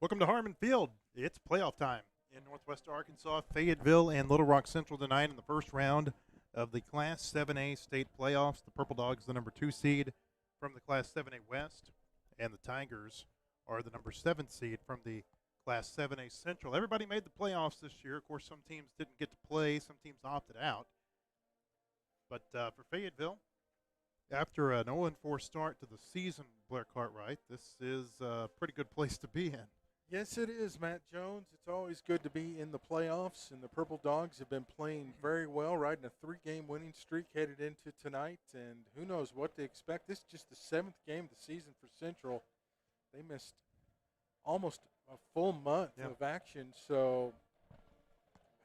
Welcome to Harmon Field. It's playoff time in Northwest Arkansas. Fayetteville and Little Rock Central tonight in the first round of the Class 7A state playoffs. The Purple Dogs, the number 2 seed from the Class 7A West, and the Tigers are the number 7 seed from the Class 7A Central. Everybody made the playoffs this year. Of course, some teams didn't get to play, some teams opted out. But for Fayetteville, after an 0-4 start to the season, Blair Cartwright, this is a pretty good place to be in. Yes, it is, Matt Jones. It's always good to be in the playoffs, and the Purple Dogs have been playing very well, riding a 3-game winning streak headed into tonight, and who knows what to expect. This is just the 7th game of the season for Central. They missed almost a full month of action, so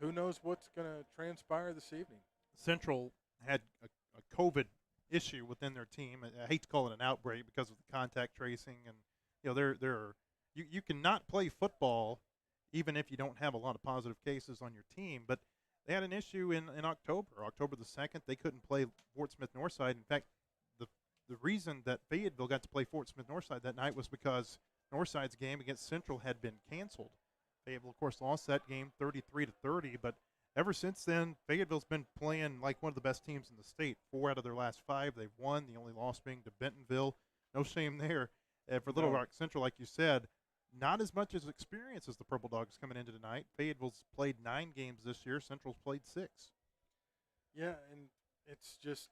who knows what's going to transpire this evening. Central had a COVID issue within their team. I hate to call it an outbreak because of the contact tracing, and they're you cannot play football even if you don't have a lot of positive cases on your team. But they had an issue in October the 2nd. They couldn't play Fort Smith Northside. In fact, the reason that Fayetteville got to play Fort Smith Northside that night was because Northside's game against Central had been canceled. Fayetteville, of course, lost that game 33-30, but ever since then, Fayetteville's been playing like one of the best teams in the state. 4 out of their last 5 they've won, the only loss being to Bentonville. No shame there. For Little Rock Central, like you said, not as much as experience as the Purple Dogs coming into tonight. Fayetteville's played 9 games this year. Central's played 6. Yeah, and it's just,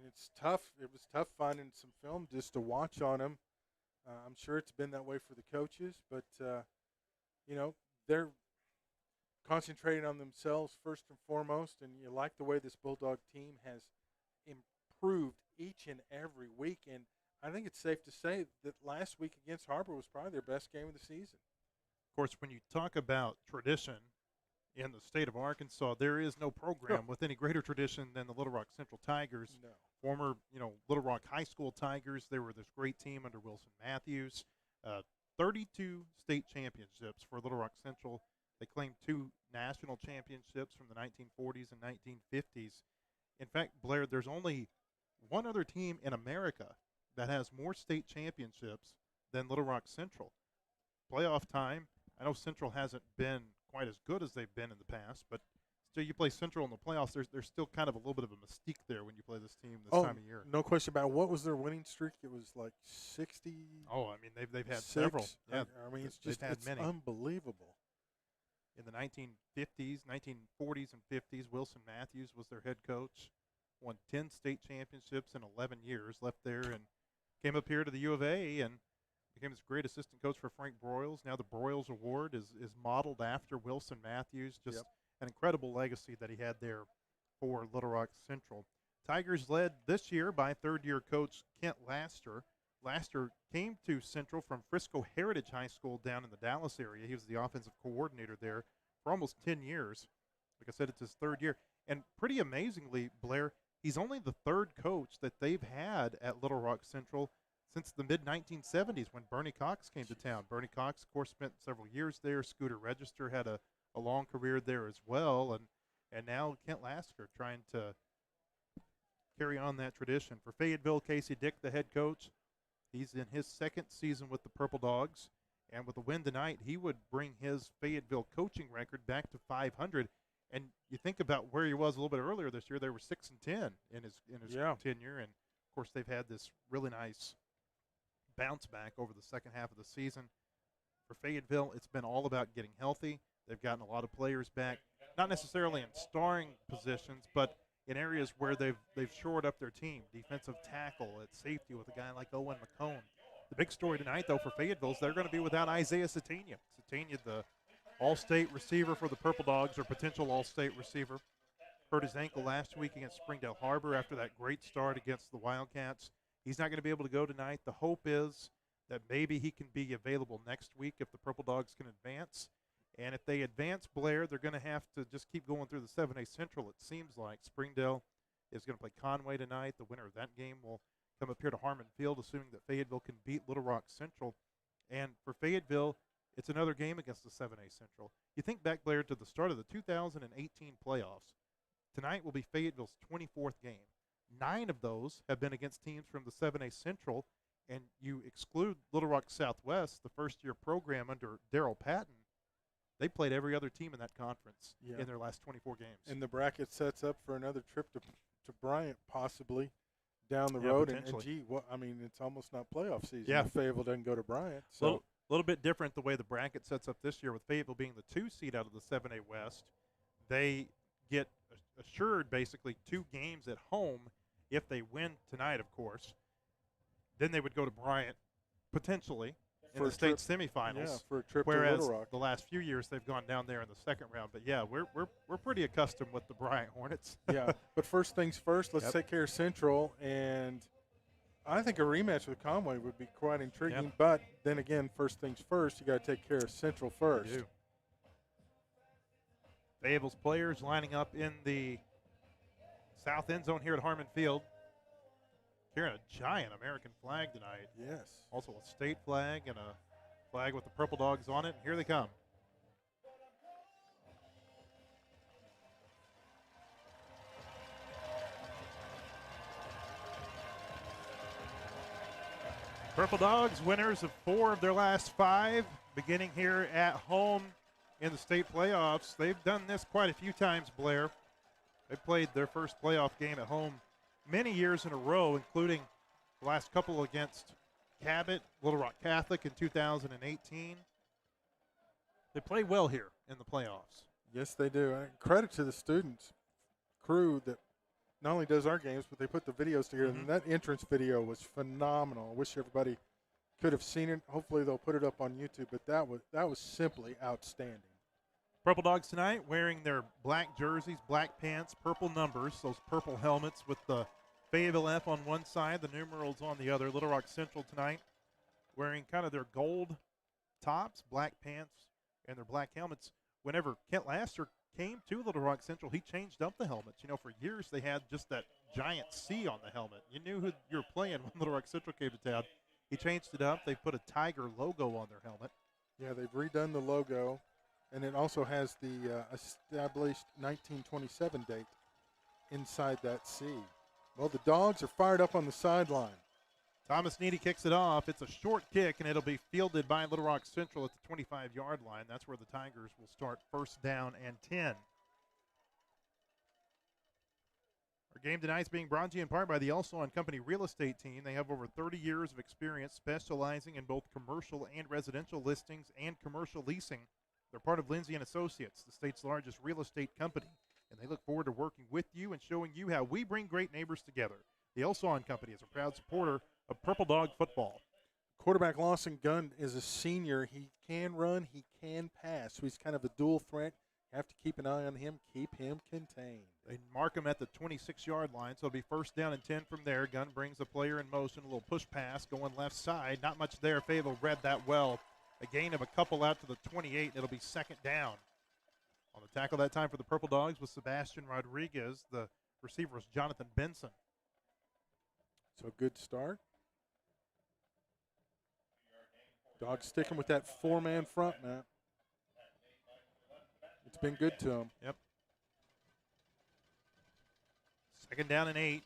it's tough. It was tough finding some film just to watch on them. I'm sure it's been that way for the coaches, but, they're concentrating on themselves first and foremost, and you like the way this Bulldog team has improved each and every week. And I think it's safe to say that last week against Harbor was probably their best game of the season. Of course, when you talk about tradition in the state of Arkansas, there is no program with any greater tradition than the Little Rock Central Tigers. No. Former, Little Rock High School Tigers. They were this great team under Wilson Matthews. 32 state championships for Little Rock Central. They claimed 2 national championships from the 1940s and 1950s. In fact, Blair, there's only one other team in America that has more state championships than Little Rock Central. Playoff time, I know Central hasn't been quite as good as they've been in the past, but still you play Central in the playoffs, there's still kind of a little bit of a mystique there when you play this team this time of year. No question about it. What was their winning streak? It was like 60. Oh, I mean, they've had several. Yeah, it's many. Unbelievable. In the 1950s, 1940s and 50s, Wilson Matthews was their head coach, won 10 state championships in 11 years, left there and came up here to the U of A and became this great assistant coach for Frank Broyles. Now the Broyles Award is modeled after Wilson Matthews. Just an incredible legacy that he had there for Little Rock Central. Tigers led this year by third-year coach Kent Laster. Laster came to Central from Frisco Heritage High School down in the Dallas area. He was the offensive coordinator there for almost 10 years. Like I said, it's his 3rd year. And pretty amazingly, Blair, he's only the 3rd coach that they've had at Little Rock Central since the mid-1970s when Bernie Cox came to town. Bernie Cox, of course, spent several years there. Scooter Register had a long career there as well. And now Kent Lasker trying to carry on that tradition. For Fayetteville, Casey Dick, the head coach, he's in his 2nd season with the Purple Dogs. And with a win tonight, he would bring his Fayetteville coaching record back to 500. And you think about where he was a little bit earlier this year, they were 6-10 in his tenure. And, of course, they've had this really nice bounce back over the second half of the season. For Fayetteville, it's been all about getting healthy. They've gotten a lot of players back, not necessarily in starring positions, but in areas where they've shored up their team. Defensive tackle at safety with a guy like Owen McCone. The big story tonight, though, for Fayetteville is they're going to be without Isaiah Satania. Satania, the all-state receiver for the Purple Dogs, or potential all-state receiver, hurt his ankle last week against Springdale Harbor after that great start against the Wildcats. He's not going to be able to go tonight. The hope is that maybe he can be available next week if the Purple Dogs can advance. And if they advance, Blair, they're going to have to just keep going through the 7A Central, it seems like. Springdale is going to play Conway tonight. The winner of that game will come up here to Harmon Field, assuming that Fayetteville can beat Little Rock Central. And for Fayetteville, it's another game against the 7A Central. You think back, Blair, to the start of the 2018 playoffs. Tonight will be Fayetteville's 24th game. 9 of those have been against teams from the 7A Central, and you exclude Little Rock Southwest, the first-year program under Darryl Patton, they played every other team in that conference in their last 24 games. And the bracket sets up for another trip to Bryant possibly down the road. And gee, it's almost not playoff season if Fayetteville doesn't go to Bryant. So a little bit different the way the bracket sets up this year with Fayetteville being the 2 seed out of the 7A West. They get assured basically 2 games at home if they win tonight, of course. Then they would go to Bryant potentially in the state semifinals. Yeah, for a trip whereas to Little Rock. the last few years they've gone down there in the second round. But yeah, we're pretty accustomed with the Bryant Hornets. Yeah, but first things first, let's take care of Central, and I think a rematch with Conway would be quite intriguing. Yep. But then again, first things first, you got to take care of Central first. You do. Fayetteville's players lining up in the south end zone here at Harmon Field. Carrying a giant American flag tonight. Yes. Also a state flag and a flag with the Purple Dogs on it. And here they come. Purple Dogs, winners of 4 of their last 5, beginning here at home in the state playoffs. They've done this quite a few times, Blair. They played their first playoff game at home many years in a row, including the last couple against Cabot, Little Rock Catholic in 2018. They play well here in the playoffs. Yes, they do. Credit to the students crew that not only does our games, but they put the videos together. Mm-hmm. And that entrance video was phenomenal. I wish everybody could have seen it. Hopefully they'll put it up on YouTube. But that was simply outstanding. Purple Dogs tonight wearing their black jerseys, black pants, purple numbers, those purple helmets with the Fayetteville F on one side, the numerals on the other. Little Rock Central tonight wearing kind of their gold tops, black pants, and their black helmets. Whenever Kent Laster came to Little Rock Central, he changed up the helmets. You know, for years they had just that giant C on the helmet. You knew who you were playing when Little Rock Central came to town. He changed it up. They put a tiger logo on their helmet. Yeah, they've redone the logo, and it also has the established 1927 date inside that C. Well, the Dogs are fired up on the sideline. Thomas Needy kicks it off. It's a short kick, and it'll be fielded by Little Rock Central at the 25-yard line. That's where the Tigers will start first down and 10. Our game tonight is being brought to you in part by the Also and Company Real Estate Team. They have over 30 years of experience specializing in both commercial and residential listings and commercial leasing. They're part of Lindsay & Associates, the state's largest real estate company, and they look forward to working with you and showing you how we bring great neighbors together. The Also and Company is a proud supporter of Purple Dog football. Quarterback Lawson Gunn is a senior. He can run, he can pass. So he's kind of a dual threat. You have to keep an eye on him, keep him contained. They mark him at the 26-yard line, so it'll be first down and 10 from there. Gunn brings the player in motion, a little push pass going left side. Not much there. Fayetteville read that well. A gain of a couple out to the 28, and it'll be second down. On the tackle that time for the Purple Dogs was Sebastian Rodriguez. The receiver was Jonathan Benson. So good start. Dogs sticking with that 4-man front, Matt. It's been good to them. Yep. Second down and 8.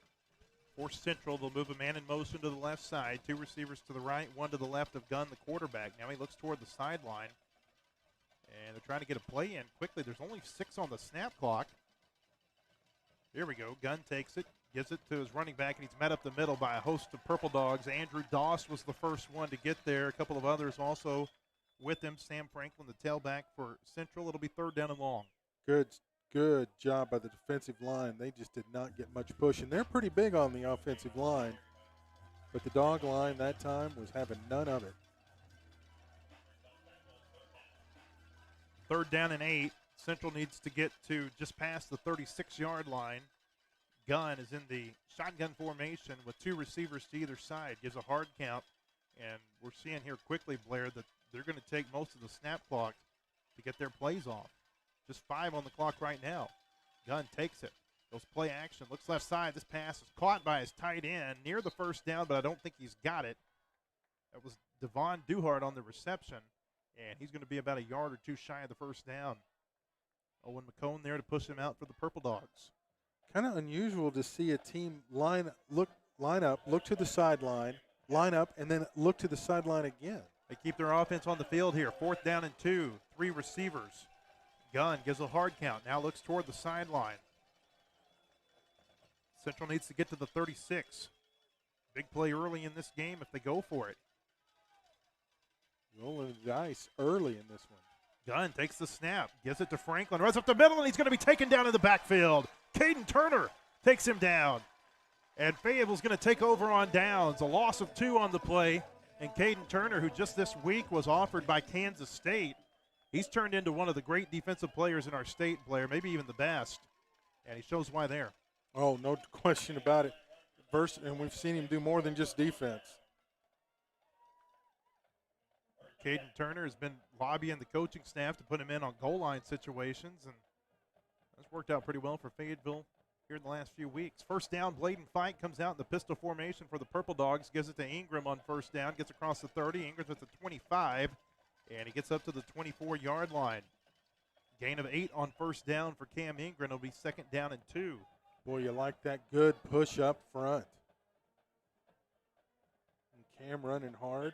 For Central, they'll move a man in motion to the left side. 2 receivers to the right, 1 to the left of Gunn, the quarterback. Now he looks toward the sideline. And they're trying to get a play in quickly. There's only 6 on the snap clock. Here we go. Gunn takes it, gives it to his running back, and he's met up the middle by a host of Purple Dogs. Andrew Doss was the first one to get there. A couple of others also with him. Sam Franklin, the tailback for Central. It'll be third down and long. Good job by the defensive line. They just did not get much push, and they're pretty big on the offensive line. But the Dog line that time was having none of it. Third down and 8. Central needs to get to just past the 36-yard line. Gunn is in the shotgun formation with 2 receivers to either side. Gives a hard count. And we're seeing here quickly, Blair, that they're going to take most of the snap clock to get their plays off. Just 5 on the clock right now. Gunn takes it. Goes play action. Looks left side. This pass is caught by his tight end near the first down, but I don't think he's got it. That was Devon Duhart on the reception, and he's going to be about a yard or 2 shy of the first down. Owen McCone there to push him out for the Purple Dogs. Kind of unusual to see a team line up, look to the sideline, line up, and then look to the sideline again. They keep their offense on the field here. 4th down and 2. 3 receivers. Gunn gives a hard count. Now looks toward the sideline. Central needs to get to the 36. Big play early in this game if they go for it. Rolling the dice early in this one. Gunn takes the snap, gives it to Franklin, runs up the middle, and he's going to be taken down in the backfield. Caden Turner takes him down. And Fayetteville's going to take over on downs. A loss of 2 on the play. And Caden Turner, who just this week was offered by Kansas State, he's turned into one of the great defensive players in our state, Blair, maybe even the best. And he shows why there. Oh, no question about it. And we've seen him do more than just defense. Caden Turner has been lobbying the coaching staff to put him in on goal line situations, and that's worked out pretty well for Fayetteville here in the last few weeks. 1st down, Bladen Fike comes out in the pistol formation for the Purple Dogs, gives it to Ingram on 1st down, gets across the 30. Ingram's at the 25, and he gets up to the 24-yard line. Gain of 8 on 1st down for Cam Ingram. It'll be 2nd down and 2. Boy, you like that good push up front. And Cam running hard.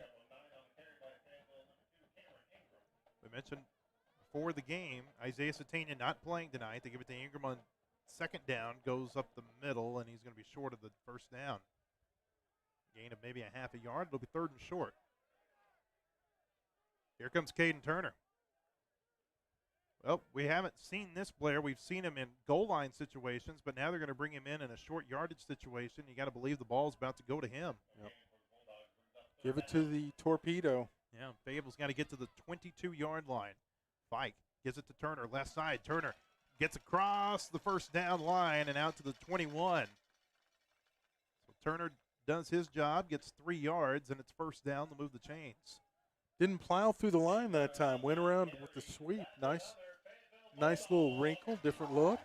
We mentioned before the game, Isaiah Satania not playing tonight. They give it to Ingram on 2nd down, goes up the middle, and he's going to be short of the 1st down. Gain of maybe a half a yard. It'll be 3rd and short. Here comes Caden Turner. Well, we haven't seen this player. We've seen him in goal line situations, but now they're going to bring him in a short yardage situation. You got to believe the ball's about to go to him. Yep. Give it to the torpedo. Yeah, Fayetteville's got to get to the 22-yard line. Fike gives it to Turner, left side. Turner gets across the 1st down line and out to the 21. So Turner does his job, gets 3 yards, and it's 1st down to move the chains. Didn't plow through the line that time. Went around with the sweep. Nice little wrinkle, different look.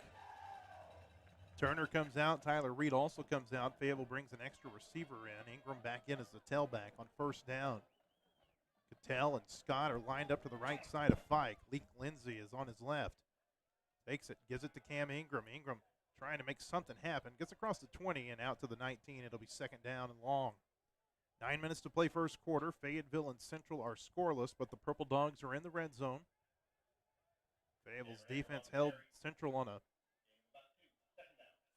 Turner comes out. Tyler Reed also comes out. Fayetteville brings an extra receiver in. Ingram back in as the tailback on 1st down. Cattell and Scott are lined up to the right side of Fike. Leek Lindsay is on his left. Takes it, gives it to Cam Ingram. Ingram trying to make something happen. Gets across the 20 and out to the 19. It'll be 2nd down and long. 9 minutes to play 1st quarter. Fayetteville and Central are scoreless, but the Purple Dogs are in the red zone. Fayetteville's defense held Central on a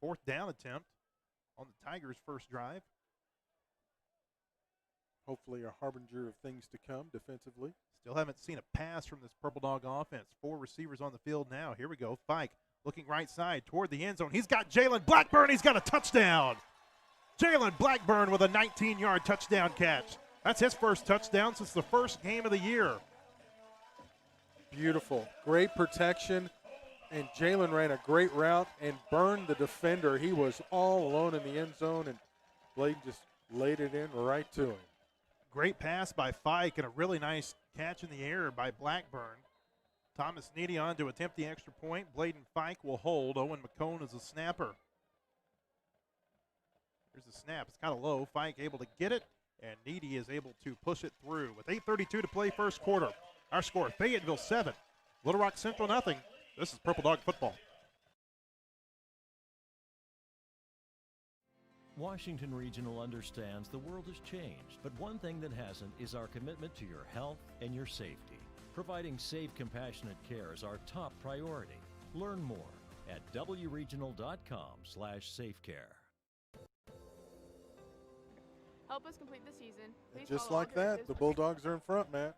4th down attempt on the Tigers' first drive. Hopefully a harbinger of things to come defensively. Still haven't seen a pass from this Purple Dog offense. 4 receivers on the field now. Here we go. Fike looking right side toward the end zone. He's got Jalen Blackburn. He's got a touchdown. Jalen Blackburn with a 19-yard touchdown catch. That's his first touchdown since the first game of the year. Beautiful. Great protection. And Jalen ran a great route and burned the defender. He was all alone in the end zone, and Blade just laid it in right to him. Great pass by Fike and a really nice catch in the air by Blackburn. Thomas Needy on to attempt the extra point. Bladen Fike will hold. Owen McCone is a snapper. Here's the snap. It's kind of low. Fike able to get it, and Needy is able to push it through. With 8:32 to play 1st quarter, our score, Fayetteville 7, Little Rock Central nothing. This is Purple Dog football. Washington Regional understands the world has changed, but one thing that hasn't is our commitment to your health and your safety. Providing safe, compassionate care is our top priority. Learn more at wregional.com/safecare. Help us complete the season. Please Just follow like all that, directives the by- Bulldogs are in front, Matt.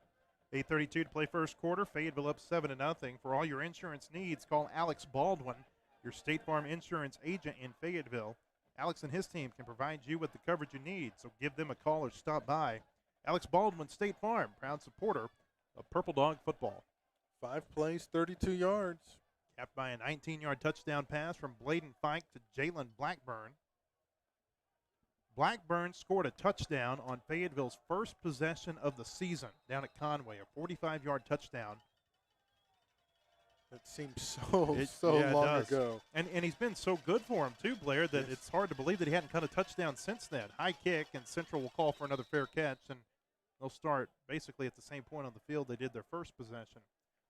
8:32 to play 1st quarter. Fayetteville up 7-0. For all your insurance needs, call Alex Baldwin, your State Farm insurance agent in Fayetteville. Alex and his team can provide you with the coverage you need, so give them a call or stop by. Alex Baldwin, State Farm, proud supporter of Purple Dog football. 5 plays, 32 yards. Capped by a 19-yard touchdown pass from Bladen Fike to Jalen Blackburn. Blackburn scored a touchdown on Fayetteville's first possession of the season down at Conway, a 45-yard touchdown. That seems so Yeah, it long does. ago. And he's been so good for him, too, Blair, that Yes. it's hard to believe that he hadn't cut a touchdown since then. High kick, and Central will call for another fair catch, and they'll start basically at the same point on the field they did their first possession.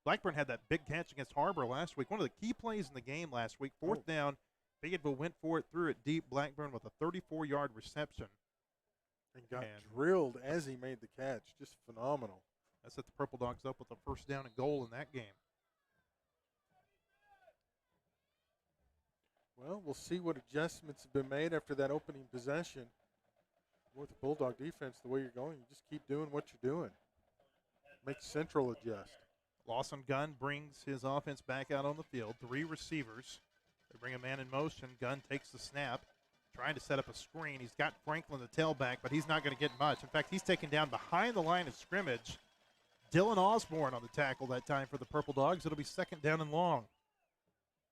Blackburn had that big catch against Harbor last week. One of the key plays in the game last week, 4th down. Fayetteville went for it, threw it deep. Blackburn with a 34-yard reception. And got drilled as he made the catch. Just phenomenal. That set the Purple Dogs up with a first down and goal in that game. Well, we'll see what adjustments have been made after that opening possession. With the Bulldog defense, the way you're going, you just keep doing what you're doing. Make Central adjust. Lawson Gunn brings his offense back out on the field. 3 receivers. They bring a man in motion. Gunn takes the snap, trying to set up a screen. He's got Franklin the tailback, but he's not going to get much. In fact, he's taken down behind the line of scrimmage. Dylan Osborne on the tackle that time for the Purple Dogs. It'll be second down and long.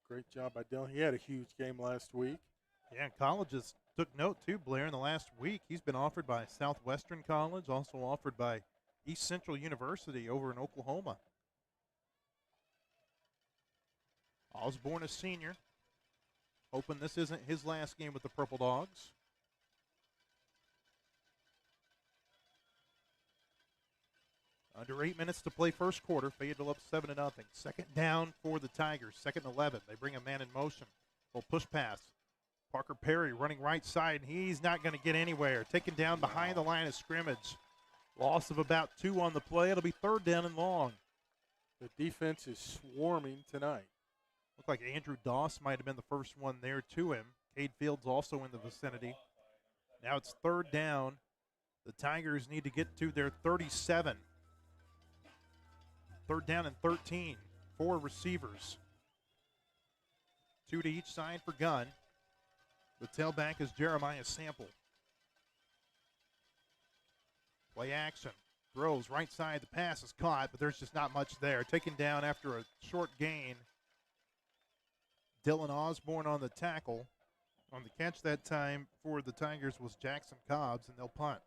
Great job by Dylan. He had a huge game last week. Yeah, colleges took note too, Blair, in the last week. He's been offered by Southwestern College, also offered by East Central University over in Oklahoma. Osborne, a senior, hoping this isn't his last game with the Purple Dogs. Under 8 minutes to play first quarter. Fayetteville up 7-0. Second down for the Tigers. Second and 11. They bring a man in motion. Little push pass. Parker Perry running right side, and he's not going to get anywhere. Taken down behind the line of scrimmage. Loss of about 2 on the play. It'll be third down and long. The defense is swarming tonight. Looked like Andrew Doss might have been the first one there to him. Cade Fields also in the vicinity. Now it's third down. The Tigers need to get to their 37. Third down and 13. 4 receivers. 2 to each side for Gunn. The tailback is Jeremiah Sample. Play action. Throws right side. The pass is caught, but there's just not much there. Taken down after a short gain. Dylan Osborne on the tackle. On the catch that time for the Tigers was Jackson Cobbs, and they'll punt.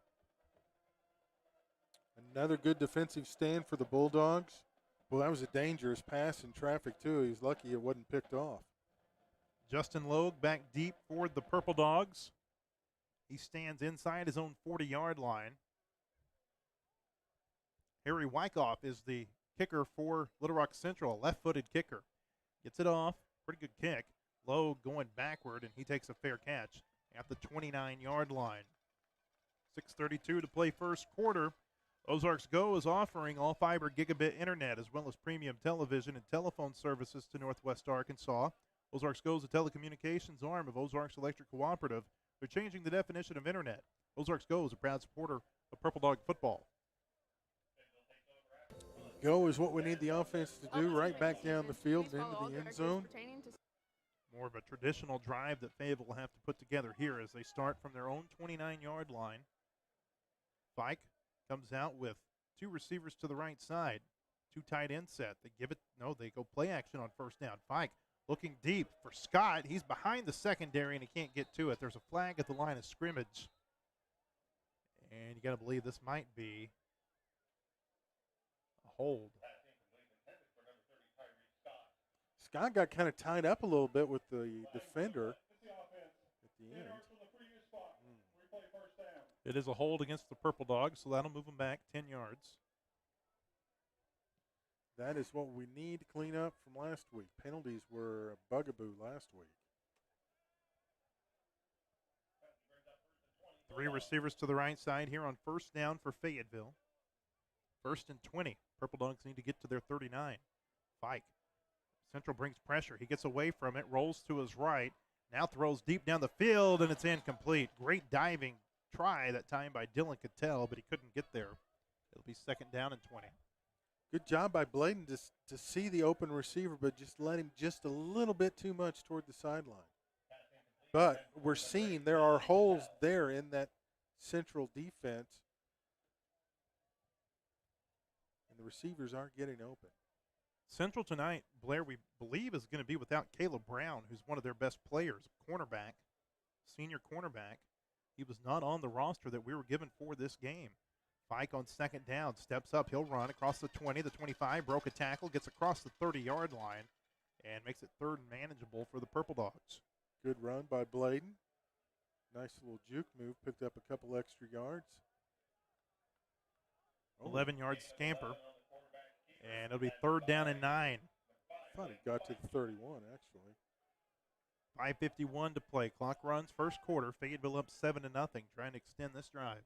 Another good defensive stand for the Bulldogs. Well, that was a dangerous pass in traffic, too. He was lucky it wasn't picked off. Justin Logue back deep for the Purple Dogs. He stands inside his own 40-yard line. Harry Wyckoff is the kicker for Little Rock Central, a left-footed kicker. Gets it off. Pretty good kick. Logue going backward, and he takes a fair catch at the 29-yard line. 6:32 to play first quarter. Ozarks Go is offering all fiber gigabit internet as well as premium television and telephone services to Northwest Arkansas. Ozarks Go is a telecommunications arm of Ozarks Electric Cooperative. They're changing the definition of internet. Ozarks Go is a proud supporter of Purple Dog football. Go is what we need the offense to do, right back down the field and into the end zone. More of a traditional drive that Fayetteville will have to put together here as they start from their own 29-yard line. Fike comes out with 2 receivers to the right side. 2 tight end set. They go play action on first down. Fike looking deep for Scott. He's behind the secondary and he can't get to it. There's a flag at the line of scrimmage. And you got to believe this might be a hold. Scott got kind of tied up a little bit with the defender at the end. It is a hold against the Purple Dogs, so that'll move them back 10 yards. That is what we need to clean up from last week. Penalties were a bugaboo last week. 3 receivers to the right side here on first down for Fayetteville. First and 20. Purple Dogs need to get to their 39. Fike. Central brings pressure. He gets away from it, rolls to his right, now throws deep down the field, and it's incomplete. Great diving try that time by Dylan Cattell, but he couldn't get there. It'll be second down and 20. Good job by Bladen to see the open receiver, but just let him just a little bit too much toward the sideline. But we're seeing there are holes there in that Central defense, and the receivers aren't getting open. Central tonight, Blair, we believe is going to be without Caleb Brown, who's one of their best players, cornerback, senior cornerback. He was not on the roster that we were given for this game. Fike on second down, steps up, he'll run across the 20, the 25, broke a tackle, gets across the 30-yard line, and makes it third and manageable for the Purple Dogs. Good run by Bladen. Nice little juke move, picked up a couple extra yards. 11-yard scamper, and it'll be third down and 9. I thought he got to the 31, actually. 5:51 to play. Clock runs first quarter. Fayetteville up 7-0, trying to extend this drive.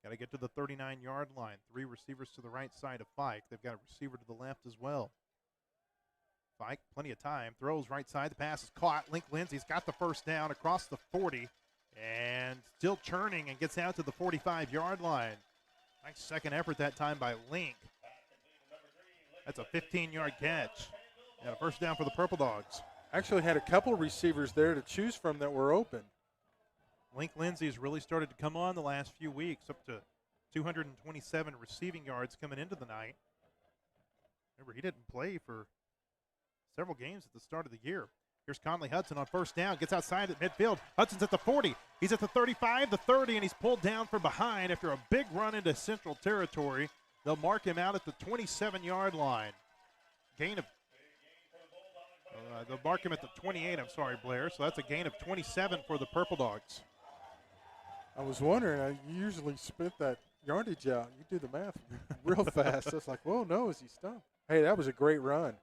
Got to get to the 39-yard line. 3 receivers to the right side of Fike. They've got a receiver to the left as well. Fike, plenty of time. Throws right side. The pass is caught. Link Lindsey's got the first down across the 40. And still churning and gets out to the 45-yard line. Nice second effort that time by Link. That's a 15-yard catch. And a first down for the Purple Dogs. Actually had a couple receivers there to choose from that were open. Link Lindsey's really started to come on the last few weeks, up to 227 receiving yards coming into the night. Remember, he didn't play for several games at the start of the year. Here's Conley Hudson on first down, gets outside at midfield. Hudson's at the 40. He's at the 35, the 30, and he's pulled down from behind after a big run into Central territory. They'll mark him out at the 27-yard line. Gain of they'll mark him at the 28, I'm sorry, Blair. So that's a gain of 27 for the Purple Dogs. I was wondering, you usually spit that yardage out. You do the math real fast. I was like, whoa, no, is he stumped? Hey, that was a great run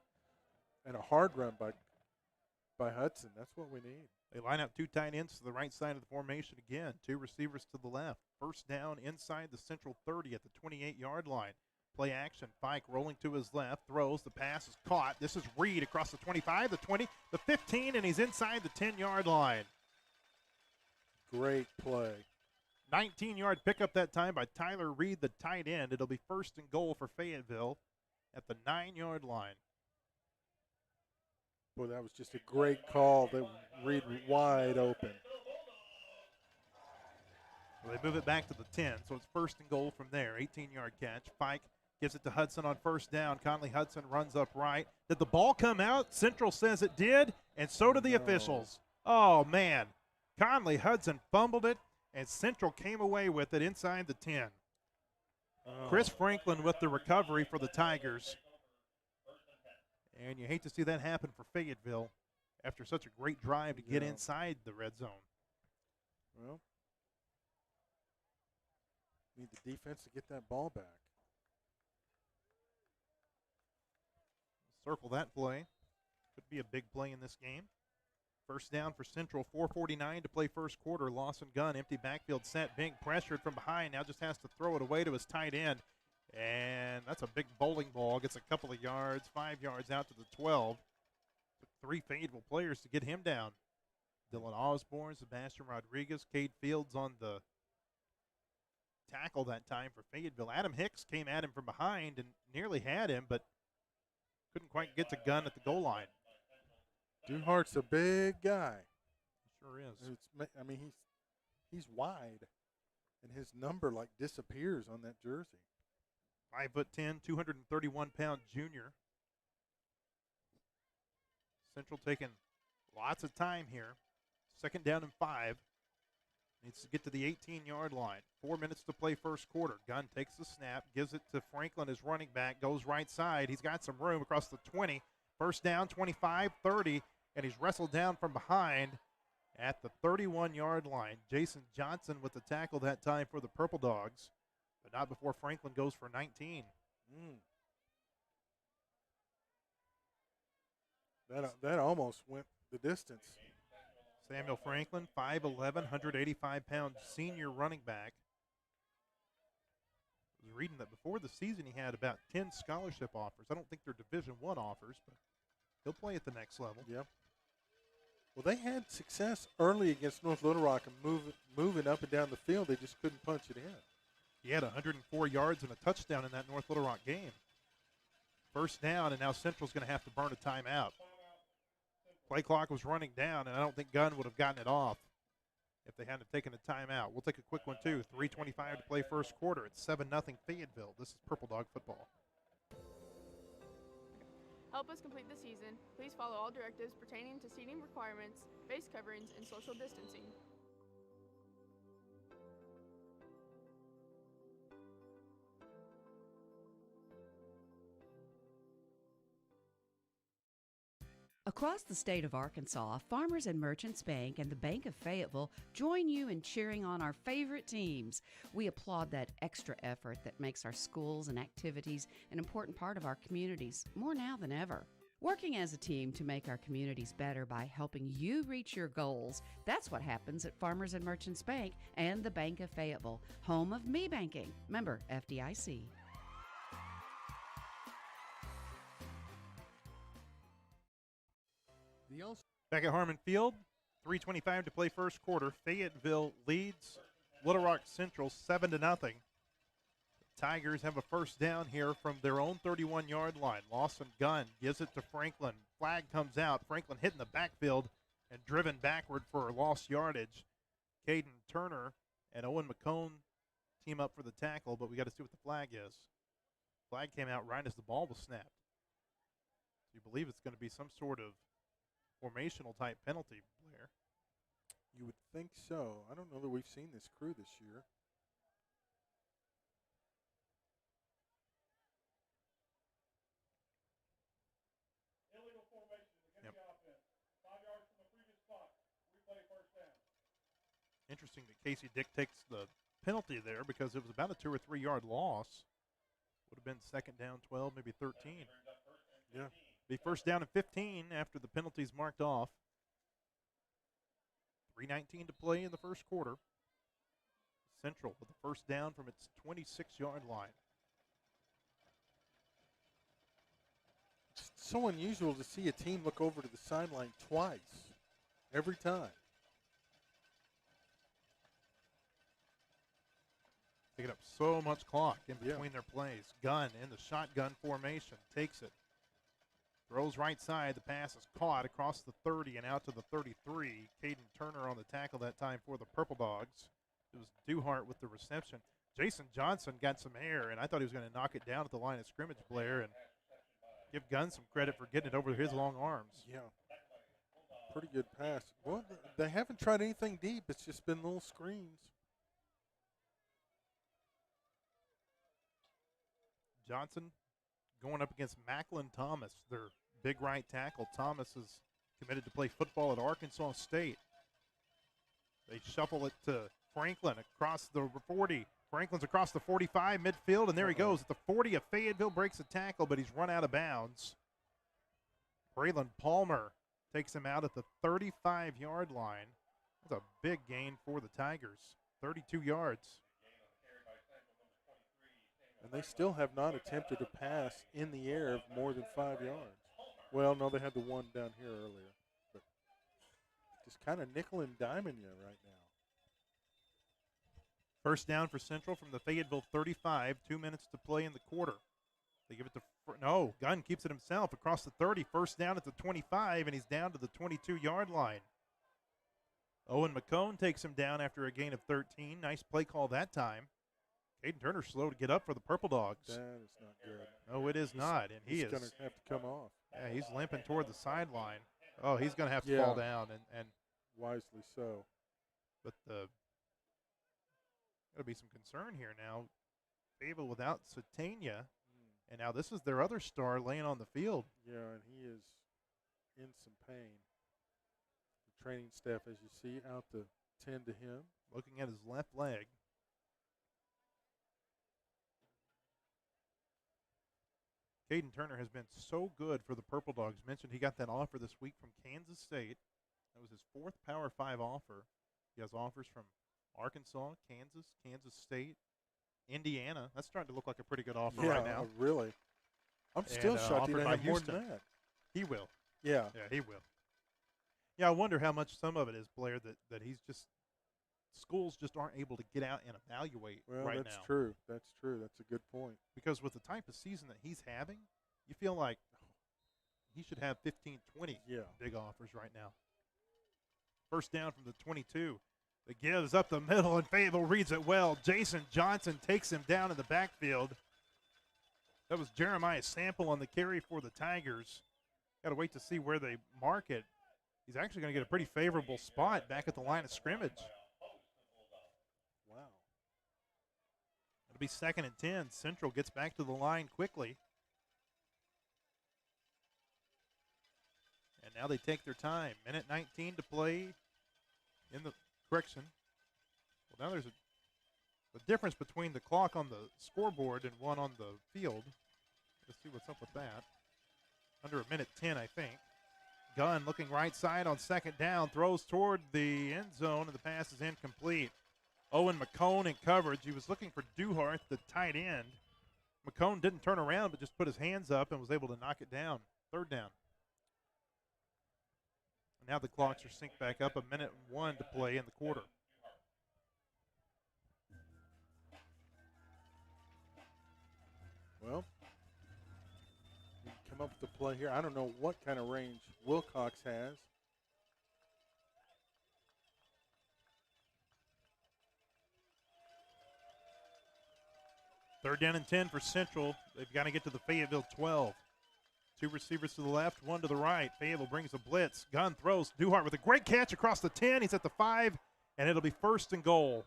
and a hard run by Hudson. That's what we need. They line up 2 tight ends to the right side of the formation again. 2 receivers to the left. First down inside the Central 30 at the 28-yard line. Play action. Fike rolling to his left. Throws. The pass is caught. This is Reed across the 25, the 20, the 15, and he's inside the 10-yard line. Great play. 19-yard pickup that time by Tyler Reed, the tight end. It'll be first and goal for Fayetteville at the 9-yard line. Boy, that was just a great call. That Reed wide open. Well, they move it back to the 10, so it's first and goal from there. 18-yard catch. Fike gives it to Hudson on first down. Conley Hudson runs up right. Did the ball come out? Central says it did, and so did the officials. Oh, man. Conley Hudson fumbled it, and Central came away with it inside the 10. Oh. Chris Franklin with the recovery for the Tigers. And you hate to see that happen for Fayetteville after such a great drive to get inside the red zone. Well, need the defense to get that ball back. Circle that play. Could be a big play in this game. First down for Central, 4:49 to play first quarter. Lawson Gunn, empty backfield set. Bing pressured from behind. Now just has to throw it away to his tight end. And that's a big bowling ball. Gets a couple of yards, 5 yards out to the 12. Took 3 Fayetteville players to get him down. Dylan Osborne, Sebastian Rodriguez, Cade Fields on the tackle that time for Fayetteville. Adam Hicks came at him from behind and nearly had him, but couldn't quite get to Gunn at the goal line. Duhart's a big guy. He sure is. I mean, he's wide, and his number like disappears on that jersey. 5'10", 231-pound junior. Central taking lots of time here. Second down and 5. Needs to get to the 18-yard line. 4 minutes to play first quarter. Gunn takes the snap, gives it to Franklin, his running back, goes right side. He's got some room across the 20. First down, 25, 30, and he's wrestled down from behind at the 31-yard line. Jason Johnson with the tackle that time for the Purple Dogs, but not before Franklin goes for 19. That almost went the distance. Samuel Franklin, 5'11", 185-pound senior running back. I was reading that before the season he had about 10 scholarship offers. I don't think they're Division I offers, but he'll play at the next level. Yep. Well, they had success early against North Little Rock and moving up and down the field. They just couldn't punch it in. He had 104 yards and a touchdown in that North Little Rock game. First down, and now Central's going to have to burn a timeout. Play clock was running down, and I don't think Gunn would have gotten it off if they hadn't taken a timeout. We'll take a quick one, too. 3:25 to play first quarter. It's 7-0 Fayetteville. This is Purple Dog football. Help us complete the season. Please follow all directives pertaining to seating requirements, face coverings, and social distancing. Across the state of Arkansas, Farmers and Merchants Bank and the Bank of Fayetteville join you in cheering on our favorite teams. We applaud that extra effort that makes our schools and activities an important part of our communities, more now than ever. Working as a team to make our communities better by helping you reach your goals. That's what happens at Farmers and Merchants Bank and the Bank of Fayetteville, home of me banking. Member FDIC. Back at Harmon Field, 3:25 to play first quarter. Fayetteville leads Little Rock Central 7-0. The Tigers have a first down here from their own 31-yard line. Lawson Gunn gives it to Franklin. Flag comes out. Franklin hit in the backfield and driven backward for lost yardage. Caden Turner and Owen McCone team up for the tackle, but we got to see what the flag is. Flag came out right as the ball was snapped. So you believe it's going to be some sort of formational type penalty, Blair. You would think so. I don't know that we've seen this crew this year. Illegal formation against the offense. 5 yards from the previous spot. Replay first down. Interesting that Casey Dick takes the penalty there because it was about a 2 or 3 yard loss. Would have been second down 12, maybe 13. Yeah. Be first down and 15 after the penalties marked off. 3:19 to play in the first quarter. Central with the first down from its 26-yard line. It's so unusual to see a team look over to the sideline twice, every time. Taking up so much clock in between their plays. Gunn in the shotgun formation, takes it. Throws right side. The pass is caught across the 30 and out to the 33. Caden Turner on the tackle that time for the Purple Dogs. It was Duhart with the reception. Jason Johnson got some air, and I thought he was going to knock it down at the line of scrimmage, Blair, and give Gunn some credit for getting it over his long arms. Yeah. Pretty good pass. Well, they haven't tried anything deep. It's just been little screens. Johnson going up against Macklin Thomas, their big right tackle. Thomas is committed to play football at Arkansas State. They shuffle it to Franklin across the 40. Franklin's across the 45 midfield, and there he goes at the 40 of Fayetteville, breaks a tackle, but he's run out of bounds. Braylon Palmer takes him out at the 35-yard line. That's a big gain for the Tigers, 32 yards. And they still have not attempted a pass in the air of more than 5 yards. Well, no, they had the one down here earlier. But just kind of nickel and diming you right now. First down for Central from the Fayetteville 35. 2 minutes to play in the quarter. They give it to no. Gunn keeps it himself across the 30. First down at the 25, and he's down to the 22-yard line. Owen McCone takes him down after a gain of 13. Nice play call that time. Caden Turner slow to get up for the Purple Dogs. That is not good. No, it is not, and he is going to have to come off. Yeah, he's limping toward the sideline. Oh, he's going to have to fall down, and wisely so. But got to be some concern here now. Fayetteville without Satania, and now this is their other star laying on the field. Yeah, and he is in some pain. The training staff, as you see, out to tend to him. Looking at his left leg. Caden Turner has been so good for the Purple Dogs. Mentioned he got that offer this week from Kansas State. That was his 4th Power 5 offer. He has offers from Arkansas, Kansas, Kansas State, Indiana. That's starting to look like a pretty good offer right now. Really. I'm still shocked he didn't have more than that. He will. Yeah. Yeah, he will. Yeah, I wonder how much some of it is, Blair, that he's just – schools just aren't able to get out and evaluate right now. Well, that's true. That's true. That's a good point. Because with the type of season that he's having, you feel like he should have 15, 20 big offers right now. First down from the 22. The gives up the middle, and Fayetteville reads it well. Jason Johnson takes him down in the backfield. That was Jeremiah Sample on the carry for the Tigers. Got to wait to see where they mark it. He's actually going to get a pretty favorable spot back at the line of scrimmage. Wow. It'll be 2nd and 10. Central gets back to the line quickly. And now they take their time. Minute 19 to play in the correction. Well, now there's a difference between the clock on the scoreboard and one on the field. Let's see what's up with that. under a minute 10, I think. Gunn looking right side on second down, throws toward the end zone, and the pass is incomplete. Owen McCone in coverage. He was looking for Duhart, the tight end. McCone didn't turn around, but just put his hands up and was able to knock it down. Third down. Now the clocks are synced back up, a minute and 1 to play in the quarter. Well, you can come up with the play here. I don't know what kind of range Wilcox has. Third down and 10 for Central. They've got to get to the Fayetteville 12. Two receivers to the left, one to the right. Fayetteville brings a blitz. Gunn throws. Duhart with a great catch across the 10. He's at the 5, and it'll be first and goal.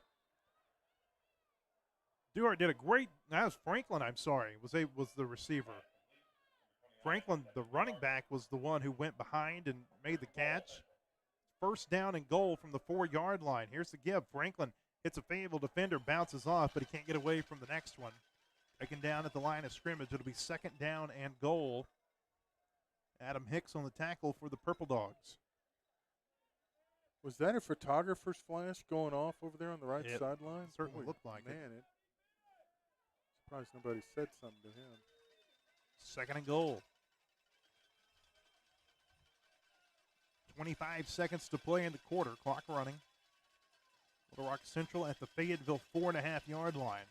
Duhart did a great, that was Franklin, I'm sorry, was the receiver. Franklin, the running back, was the one who went behind and made the catch. First down and goal from the 4-yard line. Here's the give. Franklin hits a Fayetteville defender, bounces off, but he can't get away from the next one. Taken down at the line of scrimmage. It'll be second down and goal. Adam Hicks on the tackle for the Purple Dogs. Was that a photographer's flash going off over there on the right sideline? Certainly looked like it. Surprised nobody said something to him. Second and goal. 25 seconds to play in the quarter. Clock running. Little Rock Central at the Fayetteville 4.5-yard line.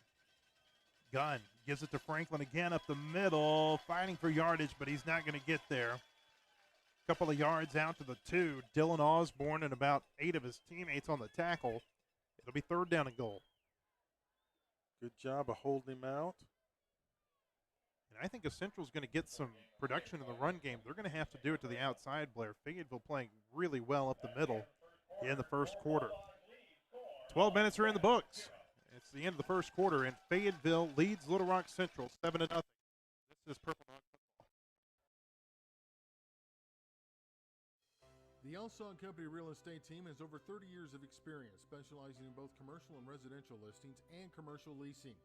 Gunn gives it to Franklin again up the middle, fighting for yardage, but he's not going to get there. A couple of yards out to the 2. Dylan Osborne and about 8 of his teammates on the tackle. It'll be third down and goal. Good job of holding him out. And I think if Central's going to get some production in the run game, they're going to have to do it to the outside, Blair. Fayetteville playing really well up the middle in the first quarter. 12 minutes are in the books. It's the end of the first quarter, and Fayetteville leads Little Rock Central 7-0. This is Purple Dog football. The Elson Company Real Estate Team has over 30 years of experience specializing in both commercial and residential listings and commercial leasing.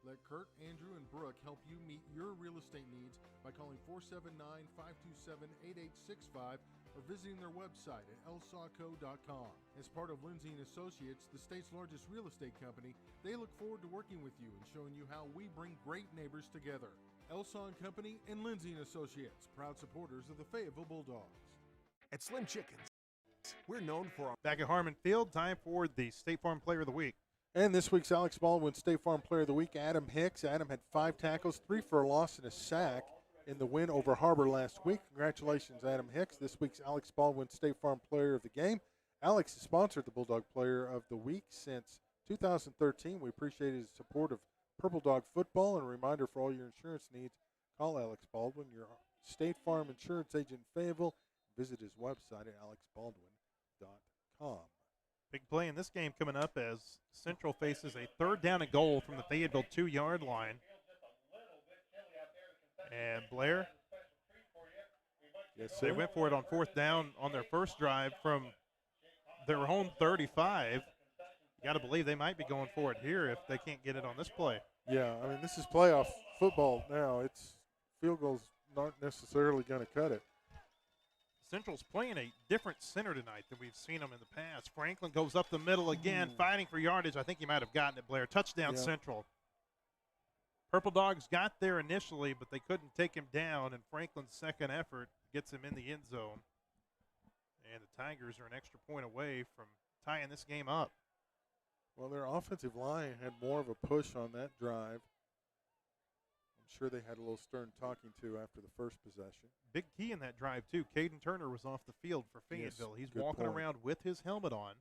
Let Kurt, Andrew, and Brooke help you meet your real estate needs by calling 479-527-8865 or visiting their website at elsawco.com. As part of Lindsay & Associates, the state's largest real estate company, they look forward to working with you and showing you how we bring great neighbors together. Elson Company and Lindsay & Associates, proud supporters of the Fayetteville Bulldogs. At Slim Chickens, we're known for our... Back at Harmon Field, time for the State Farm Player of the Week. And this week's Alex Baldwin State Farm Player of the Week, Adam Hicks. Adam had 5 tackles, 3 for a loss, and a sack in the win over Harbor last week. Congratulations, Adam Hicks. This week's Alex Baldwin State Farm Player of the Game. Alex has sponsored the Bulldog Player of the Week since 2013. We appreciate his support of Purple Dog football. And a reminder for all your insurance needs, call Alex Baldwin, your State Farm insurance agent in Fayetteville. Visit his website at alexbaldwin.com. Big play in this game coming up as Central faces a third down and goal from the Fayetteville 2-yard line. And Blair, yes, they went for it on fourth down on their first drive from their home 35. You got to believe they might be going for it here if they can't get it on this play. Yeah, I mean, this is playoff football now. It's field goals aren't necessarily going to cut it. Central's playing a different center tonight than we've seen them in the past. Franklin goes up the middle again, fighting for yardage. I think he might have gotten it, Blair. Touchdown, yeah. Central. Purple Dogs got there initially, but they couldn't take him down, and Franklin's second effort gets him in the end zone. And the Tigers are an extra point away from tying this game up. Well, their offensive line had more of a push on that drive. I'm sure they had a little stern talking to after the first possession. Big key in that drive, too. Caden Turner was off the field for Fayetteville. Yes, He's good walking point. around with his helmet on.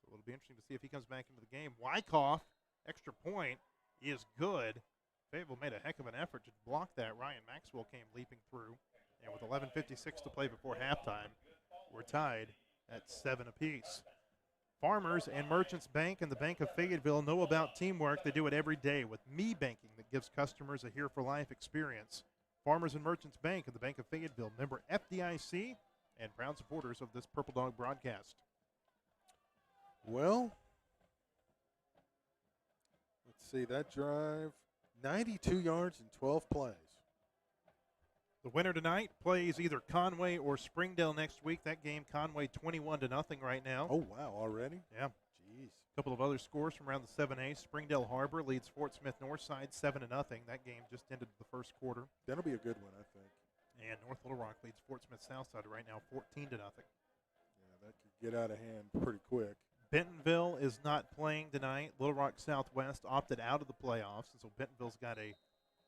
So it'll be interesting to see if he comes back into the game. Wyckoff, extra point, is good. Fayetteville made a heck of an effort to block that. Ryan Maxwell came leaping through. And with 11:56 to play before halftime, we're tied at 7 apiece. Farmers and Merchants Bank and the Bank of Fayetteville know about teamwork. They do it every day with Me Banking that gives customers a here-for-life experience. Farmers and Merchants Bank and the Bank of Fayetteville, member FDIC, and proud supporters of this Purple Dog broadcast. Well, let's see, that drive, 92 yards in 12 plays. The winner tonight plays either Conway or Springdale next week. That game, Conway 21-0 right now. Oh, wow, already? Yeah. Jeez. A couple of other scores from around the 7A. Springdale Harbor leads Fort Smith Northside 7-0. That game just ended the first quarter. That'll be a good one, I think. And North Little Rock leads Fort Smith Southside right now 14-0. Yeah, that could get out of hand pretty quick. Bentonville is not playing tonight. Little Rock Southwest opted out of the playoffs, and so Bentonville's got a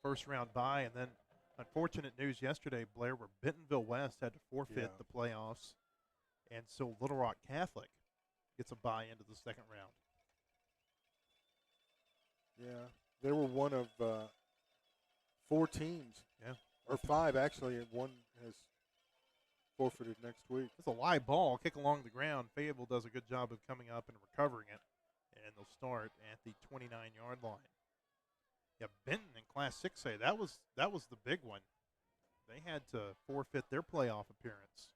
first-round bye. And then unfortunate news yesterday, Blair, where Bentonville West had to forfeit the playoffs, and so Little Rock Catholic gets a bye into the second round. Yeah, they were one of 4 teams. Yeah. Or 5, actually, and one has forfeited next week. It's a live ball, kick along the ground. Fayetteville does a good job of coming up and recovering it, and they'll start at the 29-yard line. Yeah, Benton in Class 6A, that was the big one. They had to forfeit their playoff appearance.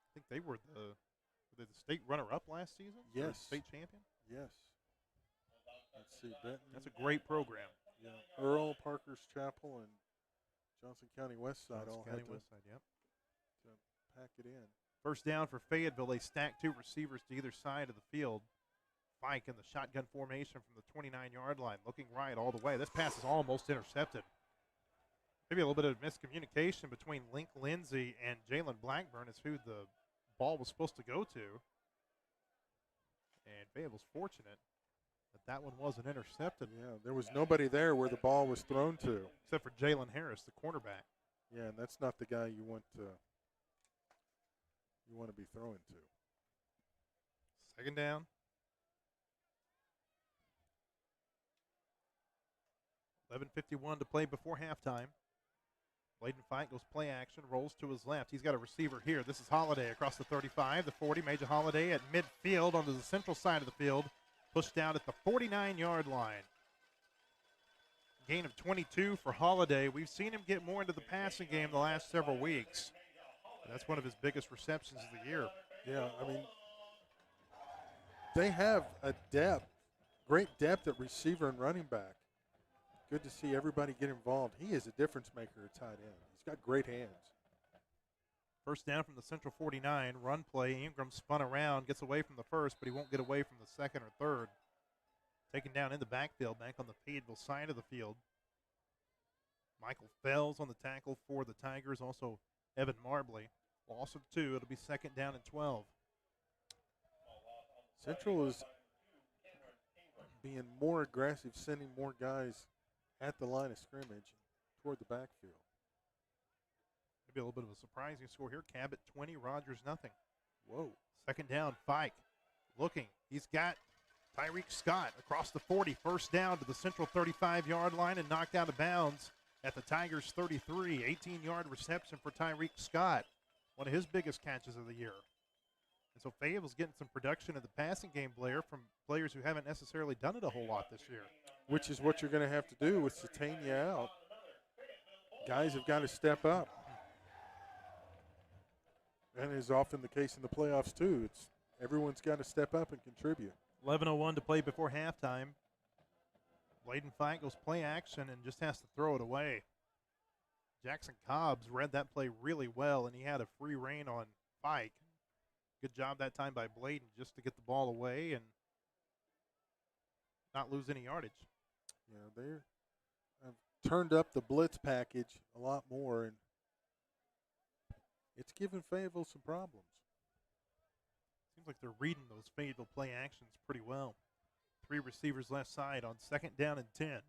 I think they were the state runner-up last season? Or Yes. state champion? Yes. Let's see, Benton. That's a great program. Yeah, Earl, Parker's Chapel, and Johnson County Westside all County had to Westside, yep. pack it in. First down for Fayetteville. They stack 2 receivers to either side of the field. Fike in the shotgun formation from the 29-yard line, looking right all the way. This pass is almost intercepted. Maybe a little bit of miscommunication between Link Lindsay and Jalen Blackburn is who the ball was supposed to go to. And Fayetteville's fortunate that one wasn't intercepted. Yeah, there was nobody there where the ball was thrown to. Except for Jalen Harris, the cornerback. Yeah, and that's not the guy you want to be throwing to. Second down. 11:51 to play before halftime. Bladen Fike goes play action, rolls to his left. He's got a receiver here. This is Holiday across the 35, the 40. Major Holiday at midfield onto the central side of the field. Pushed down at the 49-yard line. Gain of 22 for Holiday. We've seen him get more into the passing game the last several weeks. That's one of his biggest receptions of the year. Yeah, I mean, they have a great depth at receiver and running back. Good to see everybody get involved. He is a difference maker at tight end. He's got great hands. First down from the Central 49, run play. Ingram spun around, gets away from the first, but he won't get away from the second or third. Taken down in the backfield, back on the Fayetteville side of the field. Michael Fells on the tackle for the Tigers, also Evan Marbley. Loss of 2, it'll be second down and 12. Central is being more aggressive, sending more guys at the line of scrimmage toward the backfield. Maybe a little bit of a surprising score here. Cabot 20, Rogers nothing. Whoa. Second down, Fike looking. He's got Tyreek Scott across the 40. First down to the Central 35-yard line and knocked out of bounds at the Tigers 33. 18-yard reception for Tyreek Scott. One of his biggest catches of the year. And so Fayetteville's getting some production in the passing game, Blair, from players who haven't necessarily done it a whole lot this year. Which is what you're going to have to do with Satania out. Guys have got to step up. And is often the case in the playoffs, too. Everyone's got to step up and contribute. 11:01 to play before halftime. Bladen Fike goes play action and just has to throw it away. Jackson Cobbs read that play really well, and he had a free rein on Fike. Good job that time by Bladen just to get the ball away and not lose any yardage. Yeah, they have turned up the blitz package a lot more, and it's given Fayetteville some problems. Seems like they're reading those Fayetteville play actions pretty well. 3 receivers left side on second down and 10.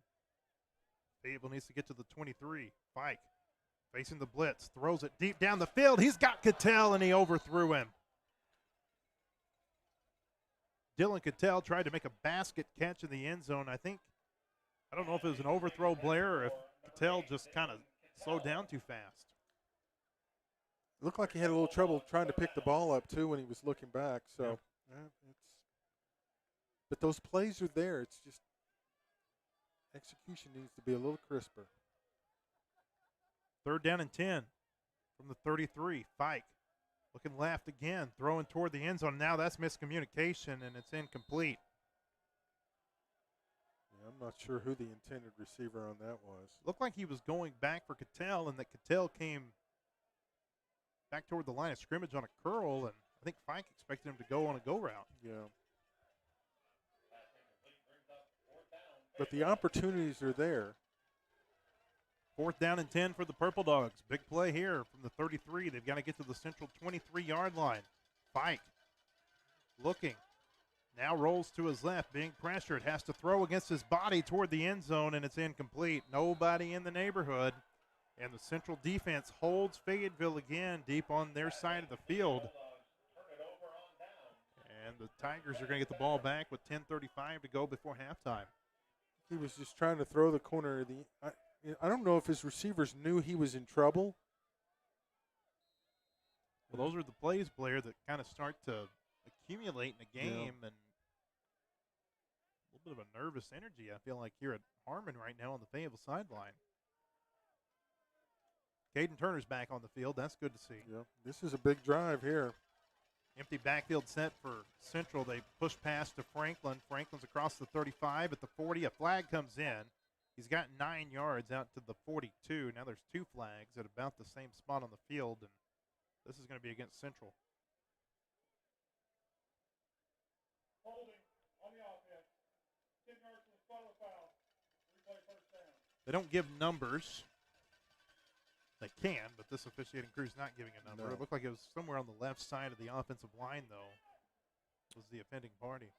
Fayetteville needs to get to the 23. Fike facing the blitz, throws it deep down the field. He's got Cattell, and he overthrew him. Dylan Cattell tried to make a basket catch in the end zone. I don't know if it was an overthrow, Blair, or if Cattell just kind of slowed down too fast. It looked like he had a little trouble trying to pick the ball up, too, when he was looking back. So, but those plays are there. It's just execution needs to be a little crisper. Third down and 10 from the 33. Fike looking left again, throwing toward the end zone. Now that's miscommunication, and it's incomplete. Yeah, I'm not sure who the intended receiver on that was. Looked like he was going back for Cattell, and that Cattell came back toward the line of scrimmage on a curl, and I think Fike expected him to go on a go route. Yeah. But the opportunities are there. 4th down and 10 for the Purple Dogs. Big play here from the 33. They've got to get to the central 23-yard line. Fike looking. Now rolls to his left, being pressured. Has to throw against his body toward the end zone, and it's incomplete. Nobody in the neighborhood. And the central defense holds Fayetteville again deep on their side of the field. And the Tigers are going to get the ball back with 10:35 to go before halftime. He was just trying to throw the corner. I don't know if his receivers knew he was in trouble. Well, those are the plays, Blair, that kind of start to accumulate in a game, and a little bit of a nervous energy, I feel like, here at Harmon right now on the Fayetteville sideline. Caden Turner's back on the field. That's good to see. Yeah, this is a big drive here. Empty backfield set for Central. They push pass to Franklin. Franklin's across the 35 at the 40. A flag comes in. He's got 9 yards out to the 42. Now there's 2 flags at about the same spot on the field, and this is going to be against Central. Holding on the offense. 10 yards from the spot of the foul. Replay first down. They don't give numbers. They can, but this officiating crew is not giving a number. No. It looked like it was somewhere on the left side of the offensive line, though, was the offending party.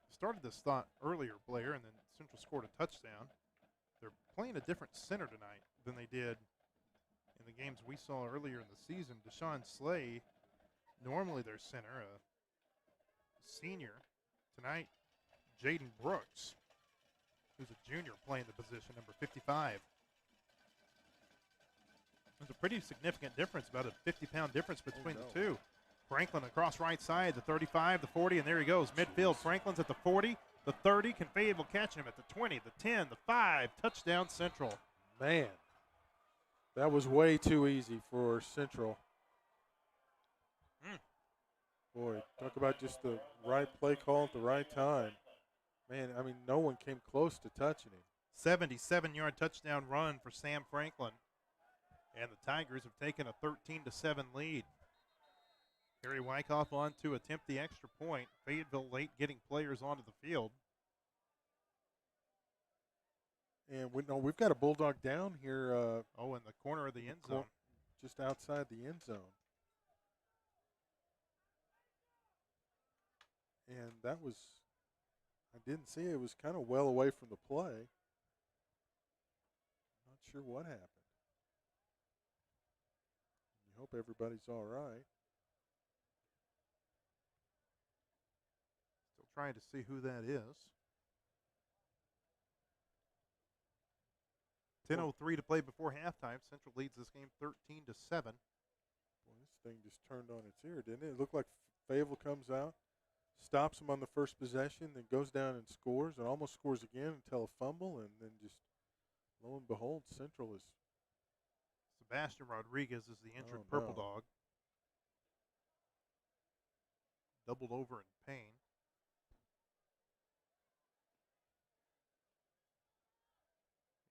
Started this thought earlier, Blair, and then Central scored a touchdown. They're playing a different center tonight than they did in the games we saw earlier in the season. Deshaun Slay, normally their center, a senior. Tonight, Jaden Brooks, who's a junior, playing the position, number 55. There's a pretty significant difference, about a 50-pound difference between the two. Franklin across right side, the 35, the 40, and there he goes, midfield. Franklin's at the 40, the 30. Can Fayetteville catch him at the 20, the 10, the 5? Touchdown Central. Man, that was way too easy for Central. Boy, talk about just the right play call at the right time. Man, I mean, no one came close to touching him. 77-yard touchdown run for Sam Franklin. And the Tigers have taken a 13-7 lead. Harry Wyckoff on to attempt the extra point. Fayetteville late getting players onto the field. And we've got a Bulldog down here. In the corner of the end zone. Just outside the end zone. And that was, I didn't see it. It was kind of well away from the play. Not sure what happened. You hope everybody's all right. Still trying to see who that is. 10:03 to play before halftime. Central leads this game 13-7. Boy, this thing just turned on its ear, didn't it? It looked like Fayetteville comes out, stops them on the first possession, then goes down and scores, and almost scores again until a fumble, and then just lo and behold, Central is. Sebastian Rodriguez is the injured Oh, Purple no. Dog. Doubled over in pain.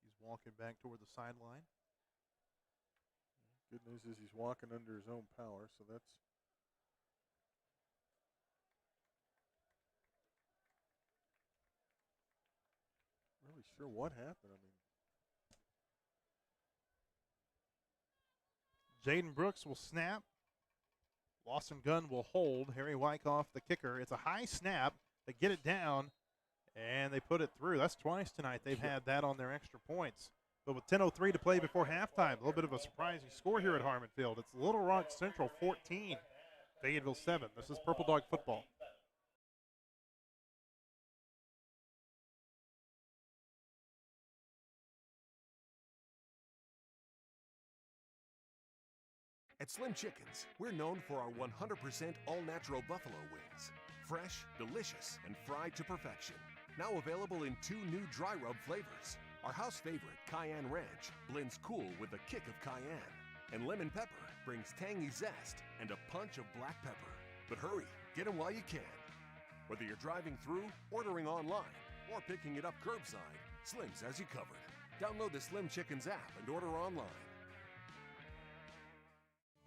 He's walking back toward the sideline. Good news is he's walking under his own power, so that's. Really sure what happened. I mean, Jaden Brooks will snap. Lawson Gunn will hold. Harry Wyckoff, the kicker. It's a high snap. They get it down, and they put it through. That's twice tonight they've had that on their extra points. But with 10:03 to play before halftime, a little bit of a surprising score here at Harmon Field. It's Little Rock Central 14, Fayetteville 7. This is Purple Dog football. At Slim Chickens, we're known for our 100% all-natural buffalo wings. Fresh, delicious, and fried to perfection. Now available in 2 new dry rub flavors. Our house favorite, Cayenne Ranch, blends cool with a kick of cayenne. And lemon pepper brings tangy zest and a punch of black pepper. But hurry, get them while you can. Whether you're driving through, ordering online, or picking it up curbside, Slim's has you covered. Download the Slim Chickens app and order online.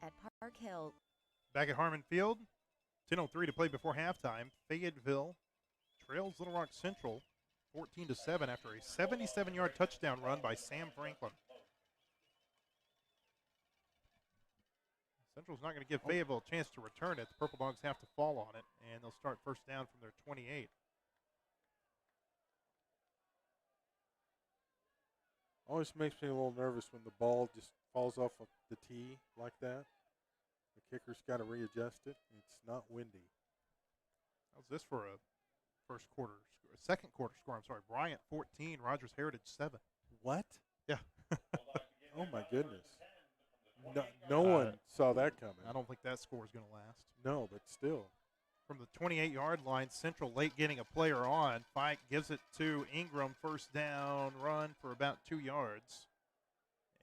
At Park Hill. Back at Harmon Field, 10:03 to play before halftime. Fayetteville trails Little Rock Central 14-7 after a 77-yard touchdown run by Sam Franklin. Central's not going to give Fayetteville a chance to return it. The Purple Dogs have to fall on it, and they'll start first down from their 28. Always makes me a little nervous when the ball just falls off of the tee like that. The kicker's got to readjust it. It's not windy. How's this for a second quarter score? I'm sorry, Bryant 14, Rogers Heritage 7. What? Yeah. Oh my goodness. No one saw that coming. I don't think that score is going to last. No, but still. From the 28-yard line, Central late getting a player on. Fike gives it to Ingram, first down run for about 2 yards.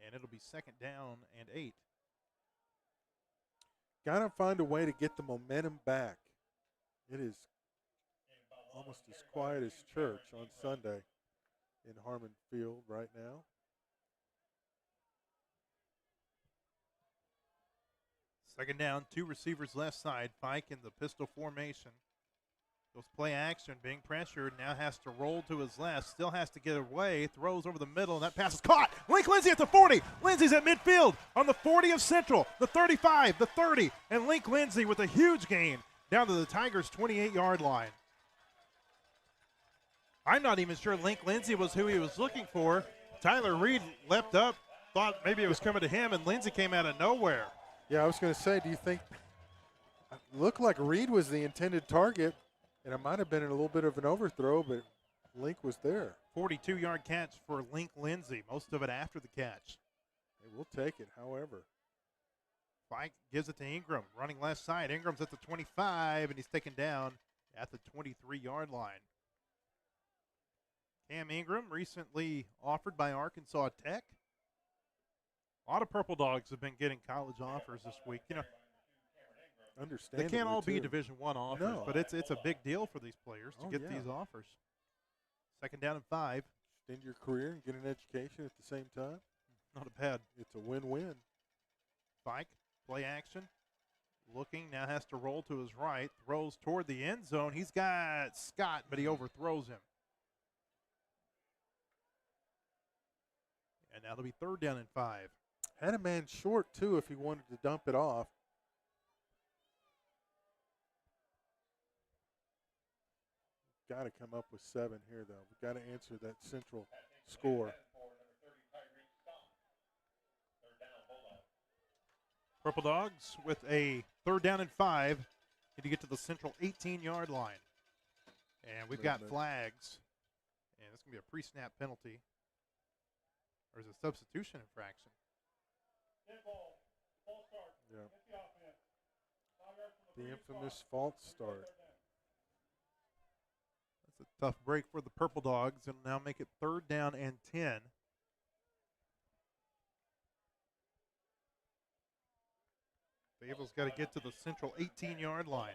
And it'll be second down and 8. Got to find a way to get the momentum back. It is almost as quiet as church on Sunday in Harmon Field right now. Second down, 2 receivers left side. Fike in the pistol formation. Goes play action, being pressured. Now has to roll to his left. Still has to get away. Throws over the middle, and that pass is caught. Link Lindsay at the 40. Lindsay's at midfield on the 40 of Central. The 35, the 30, and Link Lindsay with a huge gain down to the Tigers' 28-yard line. I'm not even sure Link Lindsay was who he was looking for. Tyler Reed leapt up, thought maybe it was coming to him, and Lindsay came out of nowhere. Yeah, I was going to say, do you think it looked like Reed was the intended target, and it might have been a little bit of an overthrow, but Link was there. 42-yard catch for Link Lindsay, most of it after the catch. Hey, we'll take it, however. Fike gives it to Ingram, running left side. Ingram's at the 25, and he's taken down at the 23-yard line. Cam Ingram, recently offered by Arkansas Tech. A lot of Purple Dogs have been getting college offers this week. You know, understandably, they can't all be too. Division I offers, No. but it's a big deal for these players to get yeah. these offers. Second down and 5. Extend your career and get an education at the same time. Not a bad. It's a win-win. Fike, play action. Looking, now has to roll to his right. Throws toward the end zone. He's got Scott, but he overthrows him. And now it'll be third down and 5. Had a man short, too, if he wanted to dump it off. Got to come up with 7 here, though. We've got to answer that Central score. Purple Dogs with a third down and 5. Need to get to the Central 18-yard line. And we've got flags. And it's going to be a pre-snap penalty. Or is it a substitution infraction? Yeah. The infamous false start. That's a tough break for the Purple Dogs. It'll now make it third down and 10. Fayetteville's got to get to the Central 18-yard line.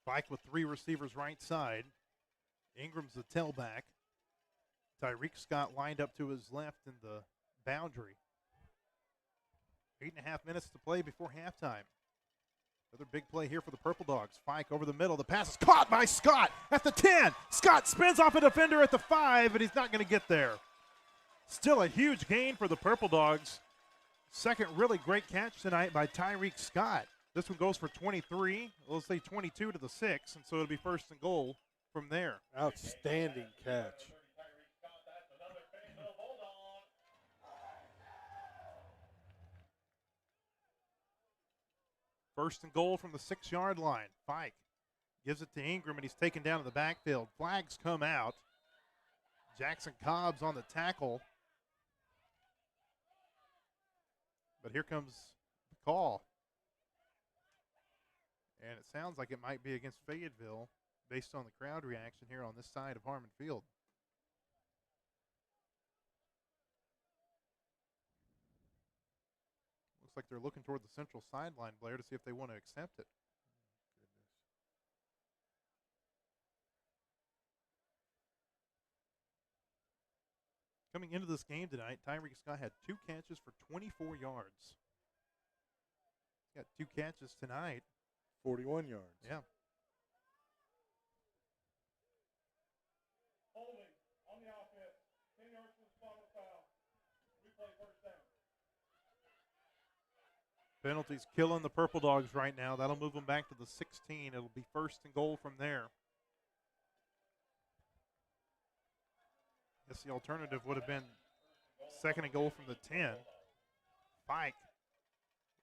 Fike with 3 receivers right side. Ingram's the tailback. Tyreek Scott lined up to his left in the boundary. 8.5 minutes to play before halftime. Another big play here for the Purple Dogs. Fike over the middle. The pass is caught by Scott at the 10. Scott spins off a defender at the 5, but he's not going to get there. Still a huge gain for the Purple Dogs. Second really great catch tonight by Tyreek Scott. This one goes for 23. Let's say 22 to the 6, and so it'll be first and goal from there. Outstanding catch. First and goal from the 6-yard line. Fike gives it to Ingram, and he's taken down to the backfield. Flags come out. Jackson Cobb's on the tackle. But here comes the call. And it sounds like it might be against Fayetteville based on the crowd reaction here on this side of Harmon Field. Looks like they're looking toward the central sideline, Blair, to see if they want to accept it. coming into this game tonight, Tyreek Scott had 2 catches for 24 yards. Got 2 catches tonight. 41 yards. Yeah. Holding on the offense. 10 yards from the spot of foul. Replay first down. Penalties killing the Purple Dogs right now. That'll move them back to the 16. It'll be 1st and goal from there. Guess the alternative would have been 2nd and goal from the 10. Fike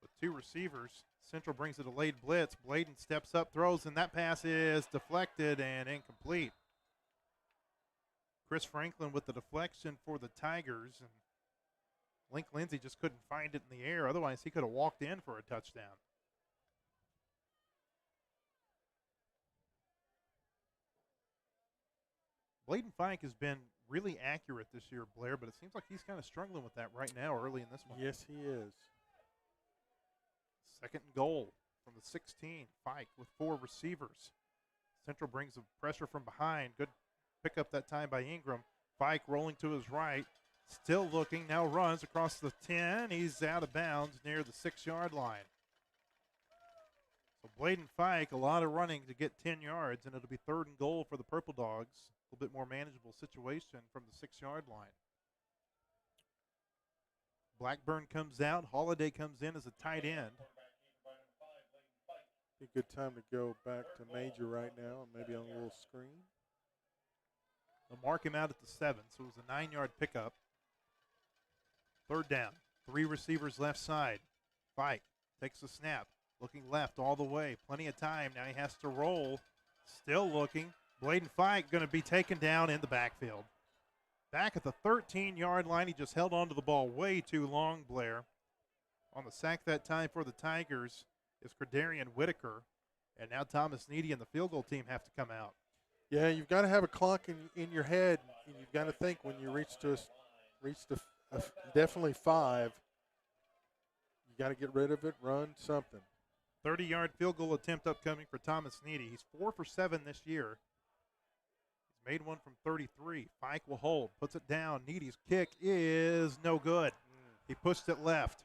with 2 receivers. Central brings a delayed blitz. Bladen steps up, throws, and that pass is deflected and incomplete. Chris Franklin with the deflection for the Tigers, and Link Lindsey just couldn't find it in the air. Otherwise, he could have walked in for a touchdown. Bladen Fike has been really accurate this year, Blair, but it seems like he's kind of struggling with that right now early in this one. Yes, he is. 2nd and goal from the 16. Fike with 4 receivers. Central brings the pressure from behind. Good pickup that time by Ingram. Fike rolling to his right. Still looking, now runs across the 10. He's out of bounds near the 6-yard line. So Bladen Fike, a lot of running to get 10 yards, and it'll be 3rd and goal for the Purple Dogs. A little bit more manageable situation from the 6-yard line. Blackburn comes out. Holiday comes in as a tight end. Be a good time to go back to Major right now, and maybe on a little screen. They'll mark him out at the 7, so it was a 9-yard pickup. 3rd down. 3 receivers left side. Fike takes the snap. Looking left all the way. Plenty of time. Now he has to roll. Still looking. Bladen Fike going to be taken down in the backfield. Back at the 13-yard line. He just held on to the ball way too long, Blair. On the sack that time for the Tigers is Credarian Whitaker. And now Thomas Needy and the field goal team have to come out. Yeah, you've got to have a clock in your head, and you've got to think when you reach definitely 5, you got to get rid of it, run something. 30-yard field goal attempt upcoming for Thomas Needy. He's 4 for 7 this year. He's made one from 33. Fike will hold, puts it down. Needy's kick is no good. He pushed it left.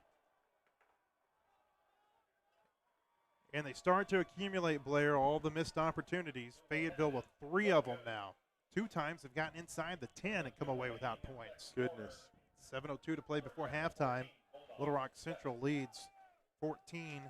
And they start to accumulate, Blair, all the missed opportunities. Fayetteville with 3 of them now. 2 times have gotten inside the 10 and come away without points. Goodness. 7:02 to play before halftime. Little Rock Central leads 14-7.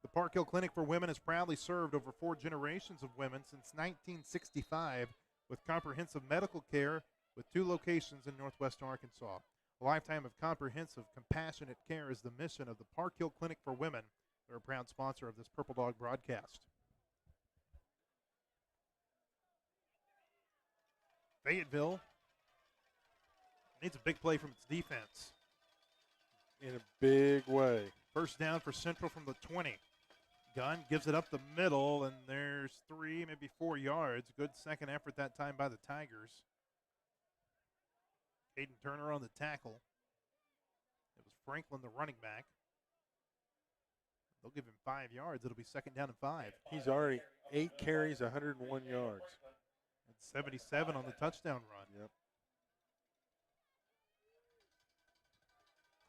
The Park Hill Clinic for Women has proudly served over 4 generations of women since 1965 with comprehensive medical care with 2 locations in Northwest Arkansas. A lifetime of comprehensive, compassionate care is the mission of the Park Hill Clinic for Women. They're a proud sponsor of this Purple Dog broadcast. Fayetteville needs a big play from its defense. In a big way. 1st down for Central from the 20. Gunn gives it up the middle, and there's 3, maybe 4 yards. Good second effort that time by the Tigers. Caden Turner on the tackle. It was Franklin, the running back. They'll give him 5 yards. It'll be 2nd down and 5. He's already 8 carries, 101 yards. And 77 on the touchdown run. Yep.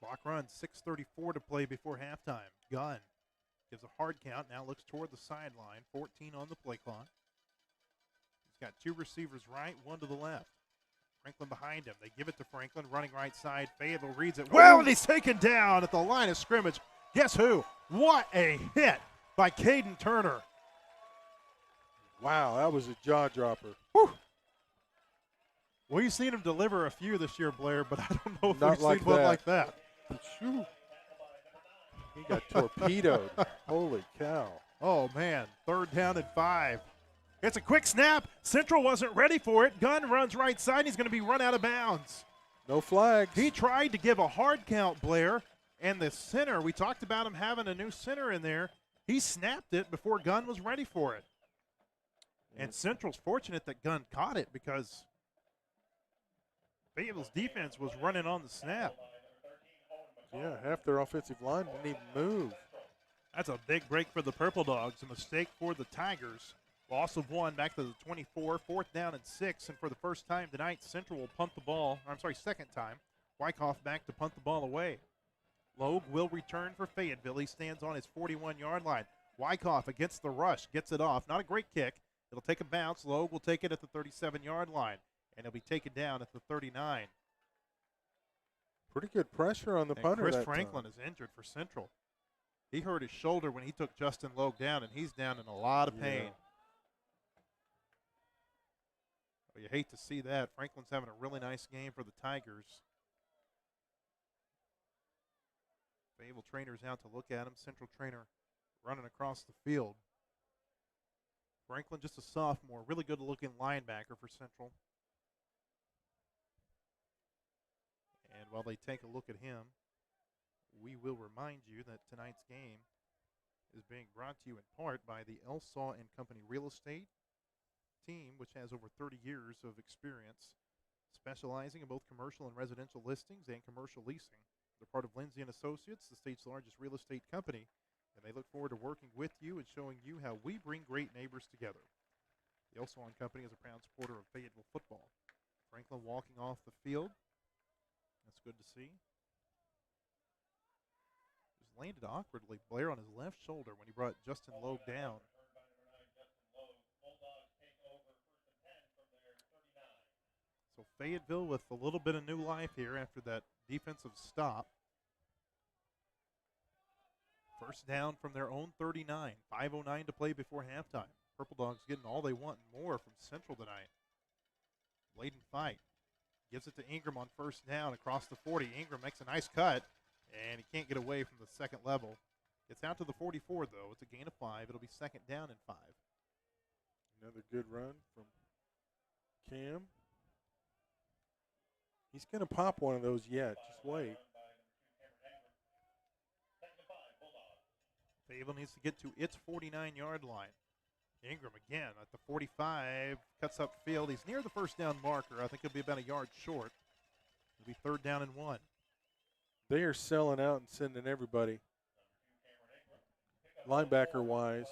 Clock runs, 6:34 to play before halftime. Gunn gives a hard count, now looks toward the sideline. 14 on the play clock. He's got 2 receivers right, 1 to the left. Franklin behind him. They give it to Franklin, running right side. Fayetteville reads it well, and he's taken down at the line of scrimmage. Guess who? What a hit by Caden Turner. Wow, that was a jaw dropper. Whew. We've seen him deliver a few this year, Blair, but I don't know if Not we've like seen one that. like that. Phew. He got torpedoed. Holy cow. Oh, man. 3rd down and 5. It's a quick snap. Central wasn't ready for it. Gunn runs right side. He's going to be run out of bounds. No flags. He tried to give a hard count, Blair, and the center, we talked about him having a new center in there. He snapped it before Gunn was ready for it. And Central's fortunate that Gunn caught it because Fayetteville's defense was running on the snap. Yeah, half their offensive line didn't even move. That's a big break for the Purple Dogs, a mistake for the Tigers. Loss of 1 back to the 24, 4th down and 6. And for the first time tonight, Central will punt the ball. Second time. Wyckoff back to punt the ball away. Logue will return for Fayetteville. He stands on his 41-yard line. Wyckoff against the rush, gets it off. Not a great kick. It'll take a bounce. Logue will take it at the 37-yard line, and it'll be taken down at the 39. Pretty good pressure on the punter. Chris that Franklin time. is injured for Central. He hurt his shoulder when he took Justin Logue down, and he's down in a lot of pain. Well, you hate to see that. Franklin's having a really nice game for the Tigers. Fayetteville trainer's out to look at him. Central trainer running across the field. Franklin, just a sophomore, really good-looking linebacker for Central. And while they take a look at him, we will remind you that tonight's game is being brought to you in part by the Elsaw and Company Real Estate team, which has over 30 years of experience specializing in both commercial and residential listings and commercial leasing. They're part of Lindsay & Associates, the state's largest real estate company, and they look forward to working with you and showing you how we bring great neighbors together. The Elsaw and Company is a proud supporter of Fayetteville football. Franklin walking off the field. That's good to see. Just landed awkwardly, Blair, on his left shoulder when he brought Justin Logue down. So Fayetteville with a little bit of new life here after that defensive stop. First down from their own 39. 5:09 to play before halftime. Purple Dogs getting all they want and more from Central tonight. Bladen Fike gives it to Ingram on first down across the 40. Ingram makes a nice cut, and he can't get away from the second level. Gets out to the 44, though. It's a gain of 5. It'll be second down and 5. Another good run from Cam. He's going to pop one of those yet. Just wait. Fayetteville needs to get to its 49-yard line. Ingram again at the 45, cuts upfield. He's near the first down marker. I think he'll be about a yard short. It'll be third down and 1. They are selling out and sending everybody, linebacker-wise.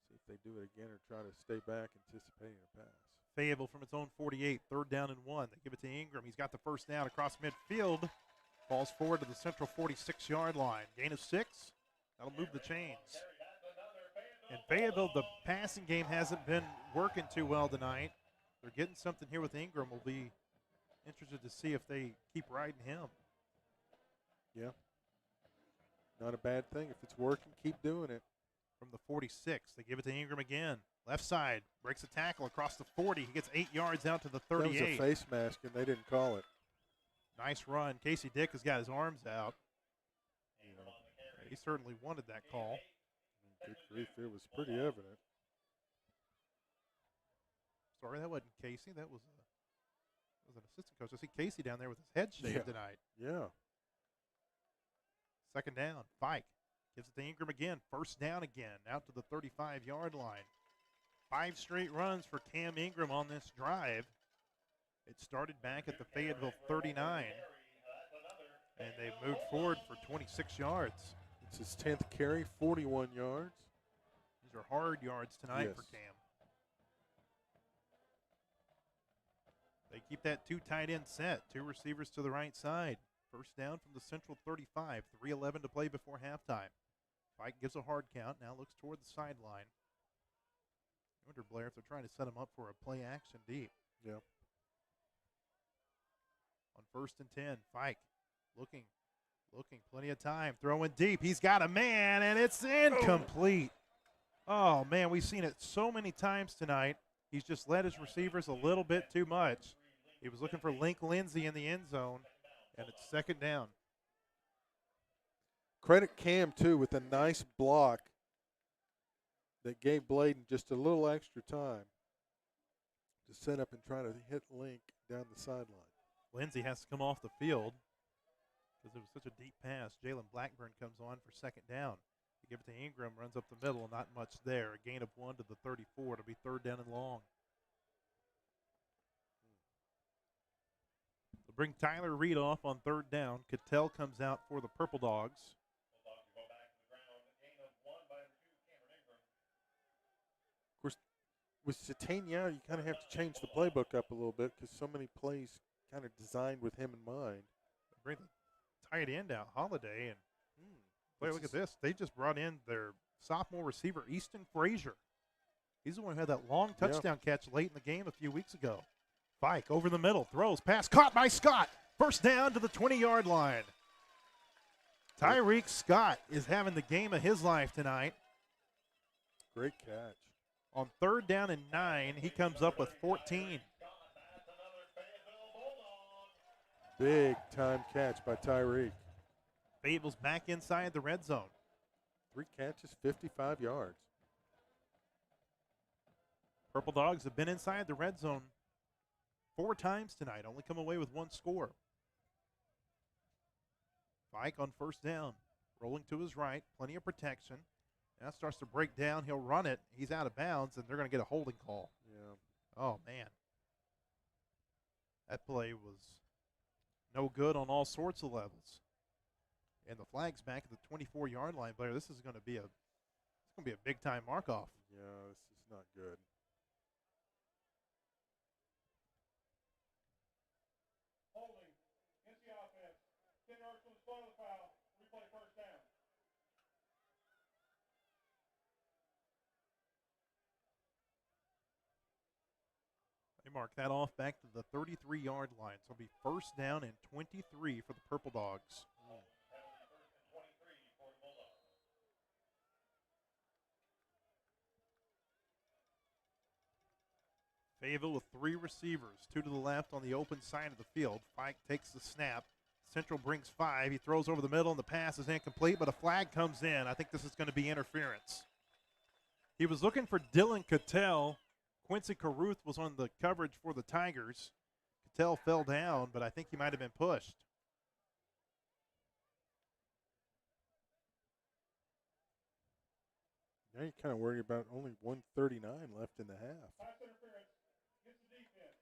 See if they do it again or try to stay back, anticipating a pass. Fayetteville from its own 48, third down and 1. They give it to Ingram. He's got the first down across midfield. Falls forward to the Central 46-yard line. Gain of 6. That'll move the chains. And Fayetteville, the passing game hasn't been working too well tonight. They're getting something here with Ingram. We'll be interested to see if they keep riding him. Yeah. Not a bad thing. If it's working, keep doing it. From the 46, they give it to Ingram again. Left side, breaks a tackle across the 40. He gets 8 yards out to the 38. That was a face mask, and they didn't call it. Nice run. Casey Dick has got his arms out. He certainly wanted that call. Good grief, it was pretty evident. Sorry, that wasn't Casey. That was an assistant coach. I see Casey down there with his head shaved tonight. Yeah. Second down. Fike gives it to Ingram again. First down again. Out to the 35-yard line. 5 straight runs for Cam Ingram on this drive. It started back at the Fayetteville 39, and they've moved forward for 26 yards. It's his 10th carry, 41 yards. These are hard yards tonight for Cam. They keep that 2 tight end set, 2 receivers to the right side. First down from the Central 35, 3:11 to play before halftime. Fike gives a hard count, now looks toward the sideline. I wonder, Blair, if they're trying to set him up for a play action deep. Yeah. On first and 10, Fike looking, plenty of time, throwing deep. He's got a man, and it's incomplete. Oh, man, we've seen it so many times tonight. He's just led his receivers a little bit too much. He was looking for Link Lindsay in the end zone, and it's second down. Credit Cam, too, with a nice block that gave Bladen just a little extra time to set up and try to hit Link down the sideline. Lindsay has to come off the field because it was such a deep pass. Jalen Blackburn comes on for second down. They give it to Ingram, runs up the middle, not much there. A gain of 1 to the 34. It'll be third down and long. They'll bring Tyler Reed off on third down. Cattell comes out for the Purple Dogs. Of course, with Satania, you kind of have to change the playbook up a little bit because so many plays kind of designed with him in mind. They bring the tight end out, Holiday, and boy, look at this. They just brought in their sophomore receiver, Easton Frazier. He's the one who had that long touchdown catch late in the game a few weeks ago. Fike over the middle, throws, pass, caught by Scott. First down to the 20-yard line. Tyreek Scott is having the game of his life tonight. Great catch. On third down and 9, he comes up with 14. Big time catch by Tyreek. Fayetteville's back inside the red zone. 3 catches, 55 yards. Purple Dogs have been inside the red zone 4 times tonight, only come away with 1 score. Fike on first down, rolling to his right, plenty of protection. Now starts to break down. He'll run it. He's out of bounds, and they're going to get a holding call. Yeah. Oh, man. That play was no good on all sorts of levels. And the flag's back at the 24-yard line, Blair. This is going to be a big-time mark-off. Yeah, this is not good. Holding against the offense. 10 yards from the spot of the foul. Replay first down. They mark that off back to the 33-yard line. So it'll be first down and 23 for the Purple Dogs. Fayetteville with 3 receivers, 2 to the left on the open side of the field. Fike takes the snap. Central brings 5. He throws over the middle, and the pass is incomplete, but a flag comes in. I think this is going to be interference. He was looking for Dylan Cattell. Quincy Caruth was on the coverage for the Tigers. Cattell fell down, but I think he might have been pushed. Now you're kind of worried about only 1:39 left in the half. Pass interference against the defense.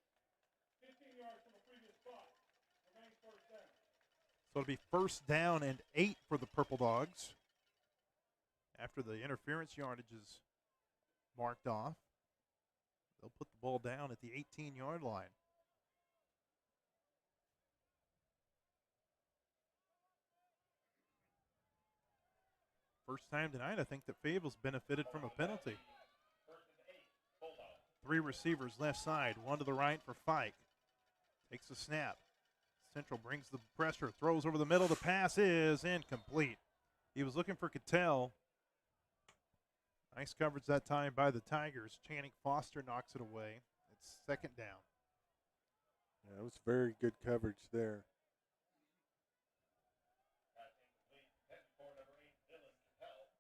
15 yards from the previous spot. Remains first down. So it'll be first down and 8 for the Purple Dogs after the interference yardage is marked off. They'll put the ball down at the 18-yard line. First time tonight, I think that Fayetteville's benefited from a penalty. 3 receivers left side, 1 to the right for Fike. Takes the snap. Central brings the pressure, throws over the middle. The pass is incomplete. He was looking for Cattell. Nice coverage that time by the Tigers. Channing Foster knocks it away. It's second down. Yeah, it was very good coverage there.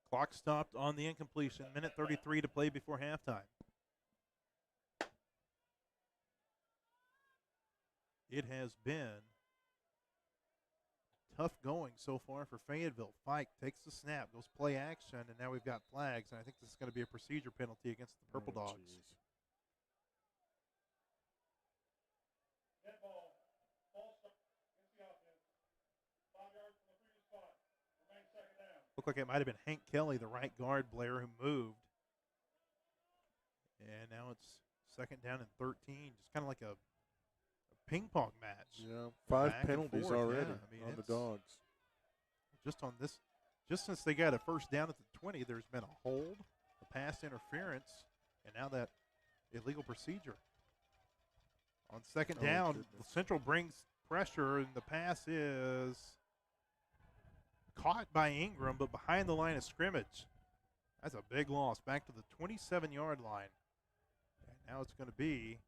Clock stopped on the incompletion. Minute 33 to play before halftime. It has been tough going so far for Fayetteville. Fike takes the snap, goes play action, and now we've got flags, and I think this is going to be a procedure penalty against the Purple Dogs. Geez. Dead ball. Ball start against the offense. 5 yards from the previous spot. Remains second down. Looked like it might have been Hank Kelly, the right guard, Blair, who moved. And now it's second down and 13, just kind of like a ping pong match. Yeah, 5 Back and penalties forth, already yeah. I mean, on the it's Dogs. Just on this, just since they got a first down at the 20, there's been a hold, a pass interference, and now that illegal procedure. On second down, goodness. Central brings pressure, and the pass is caught by Ingram, but behind the line of scrimmage. That's a big loss. Back to the 27-yard line. And now it's going to be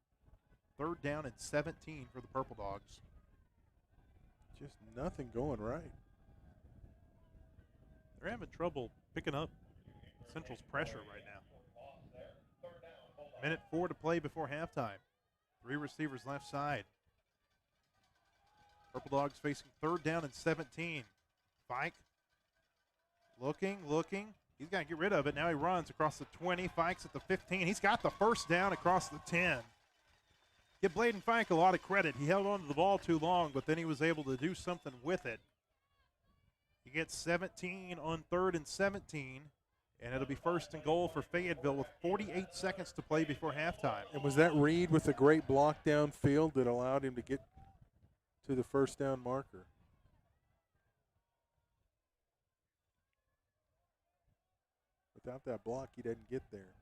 third down and 17 for the Purple Dogs. Just nothing going right. They're having trouble picking up Central's pressure right now. Minute 4 to play before halftime. 3 receivers left side. Purple Dogs facing third down and 17. Fike looking. He's got to get rid of it. Now he runs across the 20. Fike's at the 15. He's got the first down across the 10. Give Bladen Fike a lot of credit. He held on to the ball too long, but then he was able to do something with it. He gets 17 on 3rd and 17, and it'll be 1st and goal for Fayetteville with 48 seconds to play before halftime. And was that Reed with a great block downfield that allowed him to get to the first down marker? Without that block, he didn't get there.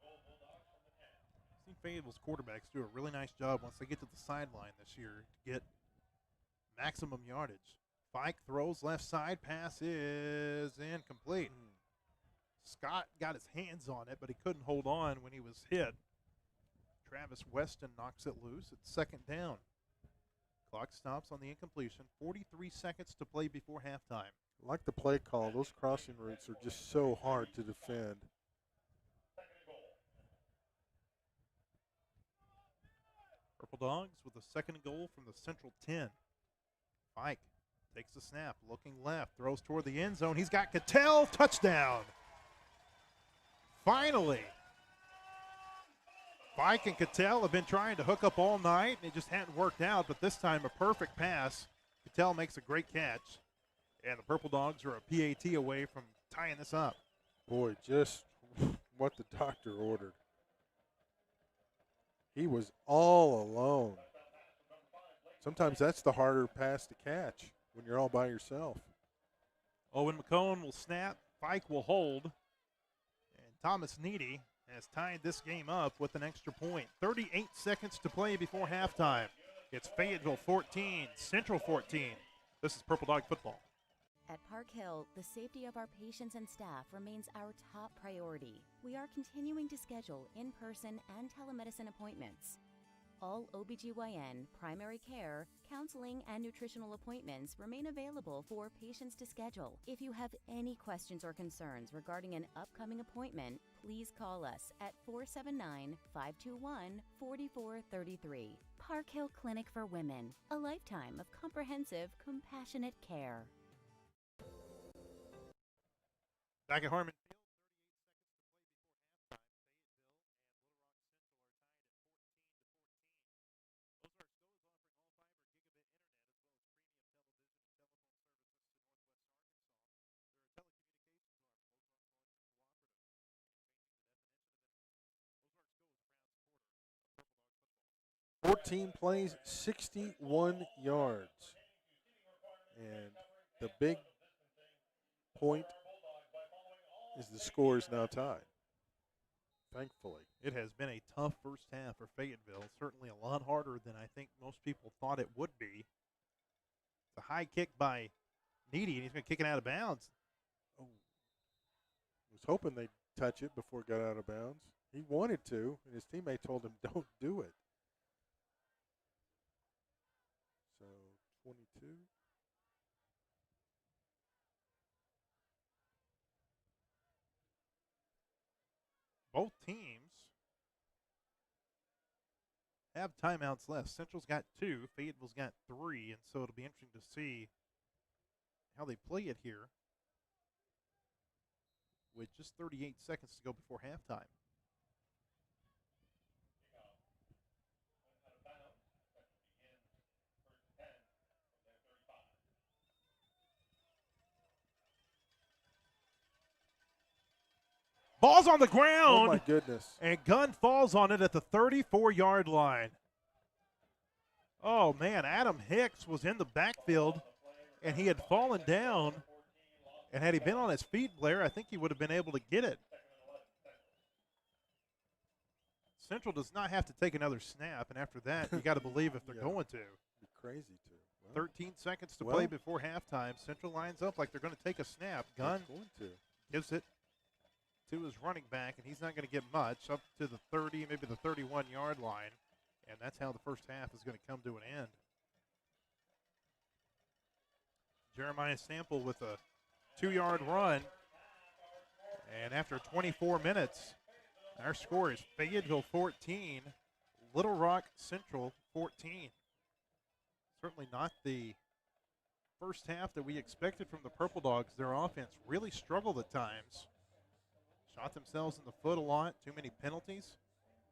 I think Fayetteville's quarterbacks do a really nice job once they get to the sideline this year to get maximum yardage. Fike throws left side, pass is incomplete. Scott got his hands on it, but he couldn't hold on when he was hit. Travis Weston knocks it loose. It's 2nd down. Clock stops on the incompletion. 43 seconds to play before halftime. I like the play call. Those crossing routes are just so hard to defend. Purple Dogs with a 2nd and goal from the Central 10. Fike takes the snap, looking left, throws toward the end zone. He's got Cattell, touchdown. Finally. Fike and Cattell have been trying to hook up all night, and it just hadn't worked out, but this time a perfect pass. Cattell makes a great catch, and the Purple Dogs are a PAT away from tying this up. Boy, just what the doctor ordered. He was all alone. Sometimes that's the harder pass to catch when you're all by yourself. Owen McCone will snap. Fike will hold. And Thomas Needy has tied this game up with an extra point. 38 seconds to play before halftime. It's Fayetteville 14, Central 14. This is Purple Dog football. At Park Hill, the safety of our patients and staff remains our top priority. We are continuing to schedule in-person and telemedicine appointments. All OBGYN, primary care, counseling, and nutritional appointments remain available for patients to schedule. If you have any questions or concerns regarding an upcoming appointment, please call us at 479-521-4433. Park Hill Clinic for Women, a lifetime of comprehensive, compassionate care. Back at Harmon Field, 14 plays, 61 yards. And the big point is the score is now tied, thankfully. it has been a tough first half for Fayetteville, certainly a lot harder than I think most people thought it would be. It's a high kick by Needy, and he's going to kick it out of bounds. Oh, was hoping they'd touch it before it got out of bounds. He wanted to, and his teammate told him, don't do it. So, 22. Both teams have timeouts left. Central's got 2, Fayetteville's got 3, and so it'll be interesting to see how they play it here with just 38 seconds to go before halftime. Ball's on the ground. Oh, my goodness. And Gunn falls on it at the 34-yard line. Oh, man, Adam Hicks was in the backfield, and he had fallen down. And had he been on his feet, Blair, I think he would have been able to get it. Central does not have to take another snap, and after that, you got to believe if they're going to. Be crazy to. Well, 13 seconds to play before halftime. Central lines up like they're going to take a snap. Gunn gives it to his running back, and he's not going to get much, up to the 30, maybe the 31-yard line, and that's how the first half is going to come to an end. Jeremiah Sample with a 2-yard run, and after 24 minutes, our score is Fayetteville 14, Little Rock Central 14. Certainly not the first half that we expected from the Purple Dogs. Their offense really struggled at times. Shot themselves in the foot a lot, too many penalties.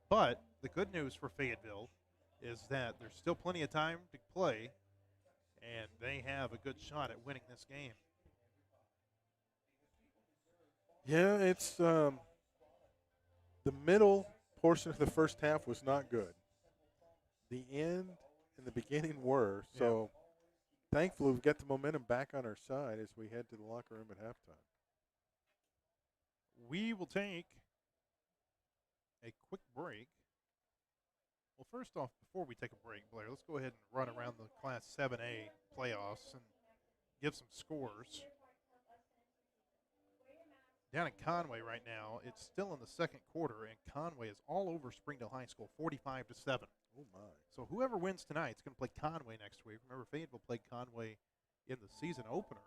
But the good news for Fayetteville is that there's still plenty of time to play, and they have a good shot at winning this game. Yeah, it's the middle portion of the first half was not good. The end and the beginning were. So thankfully we've got the momentum back on our side as we head to the locker room at halftime. We will take a quick break. Well, first off, before we take a break, Blair, let's go ahead and run around the Class 7A playoffs and give some scores. Down in Conway right now, it's still in the second quarter, and Conway is all over Springdale High School, 45-7. Oh, my. So whoever wins tonight is going to play Conway next week. Remember, Fayetteville played Conway in the season opener.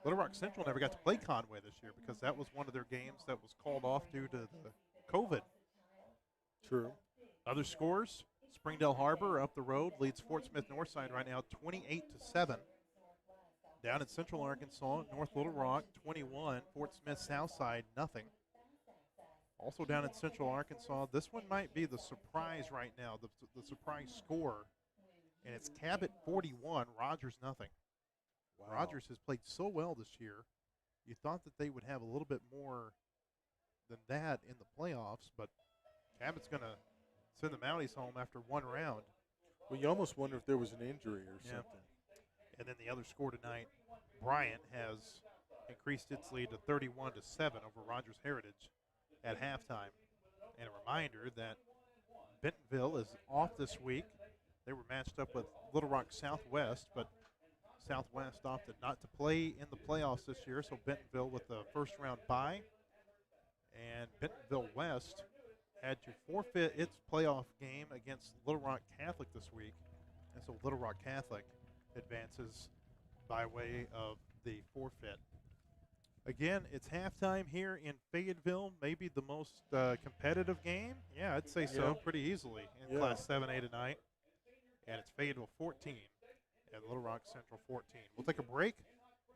Little Rock Central never got to play Conway this year because that was one of their games that was called off due to the COVID. True. Other scores, Springdale Harbor up the road leads Fort Smith Northside right now 28-7. Down in Central Arkansas, North Little Rock 21, Fort Smith Southside nothing. Also down in Central Arkansas, this one might be the surprise right now, the surprise score, and it's Cabot 41, Rogers nothing. Wow. Rogers has played so well this year. You thought that they would have a little bit more than that in the playoffs, but Cabot's going to send the Mounties home after one round. Well, you almost wonder if there was an injury or something. And then the other score tonight, Bryant has increased its lead to 31-7 over Rogers Heritage at halftime. And a reminder that Bentonville is off this week. They were matched up with Little Rock Southwest, but Southwest opted not to play in the playoffs this year, so Bentonville with the first-round bye. And Bentonville West had to forfeit its playoff game against Little Rock Catholic this week. And so Little Rock Catholic advances by way of the forfeit. Again, it's halftime here in Fayetteville, maybe the most competitive game. Yeah, I'd say so pretty easily in Class 7A tonight. And it's Fayetteville 14 and Little Rock Central 14. We'll take a break,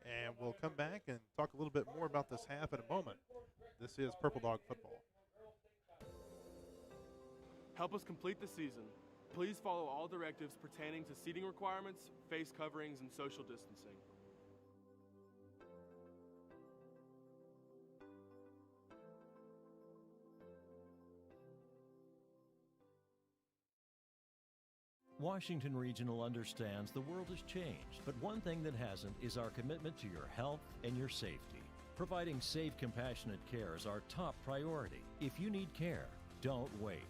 and we'll come back and talk a little bit more about this half in a moment. This is Purple Dog Football. Help us complete the season. Please follow all directives pertaining to seating requirements, face coverings, and social distancing. Washington Regional understands the world has changed, but one thing that hasn't is our commitment to your health and your safety. Providing safe, compassionate care is our top priority. If you need care, don't wait.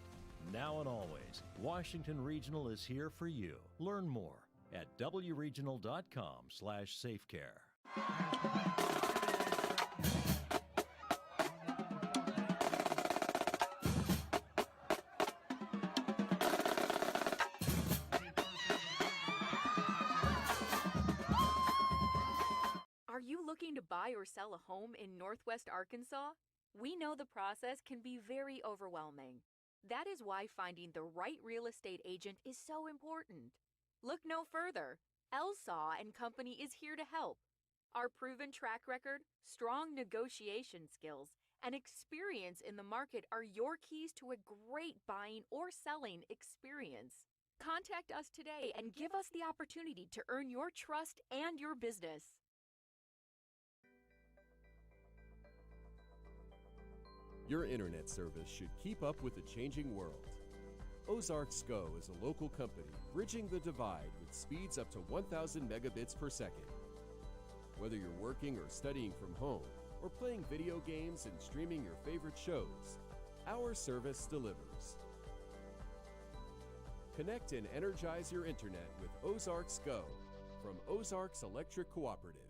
Now and always, Washington Regional is here for you. Learn more at wregional.com/safecare. Are you looking to buy or sell a home in Northwest Arkansas? We know the process can be very overwhelming. That is why finding the right real estate agent is so important. Look no further. Elsaw & Company is here to help. Our proven track record, strong negotiation skills, and experience in the market are your keys to a great buying or selling experience. Contact us today and give us the opportunity to earn your trust and your business. Your internet service should keep up with the changing world. Ozarks Go is a local company bridging the divide with speeds up to 1,000 megabits per second. Whether you're working or studying from home, or playing video games and streaming your favorite shows, our service delivers. Connect and energize your internet with Ozarks Go from Ozarks Electric Cooperative.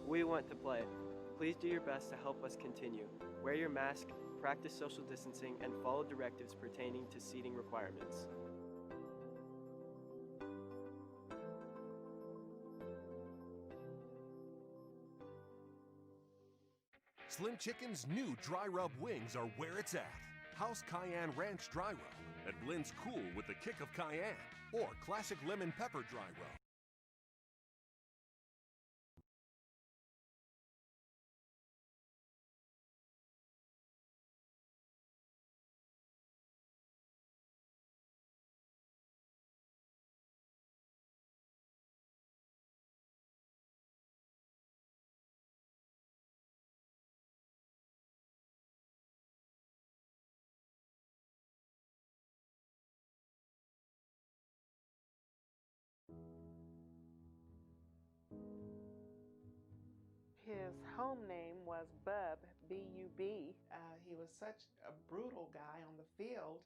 We want to play. Please do your best to help us continue. Wear your mask, practice social distancing, and follow directives pertaining to seating requirements. Slim Chicken's new dry rub wings are where it's at. House Cayenne Ranch Dry Rub that blends cool with the kick of cayenne, or classic lemon pepper dry rub. His home name was Bub, B-U-B. He was such a brutal guy on the field,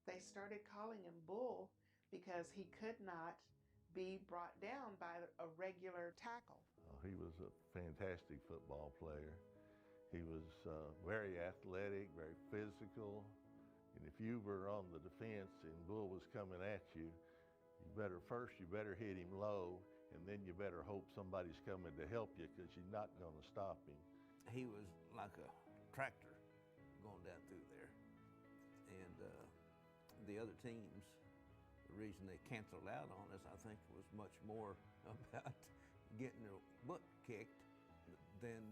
they started calling him Bull because he could not be brought down by a regular tackle. He was a fantastic football player. He was very athletic, very physical. And if you were on the defense and Bull was coming at you, you better hit him low, and then you better hope somebody's coming to help you because you're not going to stop him. He was like a tractor going down through there. And the other teams, the reason they canceled out on us, I think, was much more about getting their butt kicked than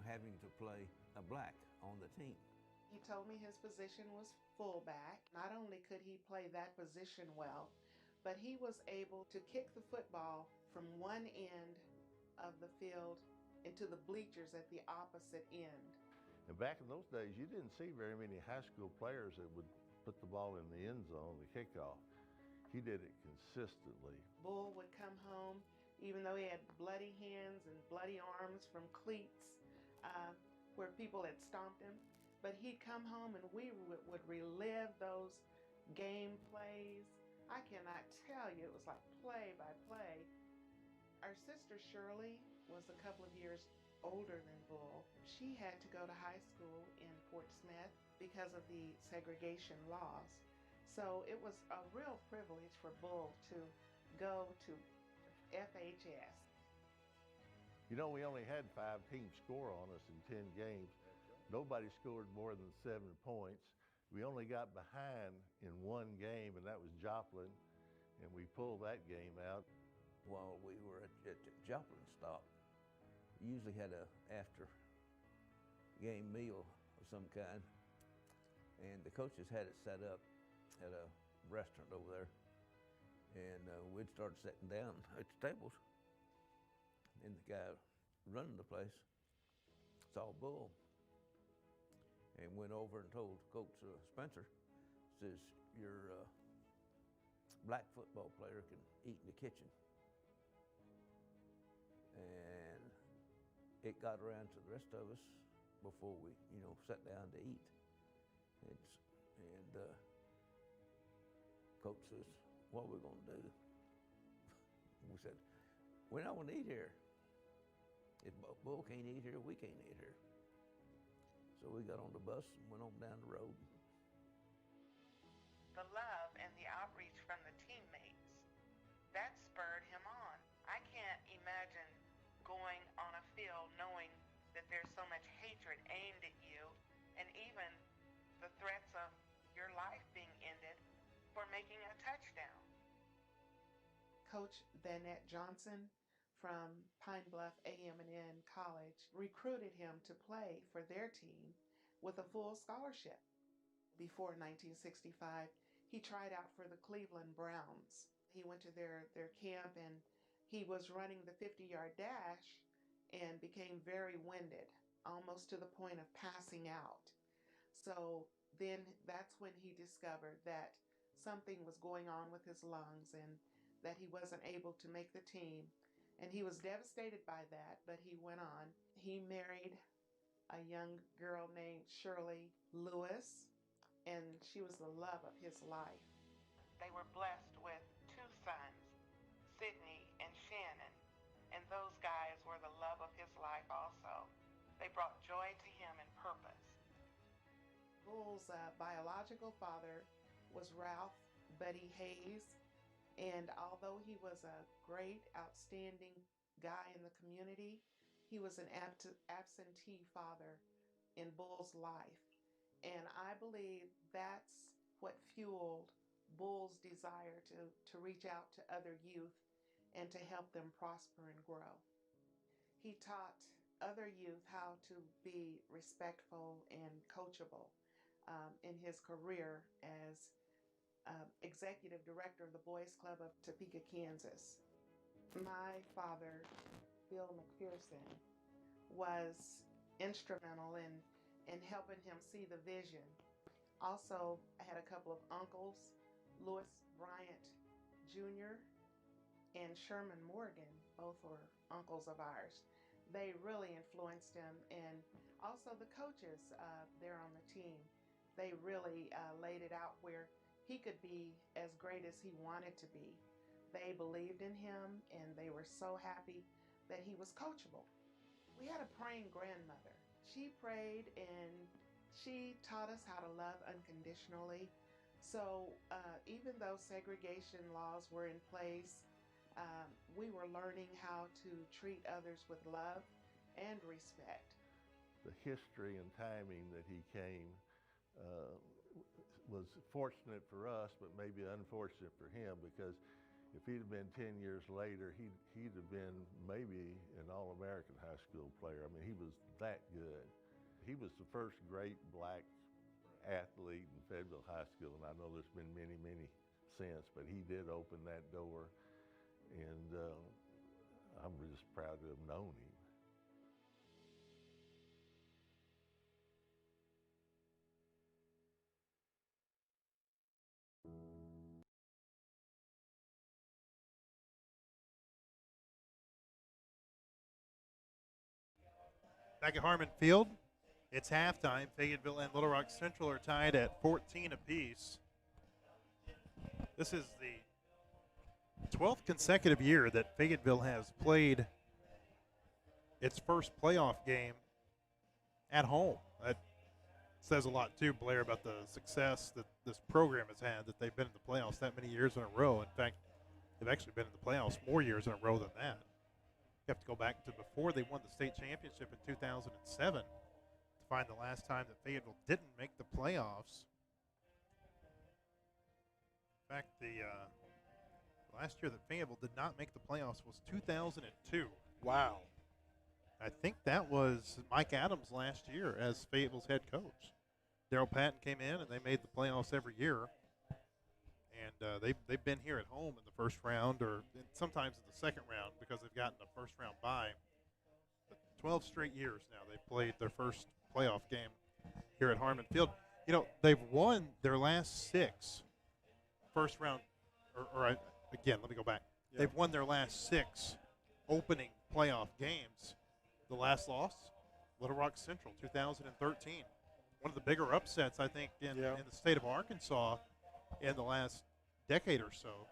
having to play a black on the team. He told me his position was fullback. Not only could he play that position well, but he was able to kick the football from one end of the field into the bleachers at the opposite end. And back in those days, you didn't see very many high school players that would put the ball in the end zone, the kickoff. He did it consistently. Bull would come home, even though he had bloody hands and bloody arms from cleats where people had stomped him, but he'd come home and we would relive those game plays. I cannot tell you, it was like play by play. Our sister Shirley was a couple of years older than Bull. She had to go to high school in Fort Smith because of the segregation laws. So it was a real privilege for Bull to go to FHS. You know, we only had 5 teams score on us in 10 games. Nobody scored more than 7 points. We only got behind in one game, and that was Joplin, and we pulled that game out. While we were at Joplin stop, we usually had a after-game meal of some kind, and the coaches had it set up at a restaurant over there, and we'd start sitting down at the tables, and the guy running the place saw Bull and went over and told Coach Spencer, says, your black football player can eat in the kitchen. And it got around to the rest of us before we, sat down to eat. And Coach says, what are we gonna do? We said, we're not gonna eat here. If Bull can't eat here, we can't eat here. So we got on the bus and went on down the road. The love and the outreach from the teammates, that spurred him on. I can't imagine going on a field knowing that there's so much hatred aimed at you, and even the threats of your life being ended for making a touchdown. Coach Vanette Johnson from Pine Bluff AM&N College recruited him to play for their team with a full scholarship. Before 1965, he tried out for the Cleveland Browns. He went to their camp and he was running the 50-yard dash and became very winded, almost to the point of passing out. So then that's when he discovered that something was going on with his lungs and that he wasn't able to make the team. And he was devastated by that, but he went on. He married a young girl named Shirley Lewis, and she was the love of his life. They were blessed with 2 sons, Sydney and Shannon, and those guys were the love of his life also. They brought joy to him and purpose. Bull's biological father was Ralph Buddy Hayes, and although he was a great, outstanding guy in the community, he was an absentee father in Bull's life. And I believe that's what fueled Bull's desire to reach out to other youth and to help them prosper and grow. He taught other youth how to be respectful and coachable in his career as executive director of the Boys Club of Topeka, Kansas. My father, Bill McPherson, was instrumental in helping him see the vision. Also, I had a couple of uncles, Louis Bryant Jr. and Sherman Morgan, both were uncles of ours. they really influenced him. And also the coaches there on the team, they really laid it out where he could be as great as he wanted to be. They believed in him, and they were so happy that he was coachable. We had a praying grandmother. She prayed and she taught us how to love unconditionally. So even though segregation laws were in place, we were learning how to treat others with love and respect. The history and timing that he came uh, was fortunate for us, but maybe unfortunate for him, because if he'd have been 10 years later, he'd have been maybe an All-American high school player. I mean, he was that good. He was the first great black athlete in Fayetteville High School, and I know there's been many, many since, but he did open that door, and I'm just proud to have known him. Back at Harmon Field, it's halftime. Fayetteville and Little Rock Central are tied at 14 apiece. This is the 12th consecutive year that Fayetteville has played its first playoff game at home. That says a lot, too, Blair, about the success that this program has had, that they've been in the playoffs that many years in a row. In fact, they've actually been in the playoffs more years in a row than that. You have to go back to before they won the state championship in 2007 to find the last time that Fayetteville didn't make the playoffs. In fact, the last year that Fayetteville did not make the playoffs was 2002. Wow. I think that was Mike Adams' last year as Fayetteville's head coach. Darrell Patton came in, and they made the playoffs every year. And they've been here at home in the first round, or sometimes in the second round, because they've gotten a first-round bye. But 12 straight years now they've played their first playoff game here at Harmon Field. You know, they've won their last 6 first-round, again, let me go back. Yep. They've won their last 6 opening playoff games. The last loss, Little Rock Central, 2013. One of the bigger upsets, I think, in the state of Arkansas in the last decade or so.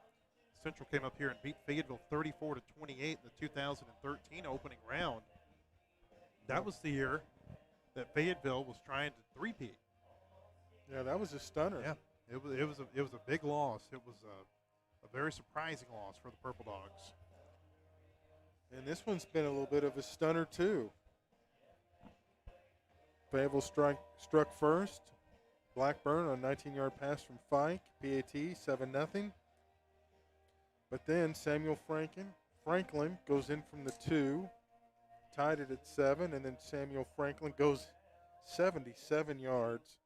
Central came up here and beat Fayetteville 34-28 in the 2013 opening round. That was the year that Fayetteville was trying to three-peat. Yeah, that was a stunner. Yeah, it was a big loss. It was a very surprising loss for the Purple Dogs. And this one's been a little bit of a stunner, too. Fayetteville struck first. Blackburn on a 19-yard pass from Fike. PAT, 7-0. But then Samuel Franklin goes in from the 2, tied it at 7, and then Samuel Franklin goes 77 yards.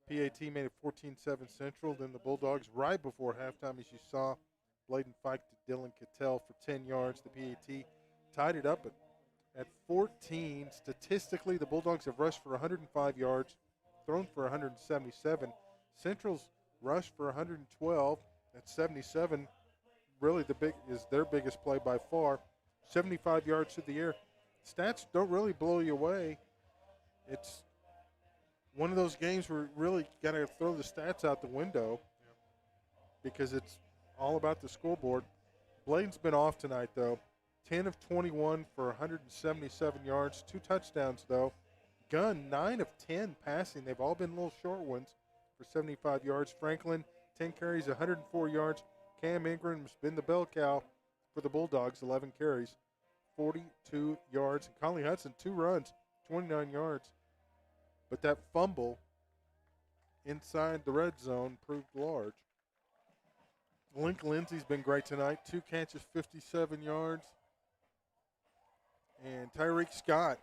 PAT made it 14-7 Central. Then the Bulldogs, right before halftime, as you saw, Bladen Fike to Dylan Cattell for 10 yards. The PAT tied it up at 14. Statistically, the Bulldogs have rushed for 105 yards, thrown for 177. Central's rushed for 112 at 77. Really, is their biggest play by far. 75 yards to the air. Stats don't really blow you away. It's one of those games where you really got to throw the stats out the window because it's all about the scoreboard. Bladen's been off tonight, though. 10 of 21 for 177 yards. 2 touchdowns, though. Gunn, 9 of 10 passing. They've all been little short ones for 75 yards. Franklin, 10 carries, 104 yards. Cam Ingram's been the bell cow for the Bulldogs, 11 carries, 42 yards. And Conley Hudson, 2 runs, 29 yards. But that fumble inside the red zone proved large. Link Lindsey's been great tonight. 2 catches, 57 yards. And Tyreek Scott,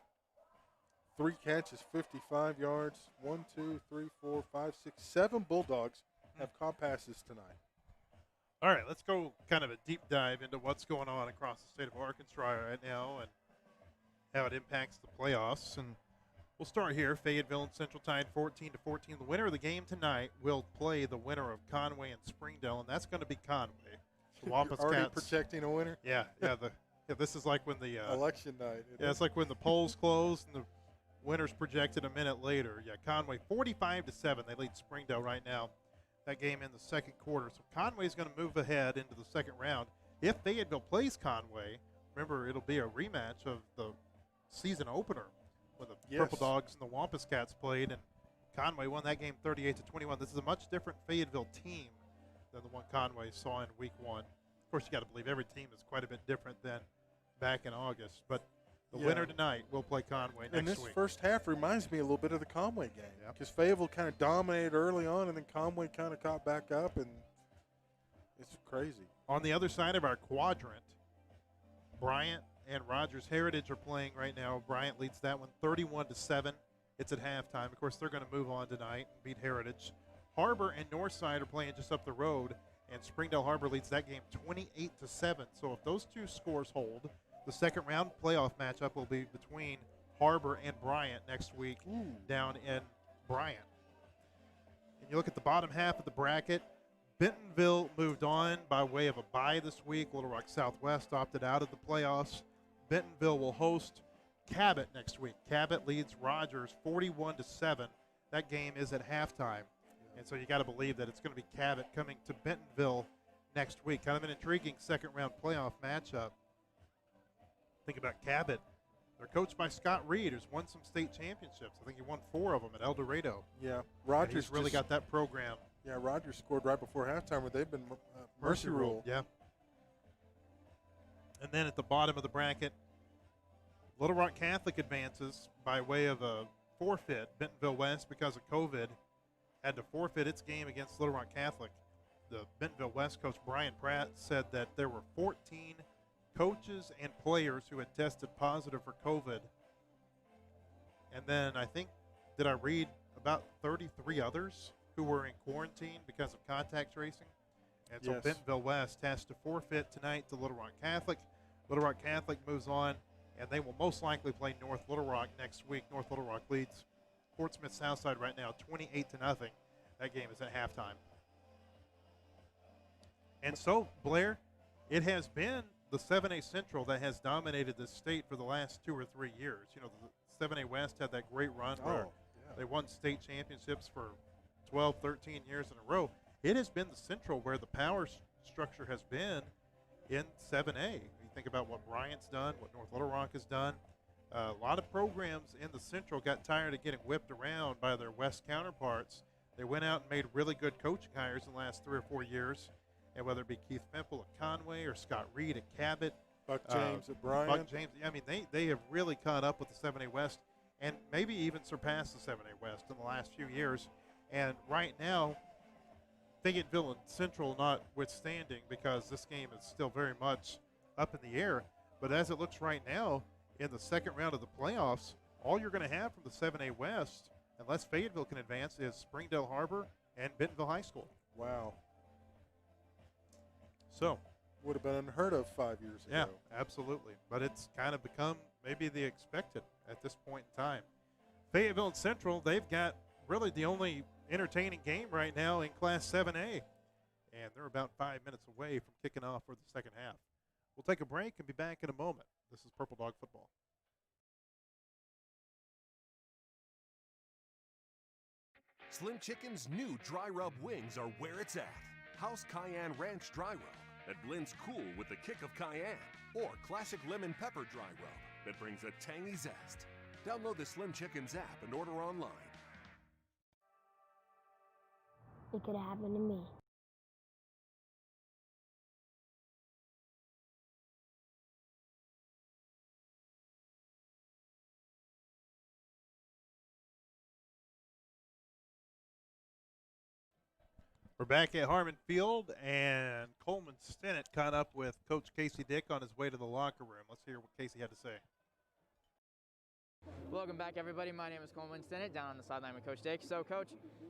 3 catches, 55 yards. 1, 2, 3, 4, 5, 6, 7 Bulldogs have caught passes tonight. All right, let's go kind of a deep dive into what's going on across the state of Arkansas right now and how it impacts the playoffs. And we'll start here. Fayetteville and Central tied 14-14. The winner of the game tonight will play the winner of Conway and Springdale, and that's going to be Conway. The Wampus You're already Cats projecting a winner? Yeah. The Yeah, this is like when the election night. Yeah, it's like when the polls closed and the winners projected a minute later. Yeah, Conway 45-7. They lead Springdale right now. That game in the second quarter. So Conway's going to move ahead into the second round. If Fayetteville plays Conway, remember it'll be a rematch of the season opener when the Purple Dogs and the Wampus Cats played, and Conway won that game 38-21. This is a much different Fayetteville team than the one Conway saw in week 1. Of course, you got to believe every team is quite a bit different than back in August, but the winner tonight will play Conway next week. And this first half reminds me a little bit of the Conway game, because Fayetteville kind of dominated early on, and then Conway kind of caught back up, and it's crazy. On the other side of our quadrant, Bryant and Rogers Heritage are playing right now. Bryant leads that one 31-7. It's at halftime. Of course, they're going to move on tonight and beat Heritage. Harbor and Northside are playing just up the road, and Springdale Harbor leads that game 28-7. So if those two scores hold, the second round playoff matchup will be between Harbor and Bryant next week down in Bryant. And you look at the bottom half of the bracket, Bentonville moved on by way of a bye this week. Little Rock Southwest opted out of the playoffs. Bentonville will host Cabot next week. Cabot leads Rogers 41-7. That game is at halftime. And so you got to believe that it's going to be Cabot coming to Bentonville next week. Kind of an intriguing second round playoff matchup. Think about Cabot. They're coached by Scott Reed, who's won some state championships. I think he won 4 of them at El Dorado. Yeah, Rogers he's really got that program. Yeah, Rogers scored right before halftime, where they've been mercy ruled. Yeah. And then at the bottom of the bracket, Little Rock Catholic advances by way of a forfeit. Bentonville West, because of COVID, had to forfeit its game against Little Rock Catholic. The Bentonville West coach, Brian Pratt, said that there were 14 coaches and players who had tested positive for COVID. And then I think, did I read about 33 others who were in quarantine because of contact tracing? And so Bentonville West has to forfeit tonight to Little Rock Catholic. Little Rock Catholic moves on, and they will most likely play North Little Rock next week. North Little Rock leads Fort Smith Southside right now 28-0. That game is at halftime. And so, Blair, it has been the 7A Central that has dominated this state for the last 2 or 3 years. You know, the 7A West had that great run where they won state championships for 12, 13 years in a row. It has been the Central where the power structure has been in 7A. You think about what Bryant's done, what North Little Rock has done. A lot of programs in the Central got tired of getting whipped around by their West counterparts. They went out and made really good coaching hires in the last 3 or 4 years. And whether it be Keith Pimple at Conway or Scott Reed at Cabot. Buck James at Bryant. Buck James. I mean, they have really caught up with the 7A West and maybe even surpassed the 7A West in the last few years. And right now, Fayetteville and Central notwithstanding, because this game is still very much up in the air. But as it looks right now, in the second round of the playoffs, all you're going to have from the 7A West, unless Fayetteville can advance, is Springdale Harbor and Bentonville High School. Wow. So would have been unheard of 5 years ago. Yeah, absolutely. But it's kind of become maybe the expected at this point in time. Fayetteville and Central, they've got really the only entertaining game right now in Class 7A. And they're about 5 minutes away from kicking off for the second half. We'll take a break and be back in a moment. This is Purple Dog Football. Slim Chicken's new dry rub wings are where it's at. House Cayenne Ranch Dry Rub that blends cool with the kick of cayenne, or classic lemon pepper dry rub that brings a tangy zest. Download the Slim Chickens app and order online. It could happen to me. We're back at Harmon Field, and Coleman Stennett caught up with Coach Casey Dick on his way to the locker room. Let's hear what Casey had to say. Welcome back, everybody. My name is Coleman Stennett, down on the sideline with Coach Dick. So, Coach,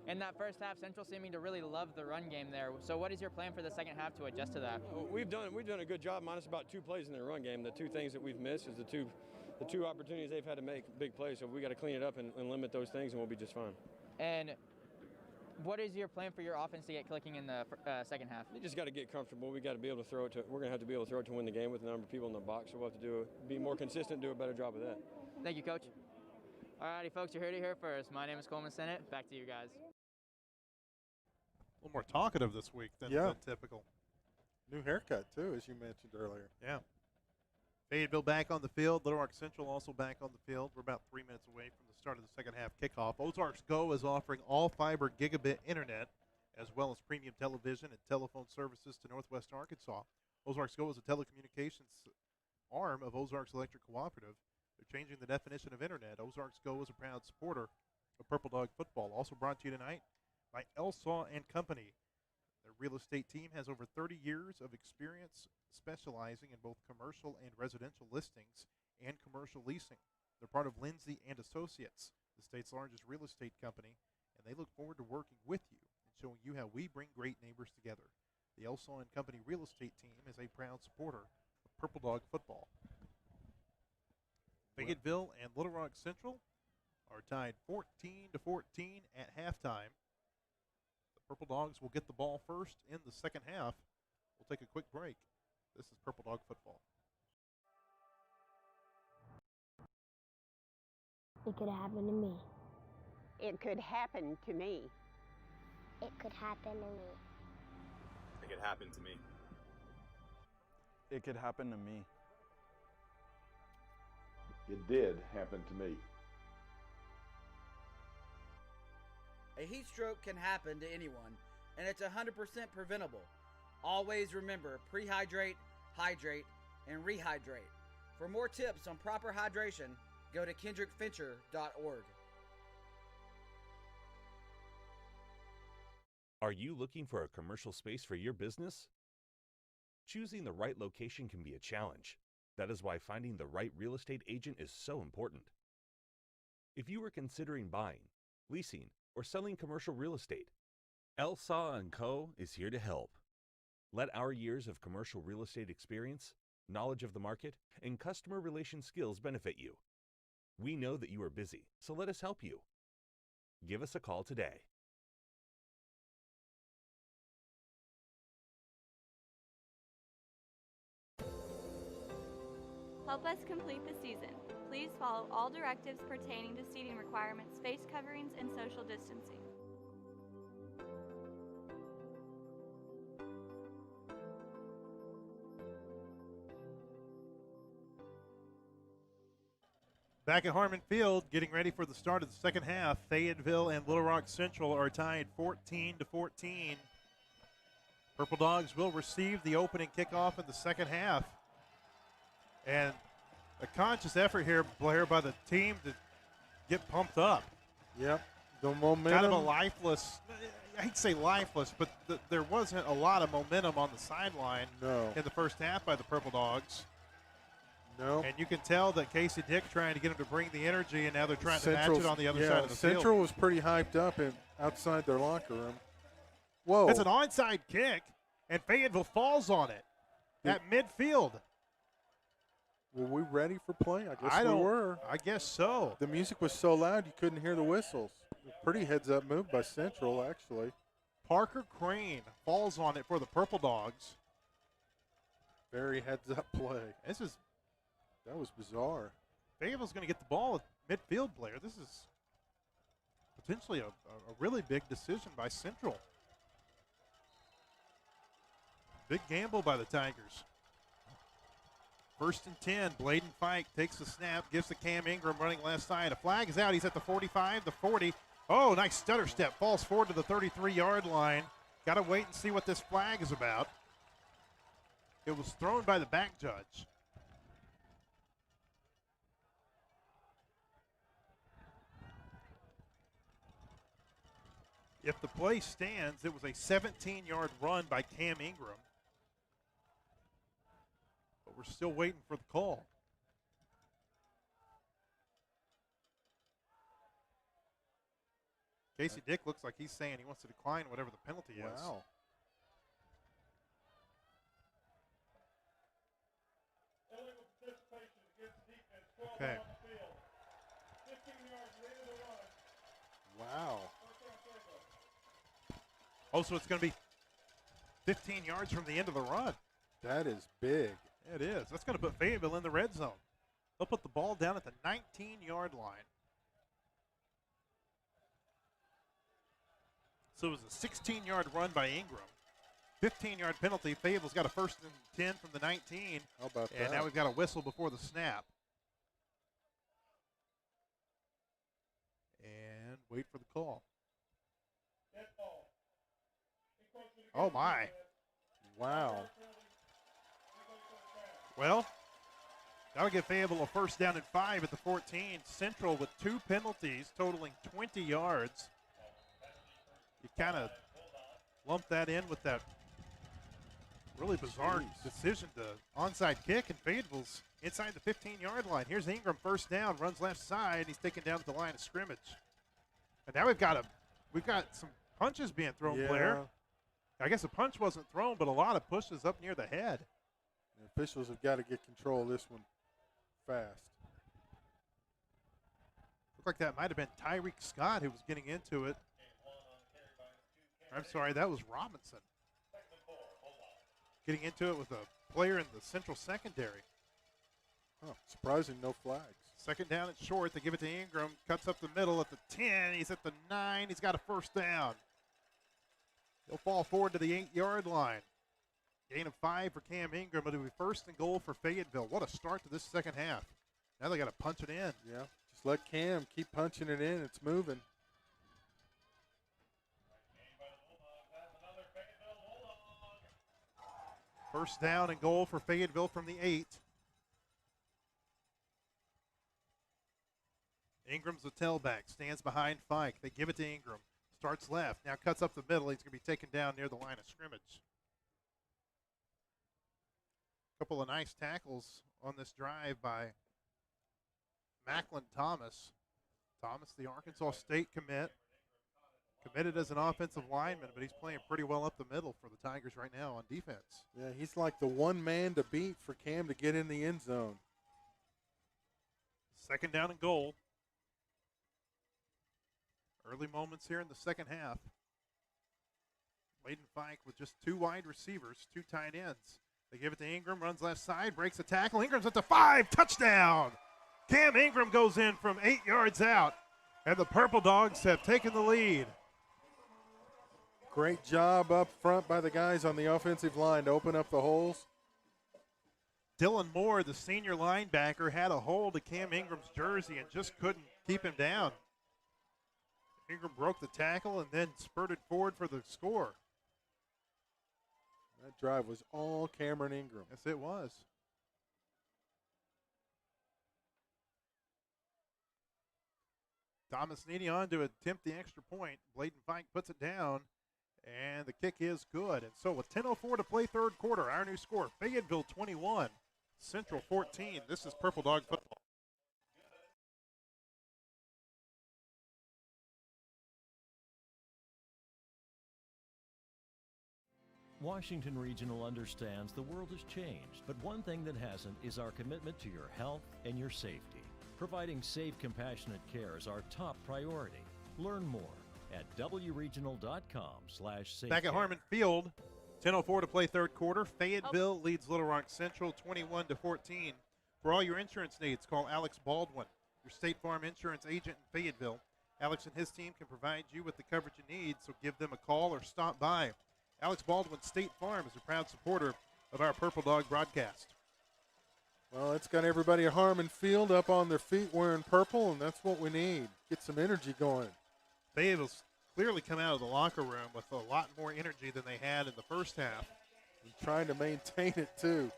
in that first half, Central seeming to really love the run game there. So what is your plan for the second half to adjust to that? We've done a good job, minus about 2 plays in their run game. The 2 things that we've missed is the two opportunities they've had to make big plays. So we got to clean it up and limit those things, and we'll be just fine. And What is your plan for your offense to get clicking in the second half? We just got to get comfortable. We got to be able to throw it to. We're going to have to be able to throw it to win the game with the number of people in the box. So we'll have to be more consistent, do a better job of that. Thank you, Coach. All righty, folks, you heard it here first. My name is Coleman Sennett. Back to you guys. A little more talkative this week than typical. New haircut, too, as you mentioned earlier. Yeah. Fayetteville back on the field. Little Rock Central also back on the field. We're about 3 minutes away from the start of the second half kickoff. Ozarks Go is offering all fiber gigabit internet as well as premium television and telephone services to Northwest Arkansas. Ozarks Go is a telecommunications arm of Ozarks Electric Cooperative. They're changing the definition of internet. Ozarks Go is a proud supporter of Purple Dog football. Also brought to you tonight by Elsaw and Company. Their real estate team has over 30 years of experience specializing in both commercial and residential listings and commercial leasing. They're part of Lindsay and Associates, the state's largest real estate company, and they look forward to working with you and showing you how we bring great neighbors together. The Elsaw and Company real estate team is a proud supporter of Purple Dog football. Fayetteville and Little Rock Central are tied 14-14 at halftime. The Purple Dogs will get the ball first in the second half. We'll take a quick break. This is Purple Dog football. It could happen to me. It could happen to me. It could happen to me. It could happen to me. It could happen to me. It did happen to me. A heat stroke can happen to anyone, and it's 100% preventable. Always remember, prehydrate, hydrate, and rehydrate. For more tips on proper hydration, go to kendrickfincher.org. Are you looking for a commercial space for your business? Choosing the right location can be a challenge. That is why finding the right real estate agent is so important. If you are considering buying, leasing, or selling commercial real estate, Elsaw & Co. is here to help. Let our years of commercial real estate experience, knowledge of the market, and customer relation skills benefit you. We know that you are busy, so let us help you. Give us a call today. Help us complete the season. Please follow all directives pertaining to seating requirements, face coverings, and social distancing. Back at Harmon Field, getting ready for the start of the second half. Fayetteville and Little Rock Central are tied 14-14. Purple Dogs will receive the opening kickoff in the second half. And a conscious effort here, Blair, by the team to get pumped up. Yep, the momentum. Kind of a lifeless, I hate to say lifeless, but there wasn't a lot of momentum on the sideline in the first half by the Purple Dogs. No. And you can tell that Casey Dick trying to get them to bring the energy, and now they're trying to match it on the other side of the field. Central was pretty hyped up outside their locker room. Whoa. It's an onside kick, and Fayetteville falls on it at midfield. Were we ready for play? I guess we were. I guess so. The music was so loud you couldn't hear the whistles. Pretty heads-up move by Central, actually. Parker Crane falls on it for the Purple Dogs. Very heads-up play. That was bizarre. Fayetteville's going to get the ball at midfield, Blair. This is potentially a really big decision by Central. Big gamble by the Tigers. 1st and 10, Bladen Fike takes the snap, gives to Cam Ingram running left side. A flag is out. He's at the 45, the 40. Oh, nice stutter step. Falls forward to the 33-yard line. Got to wait and see what this flag is about. It was thrown by the back judge. If the play stands, it was a 17-yard run by Cam Ingram. But we're still waiting for the call. Casey Dick looks like he's saying he wants to decline whatever the penalty is. Wow. Okay. Wow. Oh, so it's going to be 15 yards from the end of the run. That is big. It is. That's going to put Fayetteville in the red zone. They'll put the ball down at the 19-yard line. So it was a 16-yard run by Ingram. 15-yard penalty. Fayetteville's got a 1st and 10 from the 19. How about that? And now we've got a whistle before the snap. And wait for the call. Oh, my. Wow. Well, that'll give Fayetteville a 1st down and 5 at the 14. Central with 2 penalties totaling 20 yards. You kind of lump that in with that really bizarre decision to onside kick, and Fayetteville's inside the 15-yard line. Here's Ingram, 1st down, runs left side. He's taken down at the line of scrimmage. And now we've got some punches being thrown, Blair. I guess a punch wasn't thrown, but a lot of pushes up near the head. The officials have got to get control of this one fast. Looked like that might have been Tyreek Scott who was getting into it. I'm sorry, that was Robinson. Getting into it with a player in the Central secondary. Oh, surprising, no flags. 2nd down and short. They give it to Ingram. Cuts up the middle at the 10. He's at the 9. He's got a 1st down. He'll fall forward to the 8-yard line. Gain of 5 for Cam Ingram. It'll be 1st and goal for Fayetteville. What a start to this second half. Now they got to punch it in. Yeah, just let Cam keep punching it in. It's moving. First down and goal for Fayetteville from the 8. Ingram's the tailback, stands behind Fike. They give it to Ingram. Starts left, now cuts up the middle. He's going to be taken down near the line of scrimmage. A couple of nice tackles on this drive by Macklin Thomas. Thomas, the Arkansas State commit. Committed as an offensive lineman, but he's playing pretty well up the middle for the Tigers right now on defense. Yeah, he's like the one man to beat for Cam to get in the end zone. 2nd down and goal. Early moments here in the second half. Layden Fike with just 2 wide receivers, 2 tight ends. They give it to Ingram, runs left side, breaks a tackle. Ingram's at the 5, touchdown! Cam Ingram goes in from 8 yards out, and the Purple Dogs have taken the lead. Great job up front by the guys on the offensive line to open up the holes. Dylan Moore, the senior linebacker, had a hold of Cam Ingram's jersey and just couldn't keep him down. Ingram broke the tackle and then spurted forward for the score. That drive was all Cameron Ingram. Yes, it was. Thomas Needy on to attempt the extra point. Layden Fike puts it down, and the kick is good. And so with 10:04 to play 3rd quarter, our new score, Fayetteville 21, Central 14. This is Purple Dog football. Washington Regional understands the world has changed, but one thing that hasn't is our commitment to your health and your safety. Providing safe, compassionate care is our top priority. Learn more at wregional.com/safecare. Back at Harmon Field, 10:04 to play 3rd quarter. Fayetteville leads Little Rock Central 21-14. For all your insurance needs, call Alex Baldwin, your State Farm insurance agent in Fayetteville. Alex and his team can provide you with the coverage you need, so give them a call or stop by. Alex Baldwin State Farm is a proud supporter of our Purple Dog broadcast. Well, it's got everybody at Harmon Field up on their feet wearing purple, and that's what we need. Get some energy going. Fayetteville's clearly come out of the locker room with a lot more energy than they had in the first half. And trying to maintain it, too.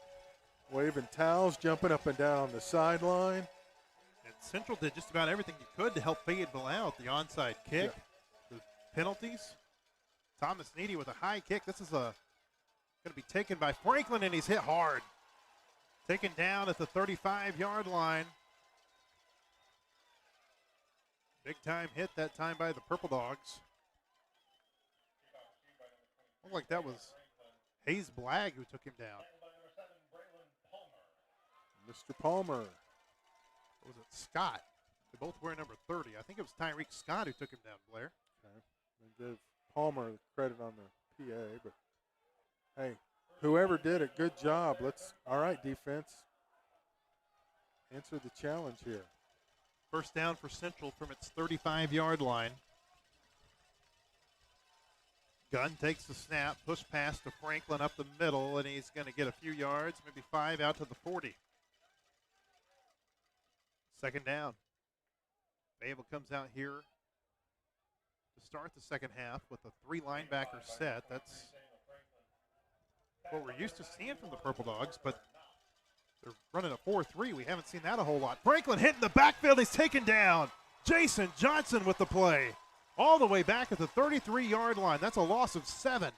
Waving towels, jumping up and down on the sideline. And Central did just about everything you could to help Fayetteville out. The onside kick, the penalties. Thomas Needy with a high kick. This is going to be taken by Franklin, and he's hit hard. Taken down at the 35-yard line. Big time hit that time by the Purple Dogs. Looked like that was Hayes Blagg who took him down. Mr. Palmer. Or was it Scott? They both wear number 30. I think it was Tyreek Scott who took him down, Blair. Okay. They give Palmer the credit on the PA, but hey, whoever did it, good job. All right, defense. Answer the challenge here. First down for Central from its 35-yard line. Gunn takes the snap, push pass to Franklin up the middle, and he's going to get a few yards, maybe 5 out to the 40. Second down. Fayetteville comes out here to start the second half with a 3-linebacker set. That's what we're used to seeing from the Purple Dogs, but they're running a 4-3. We haven't seen that a whole lot. Franklin hitting the backfield. He's taken down. Jason Johnson with the play. All the way back at the 33-yard line. That's a loss of 7.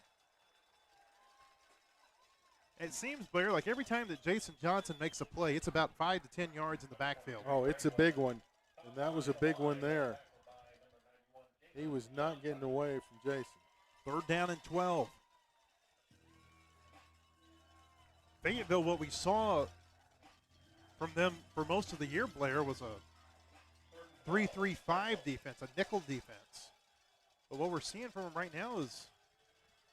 It seems, Blair, like every time that Jason Johnson makes a play, it's about 5 to 10 yards in the backfield. Oh, it's a big one. And that was a big one there. He was not getting away from Jason. Third down and 12. Fayetteville, what we saw from them for most of the year, Blair, was a 3-3-5 defense, a nickel defense. But what we're seeing from them right now is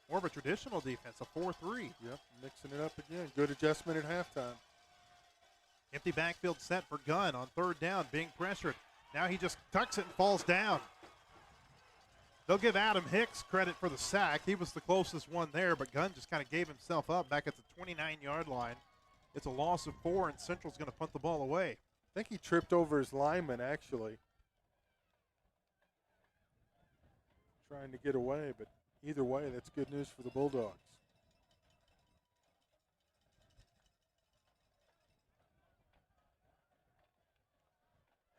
more of a traditional defense, a 4-3. Yep, mixing it up again. Good adjustment at halftime. Empty backfield set for Gunn on third down, being pressured. Now he just tucks it and falls down. They'll give Adam Hicks credit for the sack. He was the closest one there, but Gunn just kind of gave himself up back at the 29-yard line. It's a loss of 4, and Central's going to punt the ball away. I think he tripped over his lineman, actually. Trying to get away, but either way, that's good news for the Bulldogs.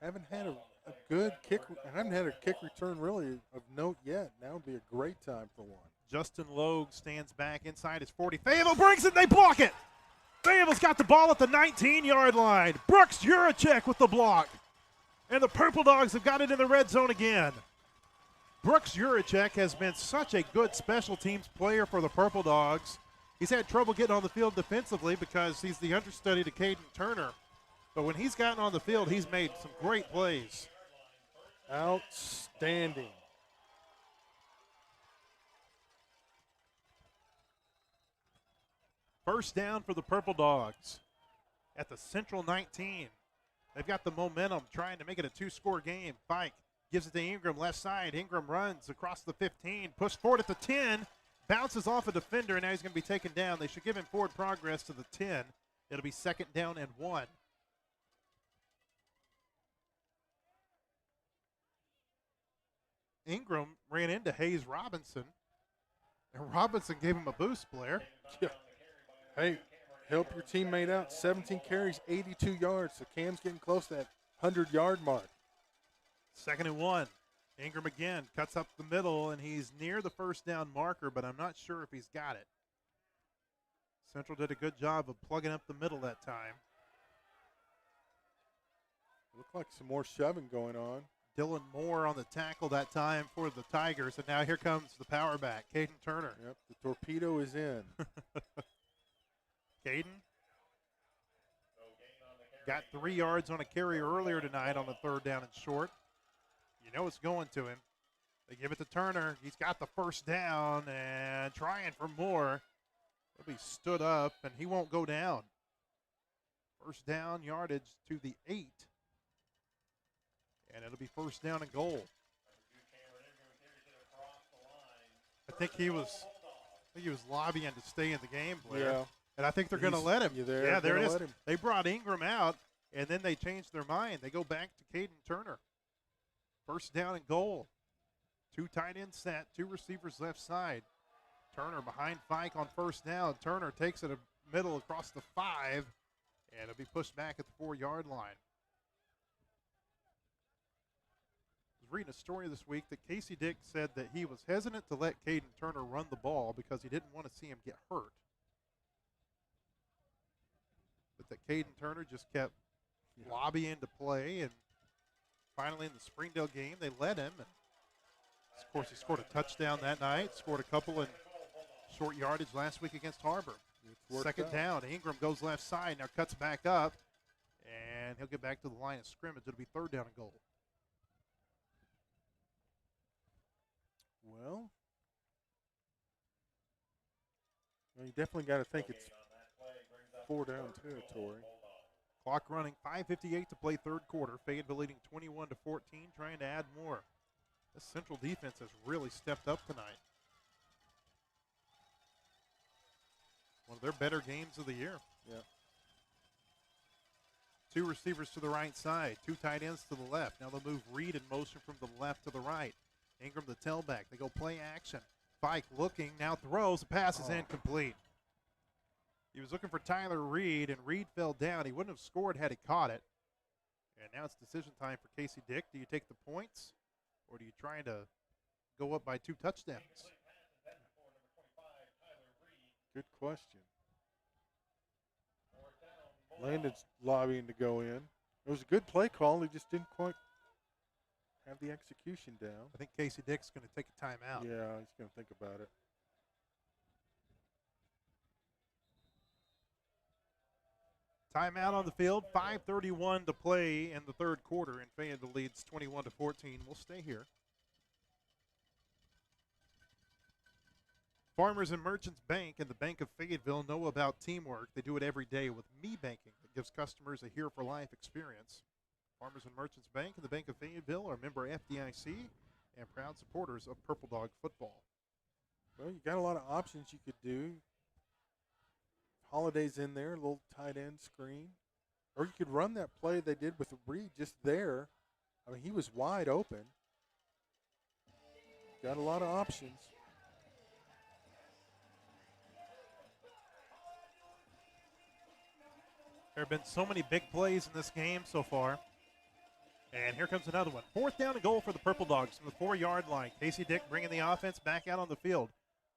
Haven't had a good kick. I haven't had a kick return really of note yet. Now would be a great time for one. Justin Logue stands back inside his 40. Fayetteville brings it. They block it. Fayetteville's got the ball at the 19-yard line. Brooks Juracek with the block. And the Purple Dogs have got it in the red zone again. Brooks Juracek has been such a good special teams player for the Purple Dogs. He's had trouble getting on the field defensively because he's the understudy to Caden Turner. But when he's gotten on the field, he's made some great plays. Outstanding. First down for the Purple Dogs at the Central 19. They've got the momentum trying to make it a 2-score game. Fike gives it to Ingram, left side. Ingram runs across the 15, pushed forward at the 10, bounces off a defender, and now he's going to be taken down. They should give him forward progress to the 10. It'll be second down and 1. Ingram ran into Hayes Robinson, and Robinson gave him a boost, Blair. Yeah. Hey, help your teammate out. 17 carries, 82 yards. So Cam's getting close to that 100-yard mark. Second and 1. Ingram again cuts up the middle, and he's near the first down marker, but I'm not sure if he's got it. Central did a good job of plugging up the middle that time. Looked like some more shoving going on. Dylan Moore on the tackle that time for the Tigers, and now here comes the power back, Caden Turner. Yep, the torpedo is in. Caden got 3 yards on a carry earlier tonight on the third down and short. You know it's going to him. They give it to Turner. He's got the first down and trying for more. He'll be stood up, and he won't go down. First down yardage to the 8. And it'll be first down and goal. I think he was lobbying to stay in the game, Blair. Yeah. And I think they're going to let him. There. Yeah, there it is. They brought Ingram out, and then they changed their mind. They go back to Caden Turner. First down and goal. 2 tight ends set, 2 receivers left side. Turner behind Fike on first down. Turner takes it a middle across the 5, and it'll be pushed back at the 4-yard line. I was reading a story this week that Casey Dick said that he was hesitant to let Caden Turner run the ball because he didn't want to see him get hurt. But that Caden Turner just kept lobbying to play, and finally in the Springdale game, they let him. And of course, he scored a touchdown that night, scored a couple in short yardage last week against Harbor. Second down, Ingram goes left side, now cuts back up, and he'll get back to the line of scrimmage. It'll be third down and goal. Well, Well, you definitely got to think it's 4 down territory. Clock running, 5:58 to play third quarter. Fayetteville leading 21-14, trying to add more. This Central defense has really stepped up tonight. One of their better games of the year. Yeah. 2 receivers to the right side, 2 tight ends to the left. Now they'll move Reed in motion from the left to the right. Ingram the tailback. They go play action. Fike looking, now throws. The pass is incomplete. He was looking for Tyler Reed, and Reed fell down. He wouldn't have scored had he caught it. And now it's decision time for Casey Dick. Do you take the points, or do you try to go up by 2 touchdowns? Good question. Landon's lobbying to go in. It was a good play call. He just didn't quite have the execution down. I think Casey Dick's going to take a timeout. Yeah, he's going to think about it. Timeout on the field. 5:31 to play in the third quarter, and Fayetteville leads 21-14. We'll stay here. Farmers and Merchants Bank and the Bank of Fayetteville know about teamwork. They do it every day with Me Banking that gives customers a here-for-life experience. Farmers and Merchants Bank and the Bank of Fayetteville are member FDIC and proud supporters of Purple Dog football. Well, you got a lot of options you could do. Holiday's in there, a little tight end screen. Or you could run that play they did with Reed just there. I mean, he was wide open. Got a lot of options. There have been so many big plays in this game so far. And here comes another one. 4th down and goal for the Purple Dogs from the 4-yard line. Casey Dick bringing the offense back out on the field.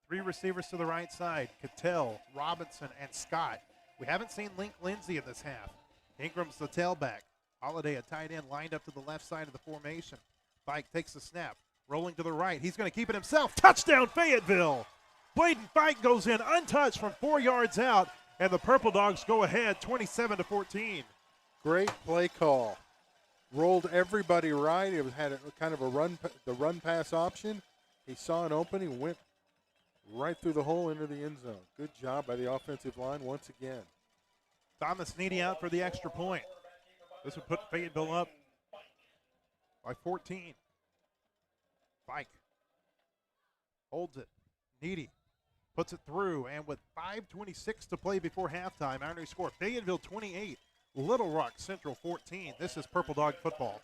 3 receivers to the right side. Cattell, Robinson, and Scott. We haven't seen Link Lindsay in this half. Ingram's the tailback. Holiday, a tight end, lined up to the left side of the formation. Fike takes the snap. Rolling to the right. He's going to keep it himself. Touchdown, Fayetteville! Bladen Fike goes in untouched from 4 yards out, and the Purple Dogs go ahead 27-14. Great play call. Rolled everybody right. It had a kind of a run pass option. He saw an opening, went right through the hole into the end zone. Good job by the offensive line once again. Thomas Needy out for the extra point. This would put Fayetteville up by 14. Fike holds it. Needy puts it through, and with 5:26 to play before halftime, Ironry score Fayetteville 28, Little Rock Central 14. This is Purple Dog football.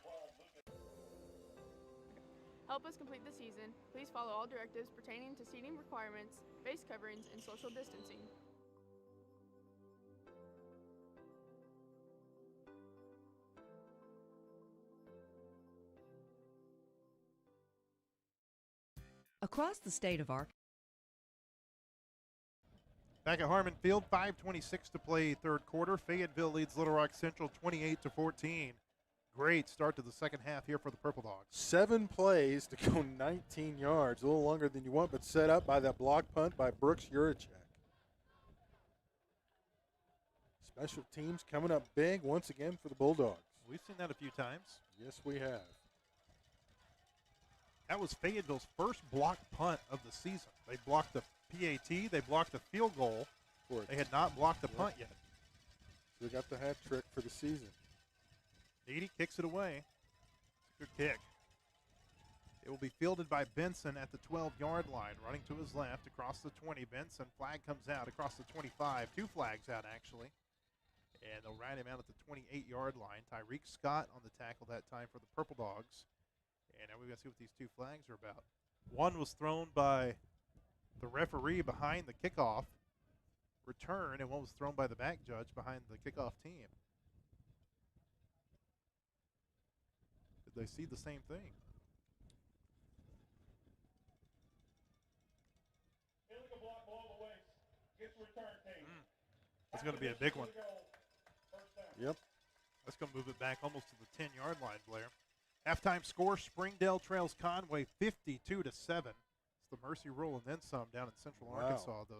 Help us complete the season. Please follow all directives pertaining to seating requirements, face coverings, and social distancing. Across the state of Arkansas. Back at Harmon Field, 5:26 to play third quarter. Fayetteville leads Little Rock Central 28-14. Great start to the second half here for the Purple Dogs. 7 plays to go 19 yards, a little longer than you want, but set up by that block punt by Brooks Urachek. Special teams coming up big once again for the Bulldogs. We've seen that a few times. Yes, we have. That was Fayetteville's first block punt of the season. They blocked the PAT, they blocked the field goal. They had not blocked the punt yet. They got the hat trick for the season. Needy kicks it away. Good kick. It will be fielded by Benson at the 12-yard line, running to his left across the 20. Benson, flag comes out across the 25. 2 flags out, actually. And they'll ride him out at the 28-yard line. Tyreek Scott on the tackle that time for the Purple Dogs. And now we're going to see what these 2 flags are about. One was thrown by the referee behind the kickoff return, and one was thrown by the back judge behind the kickoff team. Did they see the same thing? That's going to be a big one. Yep. That's going to move it back almost to the 10-yard line, Blair. Halftime score, Springdale trails Conway 52-7. It's the Mercy Rule and then some down in Central Arkansas. The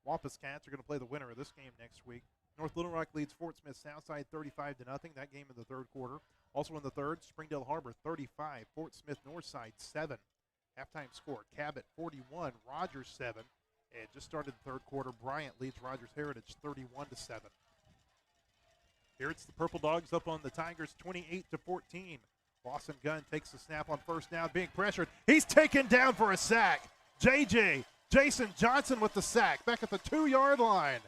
Wampus Cats are going to play the winner of this game next week. North Little Rock leads Fort Smith Southside 35-0. That game in the third quarter. Also in the third, Springdale Harbor 35, Fort Smith Northside 7. Halftime score, Cabot 41, Rogers 7, And just started the third quarter. Bryant leads Rogers Heritage 31-7. Here it's the Purple Dogs up on the Tigers 28-14. Lawson Gunn takes the snap on first down, being pressured. He's taken down for a sack. Jason Johnson with the sack back at the 2-yard line.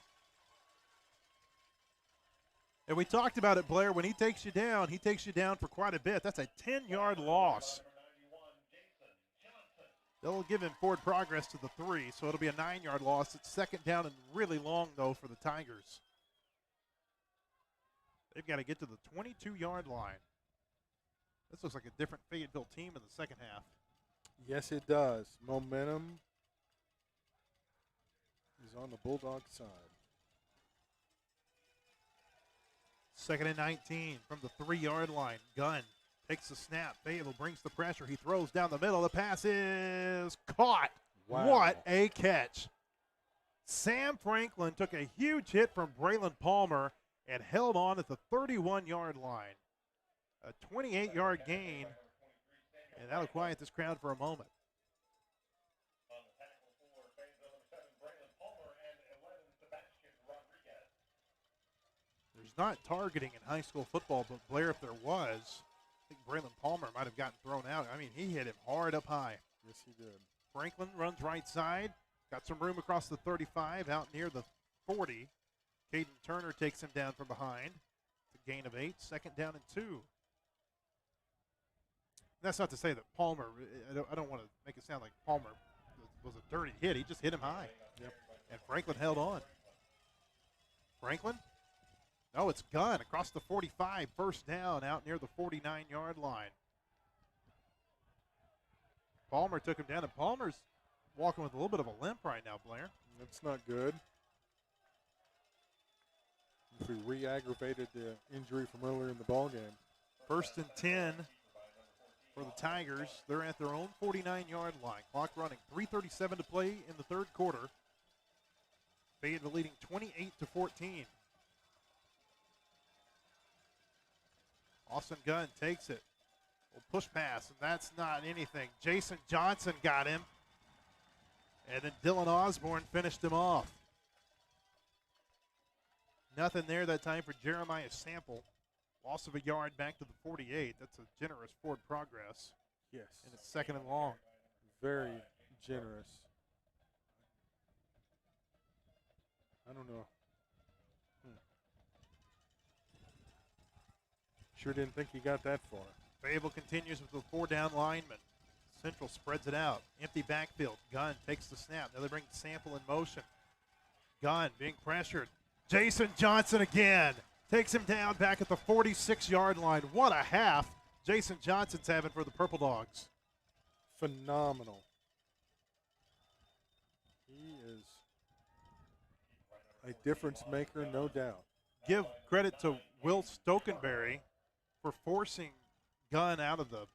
And we talked about it, Blair. When he takes you down for quite a bit. That's a 10-yard loss. They'll give him forward progress to the 3, so it'll be a 9-yard loss. It's second down and really long, though, for the Tigers. They've got to get to the 22-yard line. This looks like a different Fayetteville team in the second half. Yes, it does. Momentum is on the Bulldog side. Second and 19 from the 3-yard line. Gunn takes the snap. Fayetteville brings the pressure. He throws down the middle. The pass is caught. Wow. What a catch. Sam Franklin took a huge hit from Braylon Palmer and held on at the 31-yard line. A 28-yard gain, and that'll quiet this crowd for a moment. There's not targeting in high school football, but Blair, if there was, I think Braylon Palmer might have gotten thrown out. I mean, he hit him hard up high. Yes, he did. Franklin runs right side, got some room across the 35, out near the 40. Caden Turner takes him down from behind. It's a gain of 8, second down and 2. That's not to say that Palmer, I don't want to make it sound like Palmer was a dirty hit. He just hit him high. Yep. And Franklin held on. Franklin? No, it's Gunn across the 45, first down out near the 49-yard line. Palmer took him down, and Palmer's walking with a little bit of a limp right now, Blair. That's not good. If we re-aggravated the injury from earlier in the ballgame. First and 10 for the Tigers. They're at their own 49-yard line. Clock running, 3:37 to play in the third quarter. Fayetteville leading 28-14. Austin Gunn takes it. Push pass, and that's not anything. Jason Johnson got him. And then Dylan Osborne finished him off. Nothing there that time for Jeremiah Sample. Loss of a yard back to the 48. That's a generous forward progress. Yes. And it's second and long. Very generous. I don't know. Sure didn't think he got that far. Fayetteville continues with the 4-down lineman. Central spreads it out. Empty backfield. Gunn takes the snap. Now they bring Sample in motion. Gunn being pressured. Jason Johnson again. Takes him down back at the 46-yard line. What a half Jason Johnson's having for the Purple Dogs. Phenomenal. He is a difference maker, no doubt. Give credit to Will Stokenberry for forcing Gunn out of the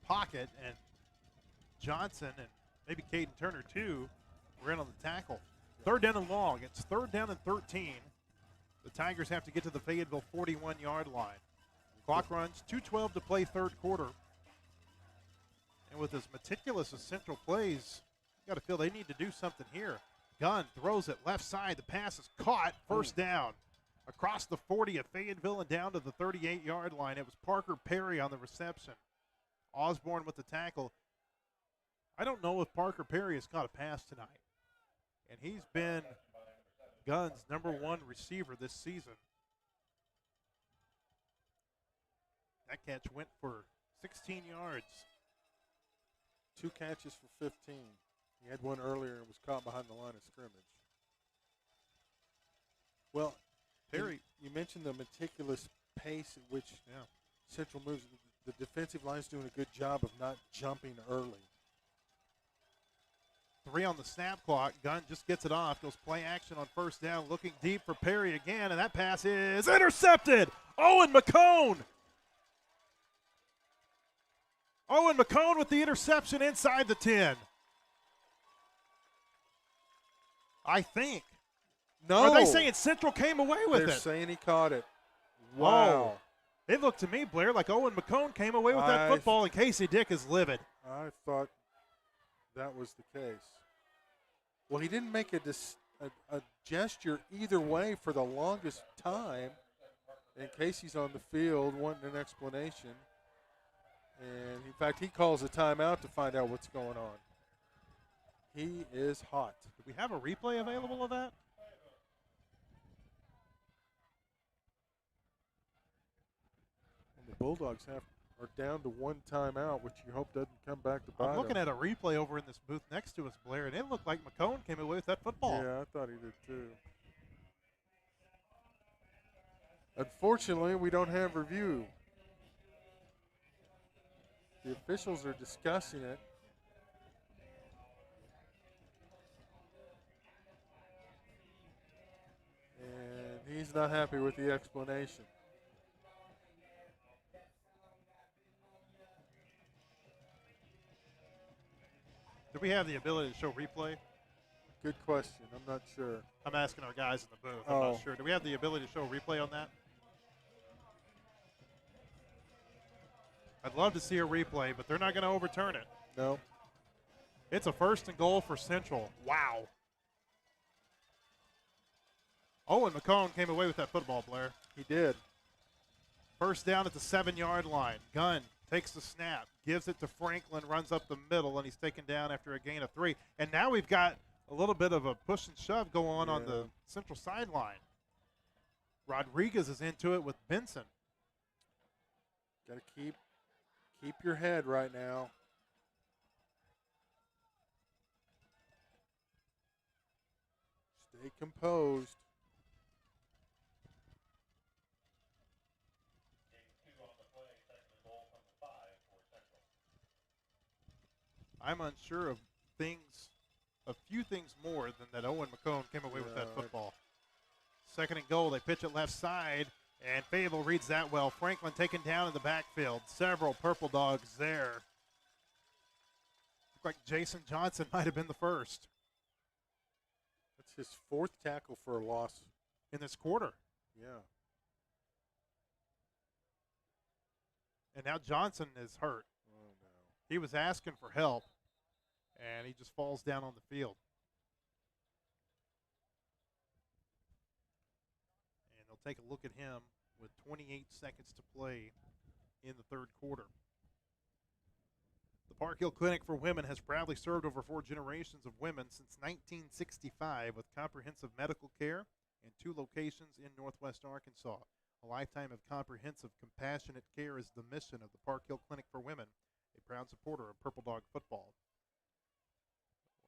pocket, and Johnson and maybe Caden Turner too were in on the tackle. Third down and long. It's third down and 13. The Tigers have to get to the Fayetteville 41-yard line. Clock runs, 2:12 to play third quarter. And with as meticulous as Central plays, you got to feel they need to do something here. Gunn throws it left side. The pass is caught. First down. Across the 40 of Fayetteville and down to the 38-yard line. It was Parker Perry on the reception. Osborne with the tackle. I don't know if Parker Perry has caught a pass tonight. And he's been Gunn's #1 receiver this season. That catch went for 16 yards. 2 catches for 15. He had one earlier and was caught behind the line of scrimmage. Well, Perry, you mentioned the meticulous pace at which Central moves. The defensive line's doing a good job of not jumping early. 3 on the snap clock. Gunn just gets it off. Goes play action on first down. Looking deep for Perry again, and that pass is intercepted. Owen McCone. Owen McCone with the interception inside the 10. I think. No. Are they saying Central came away with They're it? saying he caught it. Wow. Oh. It looked to me, Blair, like Owen McCone came away with that football, and Casey Dick is livid. I thought that was the case. Well, he didn't make a gesture either way for the longest time. And Casey's on the field wanting an explanation. And, in fact, he calls a timeout to find out what's going on. He is hot. Do we have a replay available of that? And the Bulldogs are down to one timeout, which you hope doesn't come back to bite I'm looking them. at a replay over in this booth next to us, Blair, and it looked like McCone came away with that football. Yeah, I thought he did too. Unfortunately, we don't have review. The officials are discussing it. And he's not happy with the explanation. Do we have the ability to show replay? Good question. I'm not sure. I'm asking our guys in the booth. I'm not sure. Do we have the ability to show replay on that? I'd love to see a replay, but they're not going to overturn it. No. It's a 1st and goal for Central. Wow. Owen McCone came away with that football, Blair. He did. First down at the 7-yard line. Gunn takes the snap, gives it to Franklin, runs up the middle, and he's taken down after a gain of 3. And now we've got a little bit of a push and shove go on the Central sideline. Rodriguez is into it with Benson. Got to keep your head right now. Stay composed. I'm unsure of a few things more than that Owen McCone came away with that football. 2nd and goal, they pitch it left side, and Fayetteville reads that well. Franklin taken down in the backfield. Several Purple Dogs there. Looked like Jason Johnson might have been the first. That's his 4th tackle for a loss in this quarter. Yeah. And now Johnson is hurt. Oh, no. He was asking for help, and he just falls down on the field. And they'll take a look at him with 28 seconds to play in the 3rd quarter. The Park Hill Clinic for Women has proudly served over 4 generations of women since 1965 with comprehensive medical care in 2 locations in Northwest Arkansas. A lifetime of comprehensive, compassionate care is the mission of the Park Hill Clinic for Women, a proud supporter of Purple Dog football.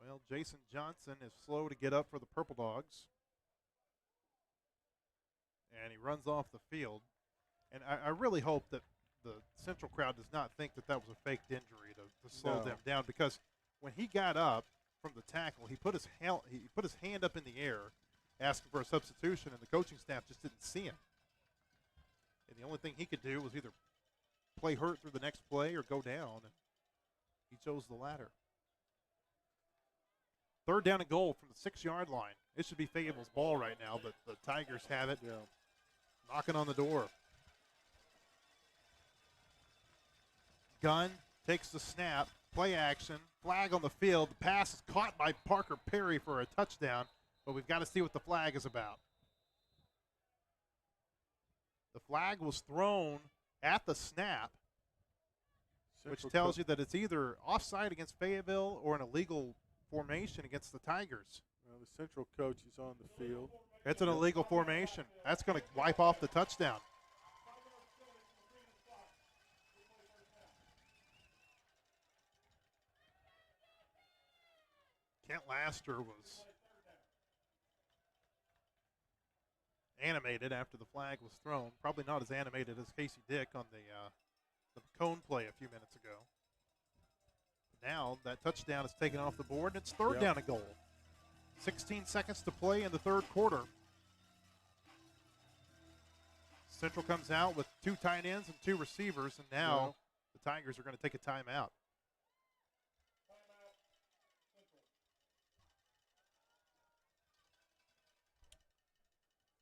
Well, Jason Johnson is slow to get up for the Purple Dogs. And he runs off the field. And I really hope that the Central crowd does not think that was a faked injury to slow them down, because when he got up from the tackle, he put his hand up in the air asking for a substitution, and the coaching staff just didn't see him. And the only thing he could do was either play hurt through the next play or go down, and he chose the latter. 3rd down and goal from the 6-yard line. It should be Fayetteville's ball right now, but the Tigers have it. Yeah. Knocking on the door. Gunn takes the snap, play action, flag on the field. The pass is caught by Parker Perry for a touchdown, but we've got to see what the flag is about. The flag was thrown at the snap, which tells you that it's either offside against Fayetteville or an illegal formation against the Tigers. Well, the Central coach is on the field. It's an illegal formation. That's going to wipe off the touchdown. Kent Laster was animated after the flag was thrown. Probably not as animated as Casey Dick on the cone play a few minutes ago. Now that touchdown is taken off the board, and it's 3rd down and goal. 16 seconds to play in the 3rd quarter. Central comes out with 2 tight ends and 2 receivers, and now the Tigers are going to take a timeout.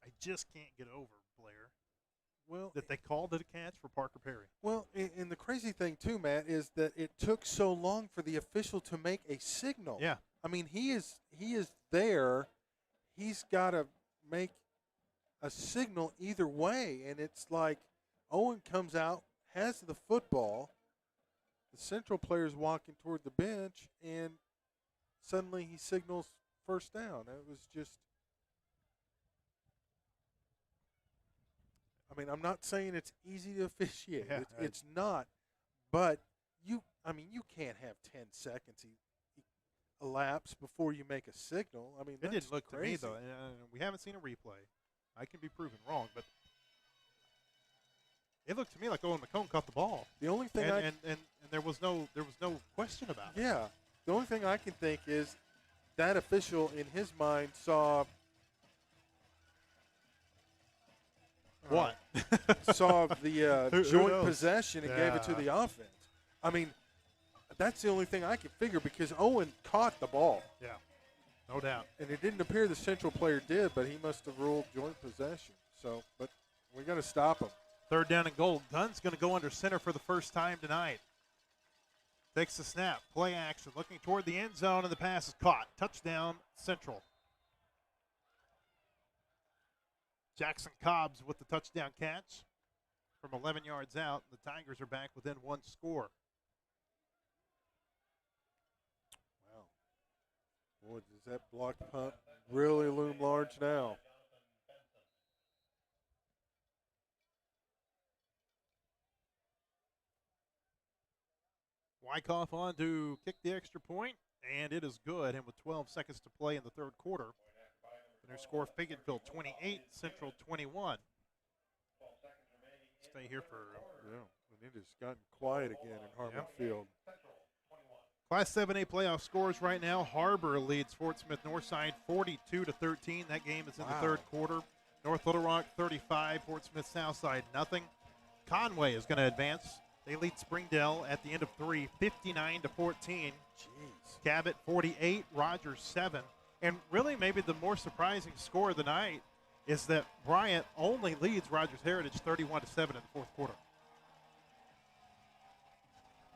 I just can't get over, Blair, that they called it a catch for Parker Perry. Well, and the crazy thing, too, Matt, is that it took so long for the official to make a signal. Yeah. I mean, he is there. He's got to make a signal either way, and it's like Owen comes out, has the football, the Central player's walking toward the bench, and suddenly he signals first down. It was just, I mean, I'm not saying it's easy to officiate. Yeah, it's not, but you can't have 10 seconds elapse before you make a signal. I mean, It that's didn't look crazy. to me, though, and we haven't seen a replay. I can be proven wrong, but it looked to me like Owen McComb caught the ball. The only thing and there was no question about it. Yeah. The only thing I can think is that official in his mind saw What? saw the Who joint knows? possession and gave it to Yeah. the offense. I mean, that's the only thing I can figure because Owen caught the ball. Yeah, no doubt. And it didn't appear the Central player did, but he must have ruled joint possession. So, but we got to stop him. 3rd down and goal. Gunn's going to go under center for the first time tonight. Takes the snap. Play action. Looking toward the end zone, and the pass is caught. Touchdown, Central. Jackson Cobbs with the touchdown catch from 11 yards out. The Tigers are back within 1 score. Wow. Boy, does that block punt really loom large now? Wyckoff on to kick the extra point, and it is good. And with 12 seconds to play in the 3rd quarter, the new score, Fayetteville 28, Central 21. Stay here for and it has gotten quiet again in Harmon Field. Class 7A playoff scores right now. Harbor leads Fort Smith Northside 42-13. That game is in the 3rd quarter. North Little Rock 35, Fort Smith Southside nothing. Conway is going to advance. They lead Springdale at the end of 3, 59-14. Jeez. Cabot 48, Rogers 7. And really maybe the more surprising score of the night is that Bryant only leads Rogers Heritage 31-7 in the 4th quarter.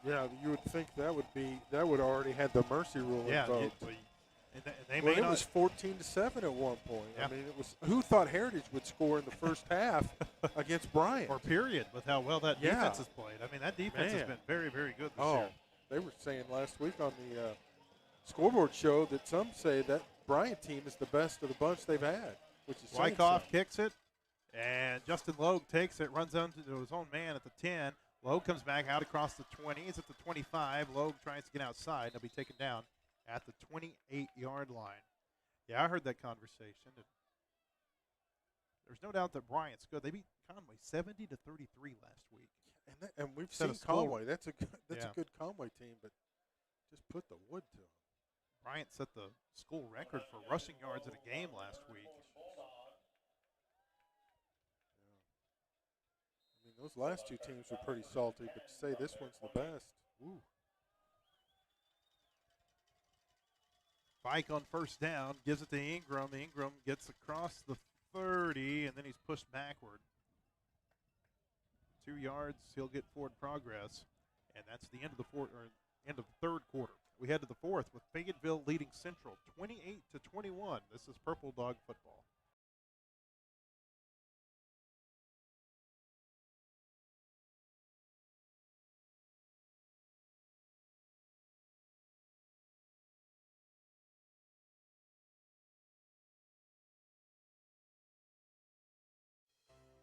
Yeah, you would think that would already had the mercy rule invoked. It was 14-7 at one point. Yeah. I mean, it was who thought Heritage would score in the first half against Bryant? Or period, with how well that defense has played. I mean, that defense has been very, very good this year. They were saying last week on the scoreboard show that some say that Bryant team is the best of the bunch they've had, which is Wyckoff kicks it, and Justin Logue takes it, runs onto his own man at the 10. Logue comes back out across the 20. He's at the 25. Logue tries to get outside. He'll be taken down at the 28-yard line. Yeah, I heard that conversation. There's no doubt that Bryant's good. They beat Conway 70-33 last week. And we've seen Conway. That's a good Conway team, but just put the wood to him. Bryant set the school record for rushing yards in a game last week. I mean, those last two teams were pretty salty, but to say this one's the best. Ooh. Fike on first down, gives it to Ingram. Ingram gets across the 30, and then he's pushed backward. 2 yards, he'll get forward progress, and that's the end of the end of the 3rd quarter. We head to the 4th with Fayetteville leading Central 28-21. This is Purple Dog football.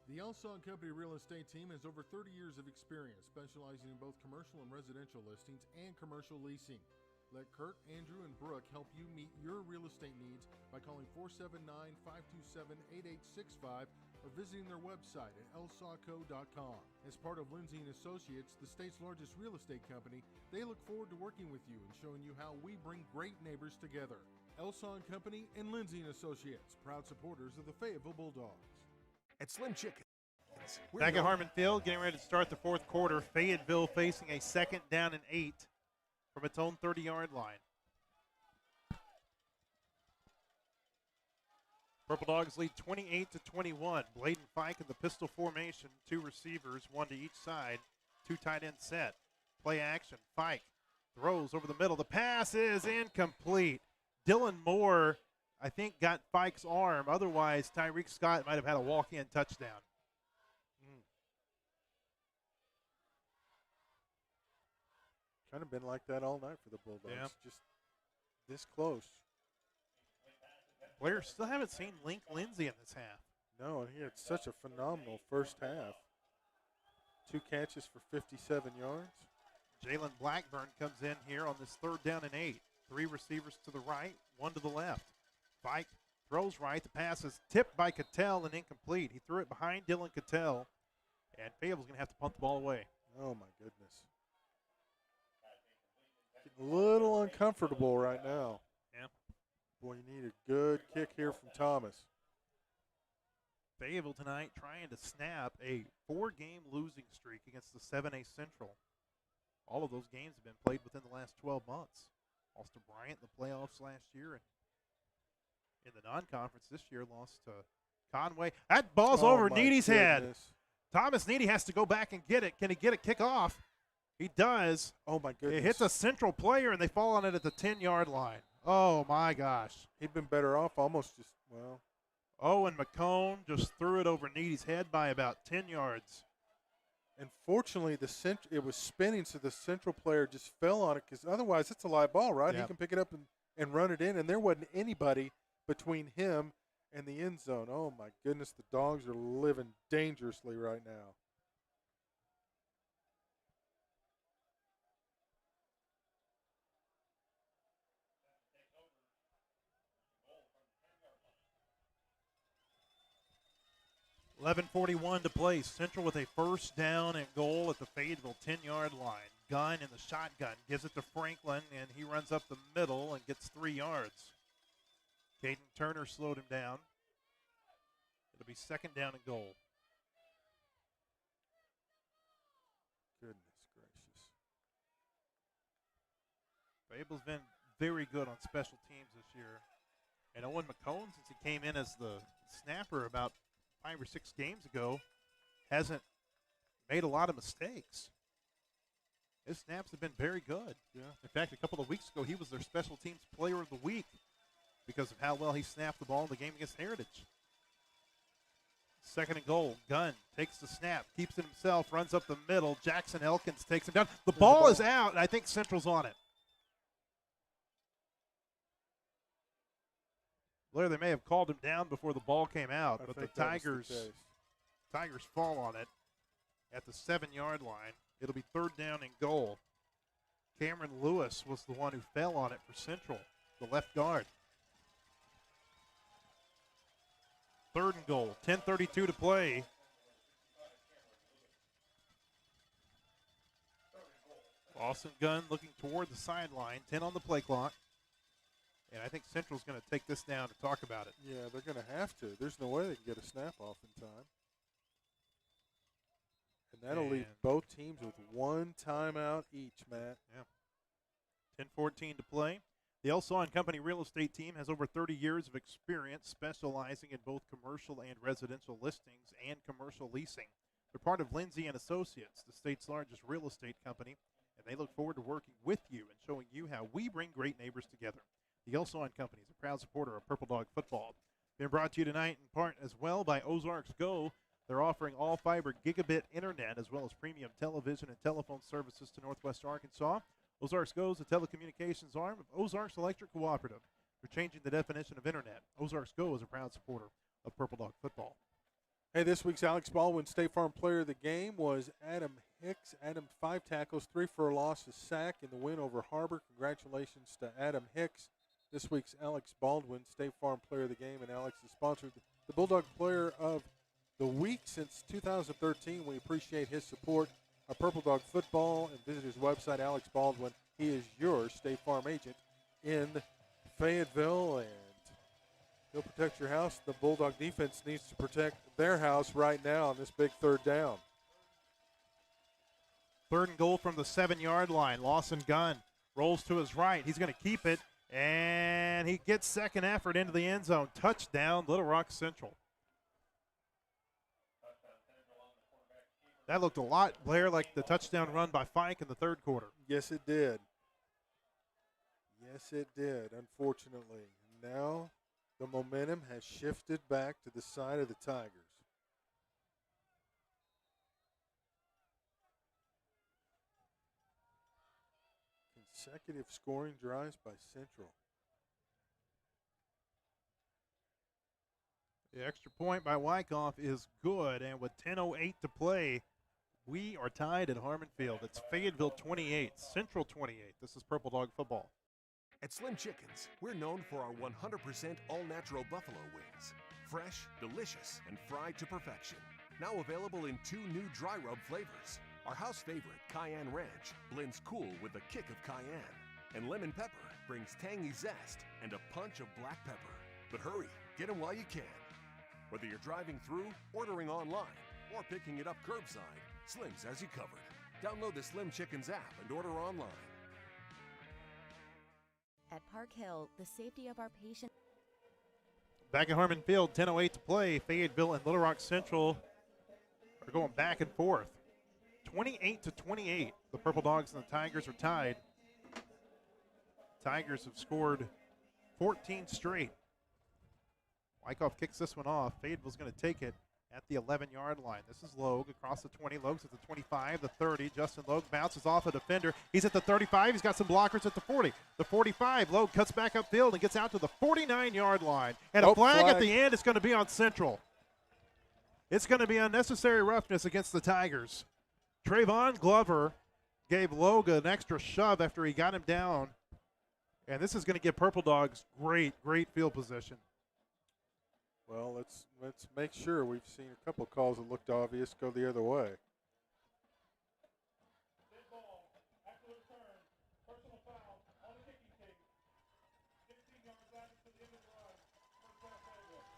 The Elson Company Real Estate Team has over 30 years of experience specializing in both commercial and residential listings and commercial leasing. Let Kurt, Andrew, and Brooke help you meet your real estate needs by calling 479-527-8865 or visiting their website at elsawco.com. As part of Lindsay & Associates, the state's largest real estate company, they look forward to working with you and showing you how we bring great neighbors together. Elson Company and Lindsay & Associates, proud supporters of the Fayetteville Bulldogs. At Slim Chickens. Back at Harmon Field, getting ready to start the 4th quarter. Fayetteville facing a 2nd down and 8 from its own 30-yard line. Purple Dogs lead 28-21. Bladen Fike in the pistol formation. 2 receivers, 1 to each side. 2 tight end set. Play action. Fike throws over the middle. The pass is incomplete. Dylan Moore, I think, got Fike's arm. Otherwise, Tyreek Scott might have had a walk-in touchdown. Kind of been like that all night for the Bulldogs. Yeah. Just this close. Players still haven't seen Link Lindsay in this half. No, and he had such a phenomenal first half. 2 catches for 57 yards. Jalen Blackburn comes in here on this 3rd down and 8. 3 receivers to the right, 1 to the left. Fike throws right. The pass is tipped by Cattell and incomplete. He threw it behind Dylan Cattell, and Fayetteville's going to have to punt the ball away. Oh, my goodness. Getting a little uncomfortable right now. Yeah. Boy, you need a good kick here from Thomas. Fayetteville tonight trying to snap a 4-game losing streak against the 7A Central. All of those games have been played within the last 12 months. Lost to Bryant in the playoffs last year, and in the non-conference this year lost to Conway. That ball's over Needy's head. Thomas Needy has to go back and get it. Can he get a kickoff? He does. Oh, my goodness. It hits a Central player, and they fall on it at the 10-yard line. Oh, my gosh. He'd been better off almost just, well. Owen McCone just threw it over Needy's head by about 10 yards. And fortunately, it was spinning, so the Central player just fell on it, because otherwise it's a live ball, right? Yeah. He can pick it up and run it in, and there wasn't anybody between him and the end zone. Oh, my goodness, the Dogs are living dangerously right now. .11:41 to play. Central with a 1st down and goal at the Fayetteville 10-yard line. Gunn in the shotgun gives it to Franklin, and he runs up the middle and gets 3 yards. Caden Turner slowed him down. It'll be 2nd down and goal. Goodness gracious. Fayetteville's been very good on special teams this year. And Owen McCone, since he came in as the snapper about 5 or 6 games ago, hasn't made a lot of mistakes. His snaps have been very good. Yeah. In fact, a couple of weeks ago, he was their special teams player of the week because of how well he snapped the ball in the game against Heritage. 2nd and goal. Gunn takes the snap, keeps it himself, runs up the middle. Jackson Elkins takes him down. The ball is out, and I think Central's on it. Blair, they may have called him down before the ball came out, but the Tigers fall on it at the 7-yard line. It'll be 3rd down and goal. Cameron Lewis was the one who fell on it for Central, the left guard. 3rd and goal, 10:32 to play. Lawson Gunn looking toward the sideline, 10 on the play clock. And I think Central's going to take this down to talk about it. Yeah, they're going to have to. There's no way they can get a snap off in time. And that'll leave both teams with 1 timeout each, Matt. Yeah. 10:14 to play. The Elsaw & Company real estate team has over 30 years of experience specializing in both commercial and residential listings and commercial leasing. They're part of Lindsay & Associates, the state's largest real estate company, and they look forward to working with you and showing you how we bring great neighbors together. The Elsaw & Company is a proud supporter of Purple Dog football. Been brought to you tonight in part as well by Ozarks Go. They're offering all-fiber gigabit internet as well as premium television and telephone services to Northwest Arkansas. Ozarks Go is the telecommunications arm of Ozarks Electric Cooperative. They're changing the definition of internet. Ozarks Go is a proud supporter of Purple Dog football. Hey, this week's Alex Baldwin State Farm Player of the Game was Adam Hicks. Adam, 5 tackles, 3 for a loss, a sack in the win over Harbor. Congratulations to Adam Hicks. This week's Alex Baldwin State Farm Player of the Game, and Alex has sponsored the Bulldog Player of the Week since 2013. We appreciate his support of Purple Dog football, and visit his website, Alex Baldwin. He is your State Farm agent in Fayetteville, and he'll protect your house. The Bulldog defense needs to protect their house right now on this big 3rd down. 3rd and goal from the 7-yard line. Lawson Gunn rolls to his right. He's going to keep it, and he gets 2nd effort into the end zone. Touchdown, Little Rock Central. That looked a lot, Blair, like the touchdown run by Fike in the 3rd quarter. Yes, it did. Yes, it did, unfortunately. Now the momentum has shifted back to the side of the Tigers. Consecutive scoring drives by Central. The extra point by Wyckoff is good, and with 10:08 to play, we are tied at Harmon Field. It's Fayetteville 28, Central 28. This is Purple Dog football. At Slim Chickens, we're known for our 100% all-natural buffalo wings. Fresh, delicious, and fried to perfection. Now available in 2 new dry rub flavors. Our house favorite, Cayenne Ranch, blends cool with a kick of cayenne. And lemon pepper brings tangy zest and a punch of black pepper. But hurry, get them while you can. Whether you're driving through, ordering online, or picking it up curbside, Slim's has you covered. Download the Slim Chickens app and order online. At Park Hill, the safety of our patients. Back at Harmon Field, 10:08 to play. Fayetteville and Little Rock Central are going back and forth. 28-28. The Purple Dogs and the Tigers are tied. Tigers have scored 14 straight. Wyckoff kicks this one off. Fayetteville's going to take it at the 11-yard line. This is Logue across the 20. Logue's at the 25, the 30. Justin Logue bounces off a defender. He's at the 35. He's got some blockers at the 40. The 45. Logue cuts back upfield and gets out to the 49-yard line. And a flag at the end is going to be on Central. It's going to be unnecessary roughness against the Tigers. Trayvon Glover gave Logue an extra shove after he got him down. And this is going to give Purple Dogs great field position. Well, let's make sure. We've seen a couple of calls that looked obvious go the other way.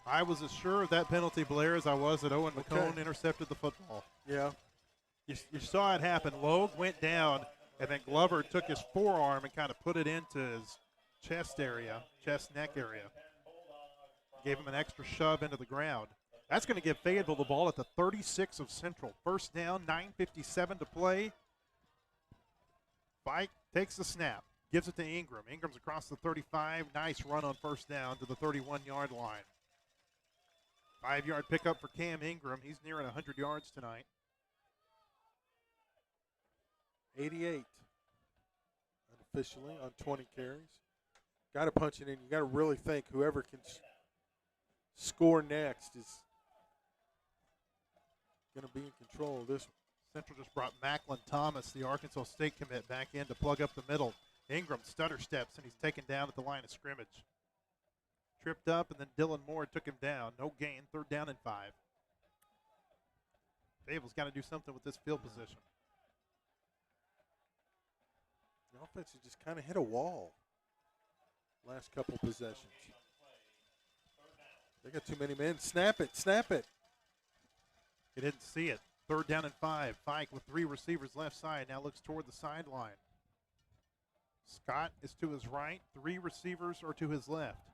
I was as sure of that penalty, Blair, as I was that Owen McCone intercepted the football. Yeah. You saw it happen. Logue went down, and then Glover took his forearm and kind of put it into his chest neck area. Gave him an extra shove into the ground. That's going to give Fayetteville the ball at the 36 of Central. First down, 9:57 to play. Fike takes the snap, gives it to Ingram. Ingram's across the 35. Nice run on first down to the 31-yard line. 5-yard pickup for Cam Ingram. He's nearing 100 yards tonight. 88 unofficially on 20 carries. Got to punch it in. You got to really think whoever can score next is going to be in control of this one. Central just brought Macklin Thomas, the Arkansas State commit, back in to plug up the middle. Ingram stutter steps, and he's taken down at the line of scrimmage. Tripped up, and then Dylan Moore took him down. No gain, 3rd down and 5. Fayetteville's got to do something with this field position. The offense has just kind of hit a wall last couple possessions. They got too many men. Snap it. He didn't see it. 3rd down and 5. Fike with 3 receivers left side. Now looks toward the sideline. Scott is to his right. 3 receivers are to his left.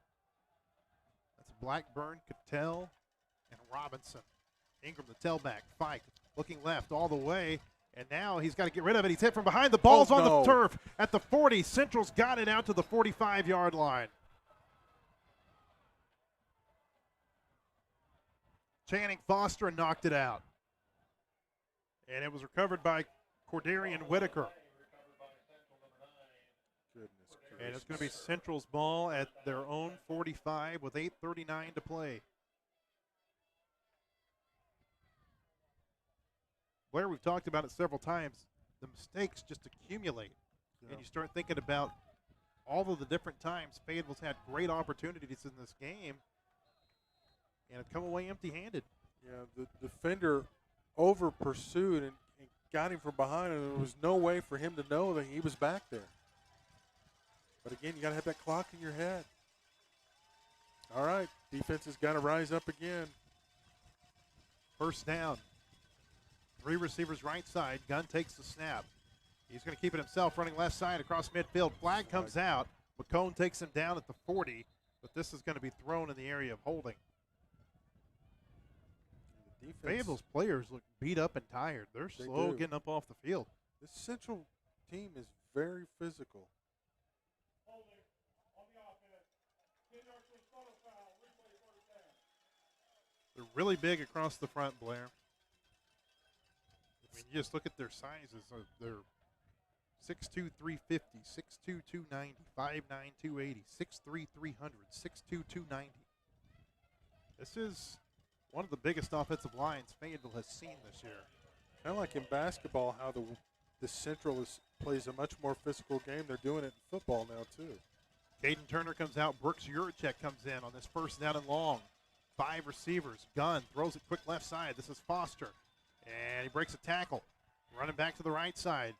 That's Blackburn, Cattell, and Robinson. Ingram, the tailback. Fike looking left all the way. And now he's got to get rid of it. He's hit from behind. The ball's on the turf at the 40. Central's got it out to the 45-yard line. Channing Foster knocked it out. And it was recovered by Cordarian Whitaker. And it's going to be Central's ball at their own 45 with 8:39 to play. Blair, we've talked about it several times. The mistakes just accumulate. Yeah. And you start thinking about all of the different times Fayetteville's had great opportunities in this game and have come away empty-handed. Yeah, the defender over-pursued and got him from behind, and there was no way for him to know that he was back there. But again, you got to have that clock in your head. All right, defense has got to rise up again. First down. 3 receivers right side. Gunn takes the snap. He's going to keep it himself, running left side across midfield. Flag comes out. McCone takes him down at the 40, but this is going to be thrown in the area of holding. Fayetteville's players look beat up and tired. They're slow getting up off the field. This Central team is very physical. They're really big across the front, Blair. I mean, you just look at their sizes. They're 6'2", 350, 6'2", 290, 5'9", 280, 6'3", 300, 6'2", 290. This is one of the biggest offensive lines Fayetteville has seen this year. Kind of like in basketball, how the Central plays a much more physical game. They're doing it in football now, too. Caden Turner comes out. Brooks Urachek comes in on this first down and long. 5 receivers. Gunn throws it quick left side. This is Foster. And he breaks a tackle. Running back to the right side.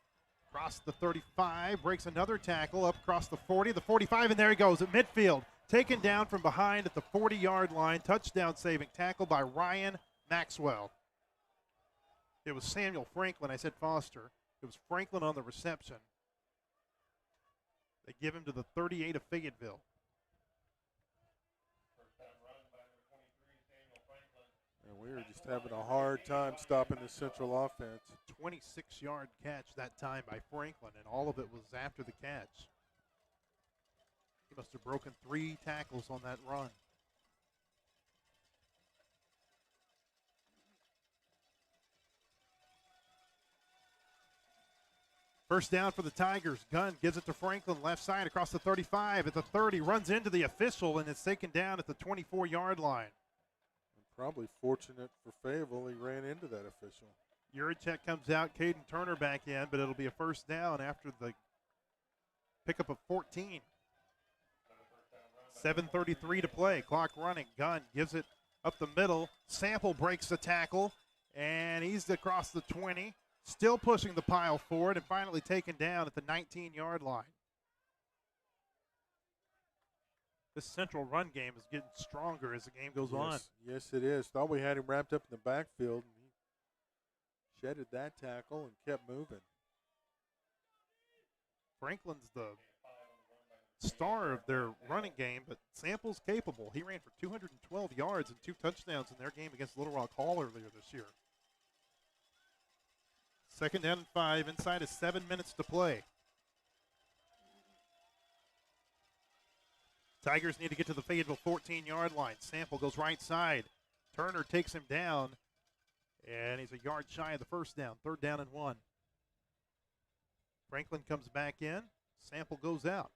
Across the 35. Breaks another tackle up across the 40, the 45, and there he goes at midfield. Taken down from behind at the 40-yard line. Touchdown saving tackle by Ryan Maxwell. It was Samuel Franklin. I said Foster. It was Franklin on the reception. They give him to the 38 of Fayetteville. And we were just having a hard time stopping the Central offense. 26-yard catch that time by Franklin, and all of it was after the catch. He must have broken 3 tackles on that run. First down for the Tigers. Gunn gives it to Franklin, left side across the 35 at the 30, runs into the official, and it's taken down at the 24-yard line. And probably fortunate for Fayetteville, he ran into that official. Urachek comes out, Caden Turner back in, but it'll be a first down after the pickup of 14. 7:33 to play, clock running. Gunn gives it up the middle. Sample breaks the tackle, and he's across the 20. Still pushing the pile forward and finally taken down at the 19-yard line. This Central run game is getting stronger as the game goes on. Yes, it is. Thought we had him wrapped up in the backfield. And he shedded that tackle and kept moving. Franklin's the star of their running game, but Sample's capable. He ran for 212 yards and 2 touchdowns in their game against Little Rock Hall earlier this year. Second down and 5, inside of 7 minutes to play. Tigers need to get to the Fayetteville 14-yard line. Sample goes right side. Turner takes him down, and he's a yard shy of the first down. 3rd down and 1. Franklin comes back in. Sample goes out.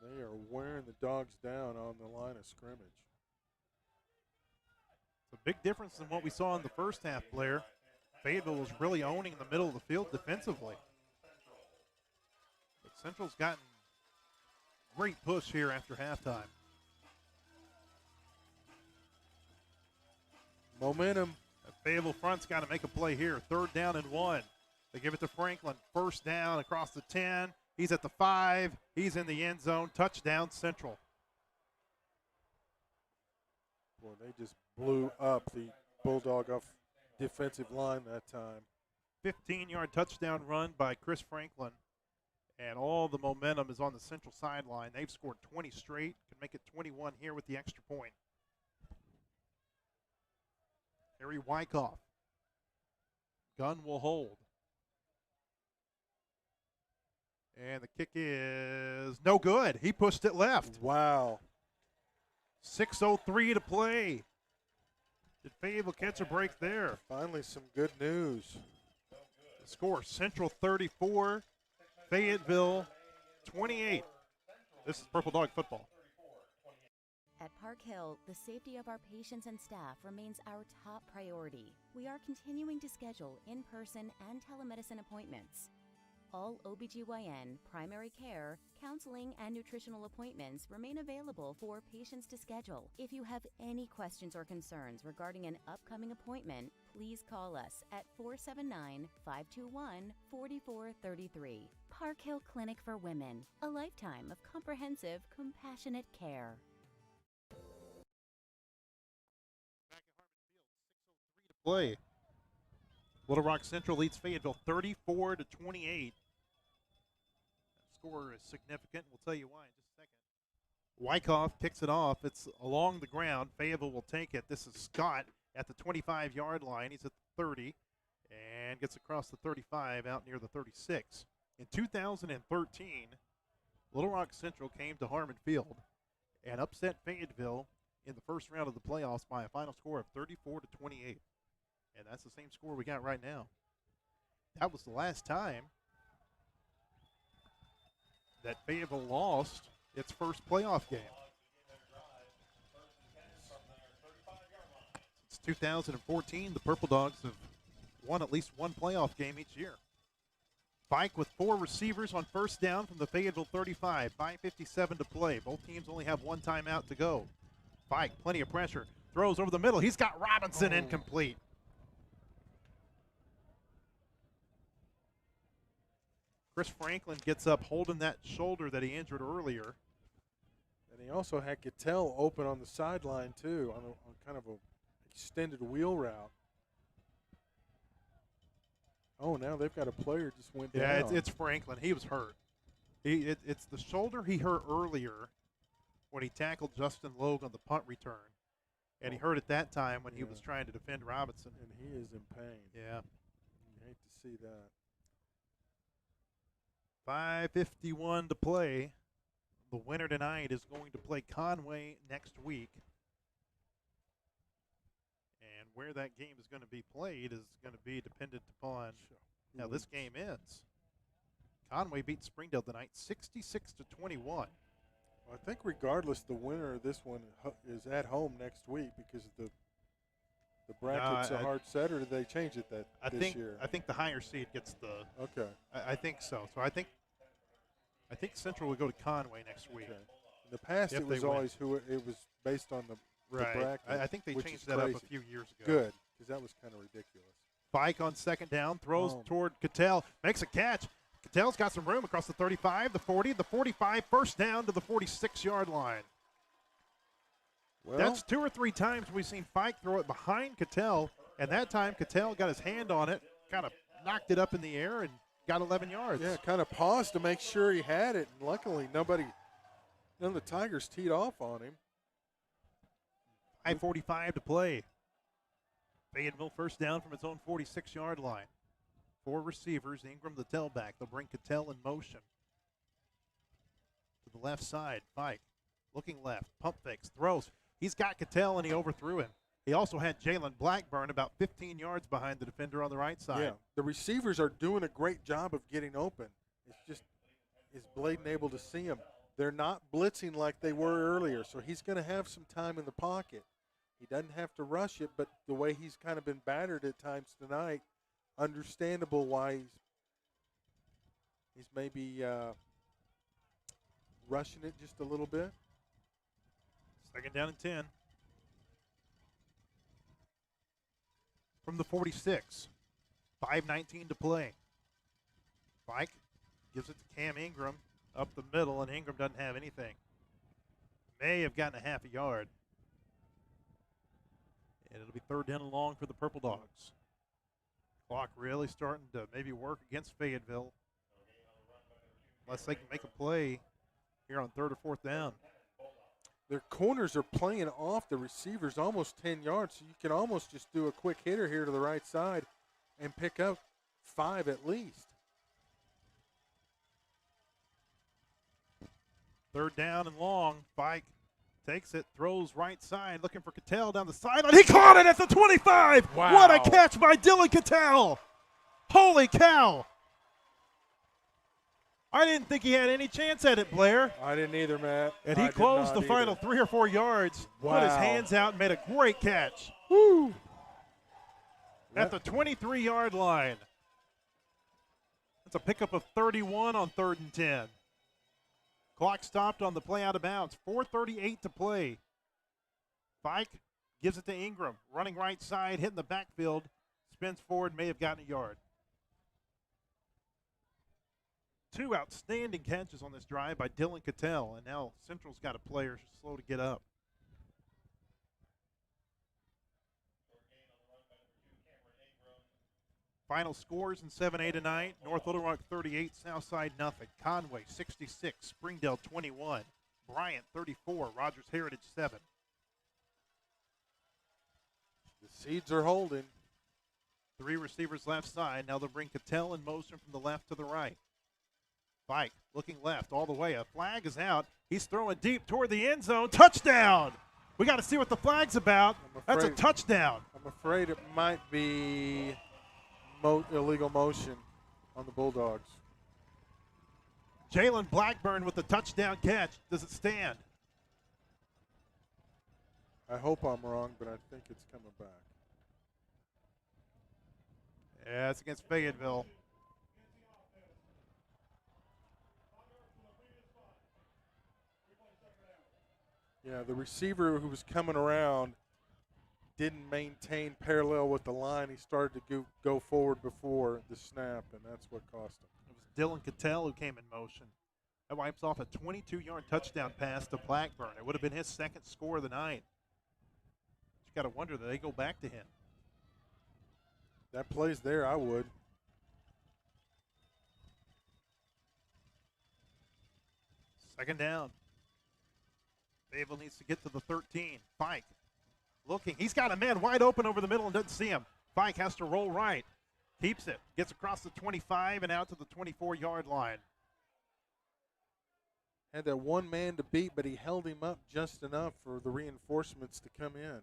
They are wearing the Dogs down on the line of scrimmage. A big difference than what we saw in the first half, Blair. Fayetteville was really owning the middle of the field defensively. But Central's gotten great push here after halftime. Momentum. Fayetteville front's got to make a play here. 3rd down and 1. They give it to Franklin. First down across the 10. He's at the 5. He's in the end zone. Touchdown Central. Boy, they just blew up the Bulldog off defensive line that time. 15-yard touchdown run by Chris Franklin. And all the momentum is on the Central sideline. They've scored 20 straight. Can make it 21 here with the extra point. Harry Wyckoff. Gunn will hold. And the kick is no good. He pushed it left. Wow. 6:03 to play. Did Fayetteville catch a break there? Finally some good news. The score, Central 34, Fayetteville 28. This is Purple Dog football. At Park Hill, the safety of our patients and staff remains our top priority. We are continuing to schedule in-person and telemedicine appointments. All OBGYN, primary care, counseling, and nutritional appointments remain available for patients to schedule. If you have any questions or concerns regarding an upcoming appointment, please call us at 479-521-4433. Park Hill Clinic for Women, a lifetime of comprehensive, compassionate care. Play. Little Rock Central leads Fayetteville 34-28. Score is significant. We'll tell you why in just a second. Wyckoff kicks it off. It's along the ground. Fayetteville will take it. This is Scott at the 25-yard line. He's at the 30 and gets across the 35 out near the 36. In 2013, Little Rock Central came to Harmon Field and upset Fayetteville in the first round of the playoffs by a final score of 34-28. And that's the same score we got right now. That was the last time that Fayetteville lost its first playoff game. Since 2014, the Purple Dogs have won at least one playoff game each year. Fike with 4 receivers on first down from the Fayetteville 35. 5:57 to play. Both teams only have one timeout to go. Fike, plenty of pressure. Throws over the middle. He's got Robinson incomplete. Chris Franklin gets up holding that shoulder that he injured earlier. And he also had Cattell open on the sideline, too, on kind of a extended wheel route. Oh, now they've got a player just went down. Yeah, it's Franklin. He was hurt. It's the shoulder he hurt earlier when he tackled Justin Logue on the punt return. And he hurt at that time when he was trying to defend Robinson. And he is in pain. Yeah. You hate to see that. 5:51 to play. The winner tonight is going to play Conway next week. And where that game is going to be played is going to be dependent upon how this game ends. Conway beat Springdale tonight 66-21. Well, I think regardless, the winner of this one is at home next week because the bracket's a hard set, or did they change it this year? I think the higher seed gets the. Okay. I think so. So I think Central will go to Conway next week. Okay. In the past, it was always it was based on the bracket. I think they changed that up a few years ago. Good, because that was kind of ridiculous. Fike on second down, throws toward Cattell, makes a catch. Cattell's got some room across the 35, the 40, the 45, first down to the 46-yard line. Well, that's 2 or 3 times we've seen Fike throw it behind Cattell, and that time Cattell got his hand on it, kind of knocked it up in the air, and got 11 yards. Yeah, kind of paused to make sure he had it, and luckily none of the Tigers teed off on him. 5:45 to play. Fayetteville first down from its own 46-yard line. 4 receivers, Ingram the tailback. They'll bring Cattell in motion. To the left side, Fike looking left, pump fakes, throws. He's got Cattell, and he overthrew him. He also had Jalen Blackburn about 15 yards behind the defender on the right side. Yeah, the receivers are doing a great job of getting open. It's just, is Bladen able to see him? They're not blitzing like they were earlier, so he's going to have some time in the pocket. He doesn't have to rush it, but the way he's kind of been battered at times tonight, understandable why he's maybe rushing it just a little bit. Second down and 10. From the 46. 5:19 to play. Fike gives it to Cam Ingram up the middle, and Ingram doesn't have anything. May have gotten a half a yard. And it'll be third down and long for the Purple Dogs. Clock really starting to maybe work against Fayetteville. Unless they can make a play here on third or fourth down. Their corners are playing off the receivers almost 10 yards, so you can almost just do a quick hitter here to the right side and pick up 5 at least. Third down and long. Fike takes it, throws right side, looking for Cattell down the sideline. He caught it at the 25. Wow. What a catch by Dylan Cattell. Holy cow. I didn't think he had any chance at it, Blair. I didn't either, Matt. And he closed the final 3 or 4 yards, wow. Put his hands out, and made a great catch. Woo! At the 23-yard line. That's a pickup of 31 on 3rd and 10. Clock stopped on the play out of bounds. 4:38 to play. Fike gives it to Ingram. Running right side, hitting the backfield. Spins forward, may have gotten a yard. 2 outstanding catches on this drive by Dylan Cattell, and now Central's got a player slow to get up. Final scores in 7A tonight. North Little Rock 38, Southside nothing. Conway 66, Springdale 21, Bryant 34, Rogers Heritage 7. The seeds are holding. 3 receivers left side. Now they'll bring Cattell in motion from the left to the right. Fike looking left all the way. A flag is out. He's throwing deep toward the end zone. Touchdown! We got to see what the flag's about. That's a touchdown. I'm afraid it might be illegal motion on the Bulldogs. Jalen Blackburn with the touchdown catch. Does it stand? I hope I'm wrong, but I think it's coming back. Yeah, it's against Fayetteville. Yeah, the receiver who was coming around didn't maintain parallel with the line. He started to go forward before the snap, and that's what cost him. It was Dylan Cattell who came in motion. That wipes off a 22-yard touchdown pass to Blackburn. It would have been his second score of the night. You got to wonder that they go back to him. That play's there, I would. Second down. Fayetteville needs to get to the 13. Fike looking. He's got a man wide open over the middle and doesn't see him. Fike has to roll right. Keeps it. Gets across the 25 and out to the 24-yard line. Had that one man to beat, but he held him up just enough for the reinforcements to come in.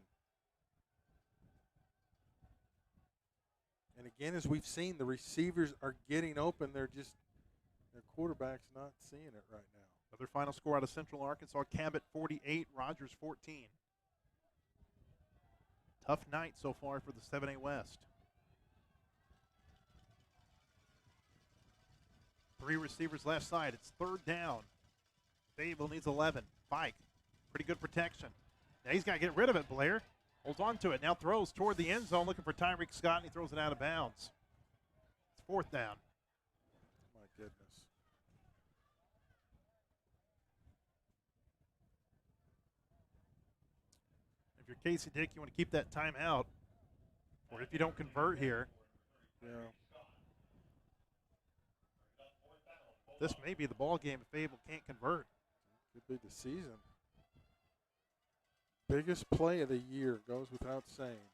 And again, as we've seen, the receivers are getting open. Their quarterback's not seeing it right now. Another final score out of Central Arkansas. Cabot 48, Rogers 14. Tough night so far for the 7A West. 3 receivers left side. It's third down. Fayetteville needs 11. Fike, pretty good protection. Now he's got to get rid of it, Blair. Holds on to it. Now throws toward the end zone looking for Tyreek Scott, and he throws it out of bounds. It's fourth down. My goodness. If you're Casey Dick, you want to keep that timeout. Or if you don't convert here. Yeah. This may be the ball game if Fayetteville can't convert. Could be the season. Biggest play of the year, goes without saying.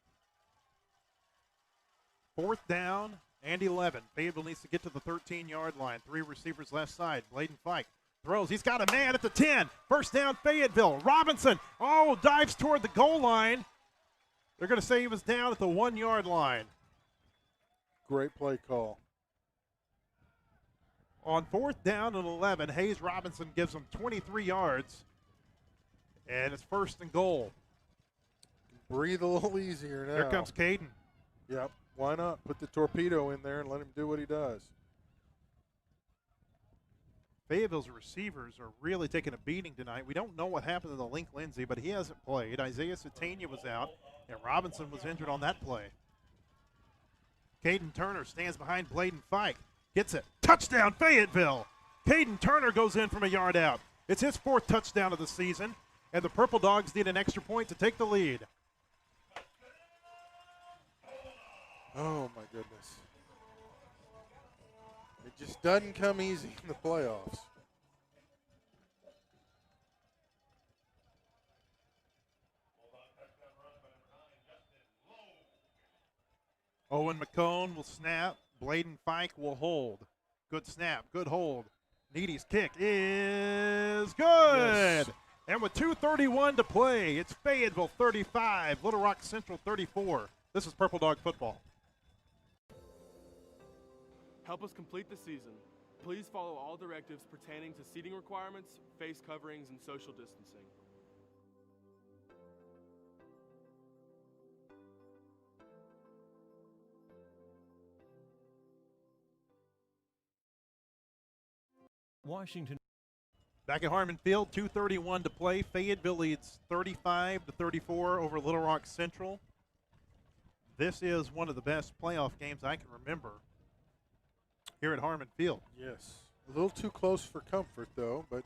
Fourth down and 11. Fayetteville needs to get to the 13-yard line. 3 receivers left side. Bladen Fike throws. He's got a man at the 10. First down, Fayetteville. Robinson, dives toward the goal line. They're going to say he was down at the 1-yard line. Great play call. On fourth down and 11, Hayes Robinson gives them 23 yards. And it's first and goal. Breathe a little easier now. Here comes Caden. Yep. Why not? Put the torpedo in there and let him do what he does. Fayetteville's receivers are really taking a beating tonight. We don't know what happened to the Link Lindsey, but he hasn't played. Isaiah Satania was out, and Robinson was injured on that play. Caden Turner stands behind Bladen Fike. Gets it. Touchdown, Fayetteville. Caden Turner goes in from a yard out. It's his 4th touchdown of the season, and the Purple Dogs need an extra point to take the lead. Oh, my goodness. It just doesn't come easy in the playoffs. Owen McCone will snap. Bladen Fike will hold. Good snap. Good hold. Needy's kick is good. Yes. And with 2:31 to play, it's Fayetteville 35, Little Rock Central 34. This is Purple Dog football. Help us complete the season. Please follow all directives pertaining to seating requirements, face coverings, and social distancing. Washington. Back at Harmon Field, 2:31 to play. Fayetteville leads 35-34 over Little Rock Central. This is one of the best playoff games I can remember here at Harmon Field. Yes. A little too close for comfort, though, but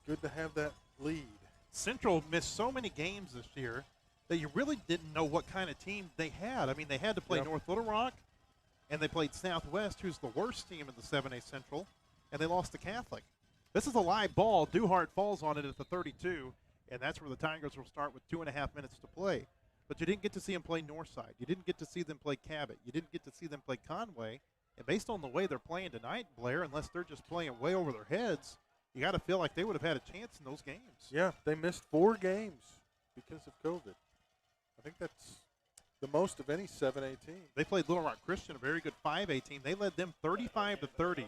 good to have that lead. Central missed so many games this year that you really didn't know what kind of team they had. I mean, they had to play North Little Rock, and they played Southwest, who's the worst team in the 7A Central, and they lost to Catholic. This is a live ball. Duhart falls on it at the 32, and that's where the Tigers will start with 2.5 minutes to play. But you didn't get to see them play Northside. You didn't get to see them play Cabot. You didn't get to see them play Conway. And based on the way they're playing tonight, Blair, unless they're just playing way over their heads, you got to feel like they would have had a chance in those games. Yeah, they missed 4 games because of COVID. I think that's the most of any 7A team. They played Little Rock Christian, a very good 5A team. They led them 35-30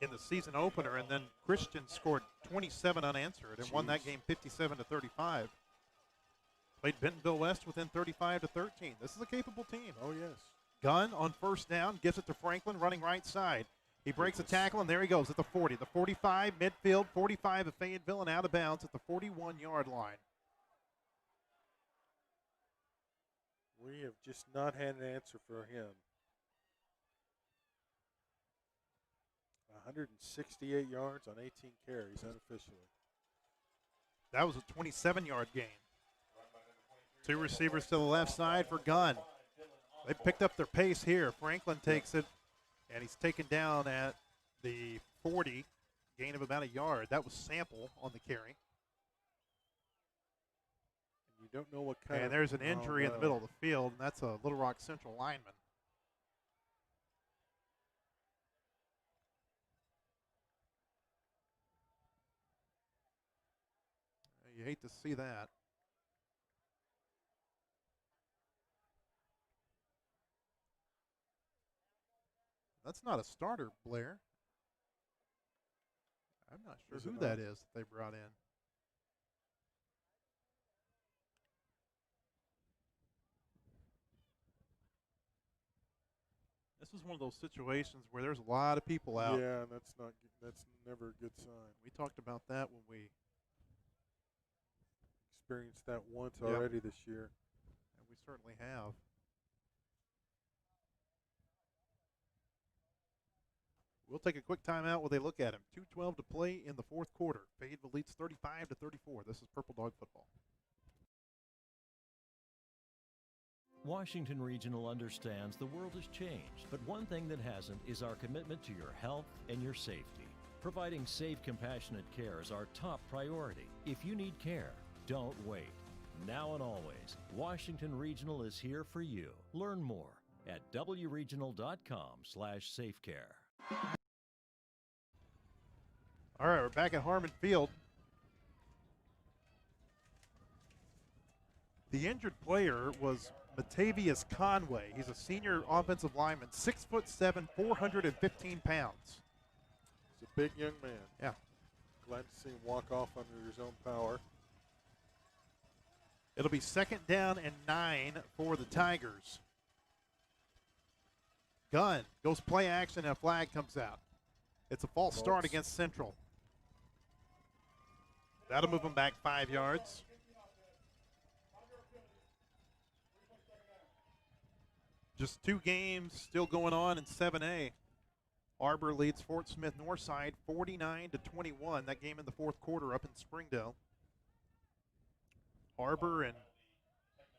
in the season opener, and then Christian scored 27 unanswered and won that game 57-35. Played Bentonville West within 35-13. This is a capable team. Oh, yes. Gunn on first down, gives it to Franklin, running right side. He breaks a tackle, and there he goes at the 40, the 45, midfield, 45 of Fayetteville, and out of bounds at the 41-yard line. We have just not had an answer for him. 168 yards on 18 carries unofficially. That was a 27-yard gain. 2 receivers to the left side for Gunn. They picked up their pace here. Franklin takes it, and he's taken down at the 40, gain of about a yard. That was Sample on the carry. And you don't know what kind and there's an injury in the middle of the field, and that's a Little Rock Central lineman. You hate to see that. That's not a starter, Blair. I'm not sure who that is that they brought in. This was one of those situations where there's a lot of people out. Yeah, that's never a good sign. We talked about that when we experienced that once already this year. And we certainly have. We'll take a quick timeout while they look at him. 2:12 to play in the fourth quarter. Fayetteville leads 35-34. This is Purple Dog football. Washington Regional understands the world has changed, but one thing that hasn't is our commitment to your health and your safety. Providing safe, compassionate care is our top priority. If you need care, don't wait. Now and always, Washington Regional is here for you. Learn more at wregional.com/safecare. All right, we're back at Harmon Field. The injured player was Matavius Conway. He's a senior offensive lineman, 6'7", 415 pounds. He's a big young man. Yeah. Glad to see him walk off under his own power. It'll be 2nd down and 9 for the Tigers. Gunn goes play action, and a flag comes out. It's a false start against Central. That'll move them back 5 yards. Just 2 games still going on in 7A. Arbor leads Fort Smith Northside 49-21. That game in the fourth quarter up in Springdale. Arbor and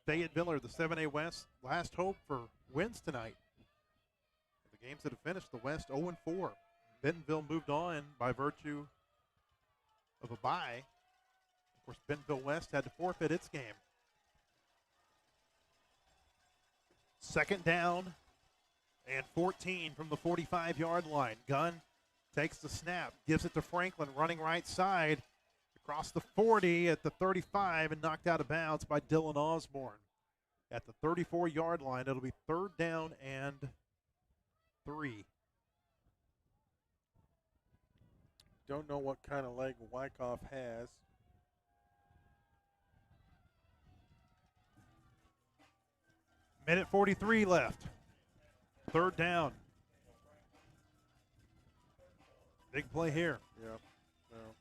Fayetteville are the 7A West last hope for wins tonight. The games that have finished, the West 0-4. Bentonville moved on by virtue of a bye. Of course, Bentonville West had to forfeit its game. 2nd down and 14 from the 45-yard line. Gunn takes the snap, gives it to Franklin, running right side, across the 40 at the 35, and knocked out of bounds by Dylan Osborne. At the 34-yard line, it'll be 3rd down and 3. Don't know what kind of leg Wyckoff has. Minute 43 left. 3rd down. Big play here. Yeah. Well,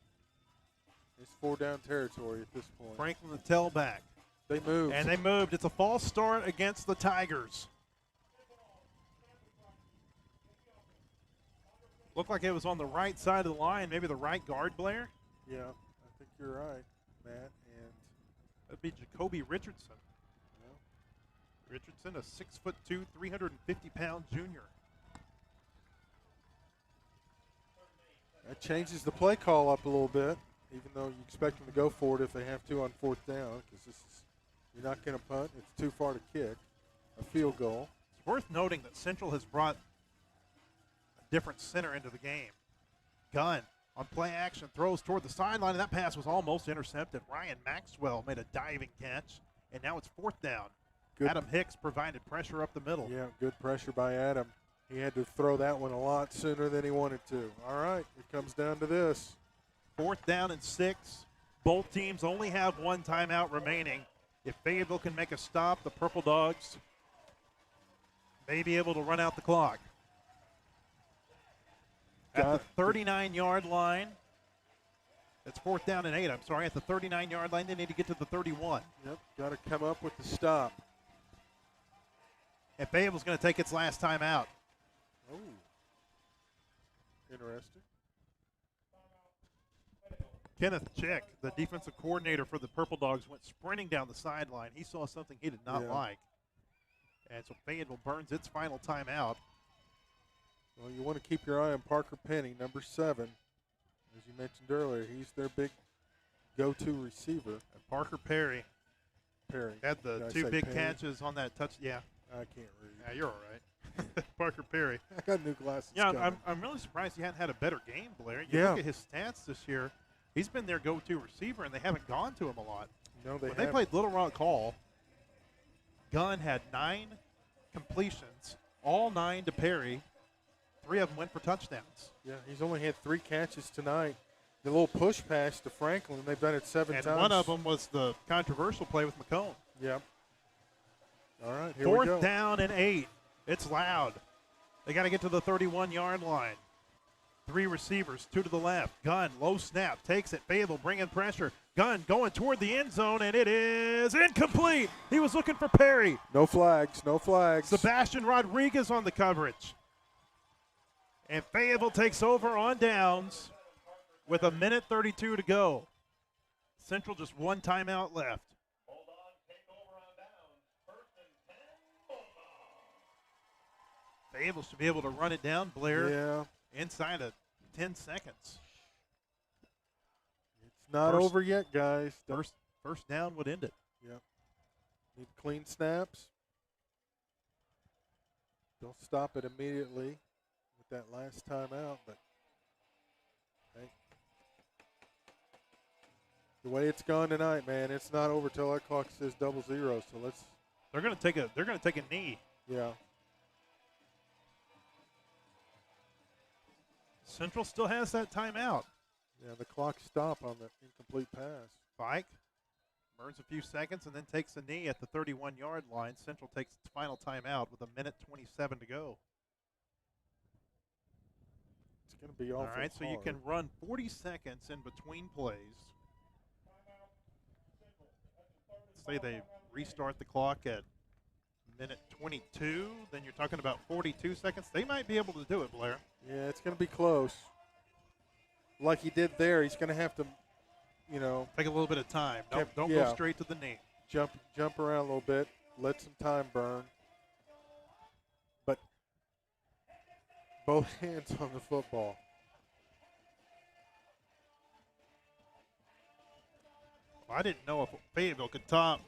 it's 4-down territory at this point. Franklin the tailback. They moved. And they moved. It's a false start against the Tigers. Looked like it was on the right side of the line, maybe the right guard, Blair. Yeah, I think you're right, Matt. And that'd be Jacoby Richardson. Yeah. Richardson, a 6'2", 350-pound junior. That changes the play call up a little bit, even though you expect them to go for it if they have to on 4th down, because you're not going to punt. It's too far to kick. A field goal. It's worth noting that Central has brought a different center into the game. Gunn on play action, throws toward the sideline, and that pass was almost intercepted. Ryan Maxwell made a diving catch, and now it's 4th down. Good. Adam Hicks provided pressure up the middle. Yeah, good pressure by Adam. He had to throw that one a lot sooner than he wanted to. All right, it comes down to this. 4th down and 6. Both teams only have 1 timeout remaining. If Fayetteville can make a stop, the Purple Dogs may be able to run out the clock. At the 39-yard line, it's 4th down and 8. I'm sorry, at the 39-yard line, they need to get to the 31. Yep, got to come up with the stop. And Fayetteville's going to take its last time out. Oh, interesting. Kenneth Chick, the defensive coordinator for the Purple Dogs, went sprinting down the sideline. He saw something he did not like. And so Fayetteville burns its final timeout. Well, you want to keep your eye on Parker Penny, number 7. As you mentioned earlier, he's their big go-to receiver. And Parker Perry had the 2 big Penny? Catches on that touch. Yeah. I can't read. Yeah, you're all right. Parker Perry. I got new glasses. Yeah, I'm really surprised he hadn't had a better game, Blair. You look at his stats this year. He's been their go-to receiver, and they haven't gone to him a lot. No, when they played Little Rock Hall, Gunn had 9 completions, all 9 to Perry. 3 of them went for touchdowns. Yeah, he's only had 3 catches tonight. The little push pass to Franklin, they've done it 7 times. And one of them was the controversial play with McComb. Yep. All right, here we go. 4th down and 8. It's loud. They got to get to the 31-yard line. 3 receivers, 2 to the left. Gunn, low snap, takes it. Fayetteville bringing pressure. Gunn going toward the end zone, and it is incomplete. He was looking for Perry. No flags, no flags. Sebastian Rodriguez on the coverage. And Fayetteville takes over on downs with 1:32 to go. Central just 1 timeout left. Fayetteville should be able to run it down, Blair, inside of 10 seconds. It's not over yet, guys. First down would end it. Yep. Need clean snaps. Don't stop it immediately with that last time out, but hey. The way it's gone tonight, man, it's not over till that clock says 00. So let's. They're going to take a knee. Yeah. Central still has that timeout. Yeah, the clock stopped on the incomplete pass. Fike burns a few seconds and then takes a knee at the 31-yard line. Central takes its final timeout with 1:27 to go. It's going to be awful. All right, so you can run 40 seconds in between plays. Say they restart the clock at minute 22, then you're talking about 42 seconds. They might be able to do it, Blair. Yeah, it's going to be close. Like he did there, he's going to have to, take a little bit of time. Don't go straight to the knee. Jump around a little bit, let some time burn. But both hands on the football. I didn't know if Fayetteville could top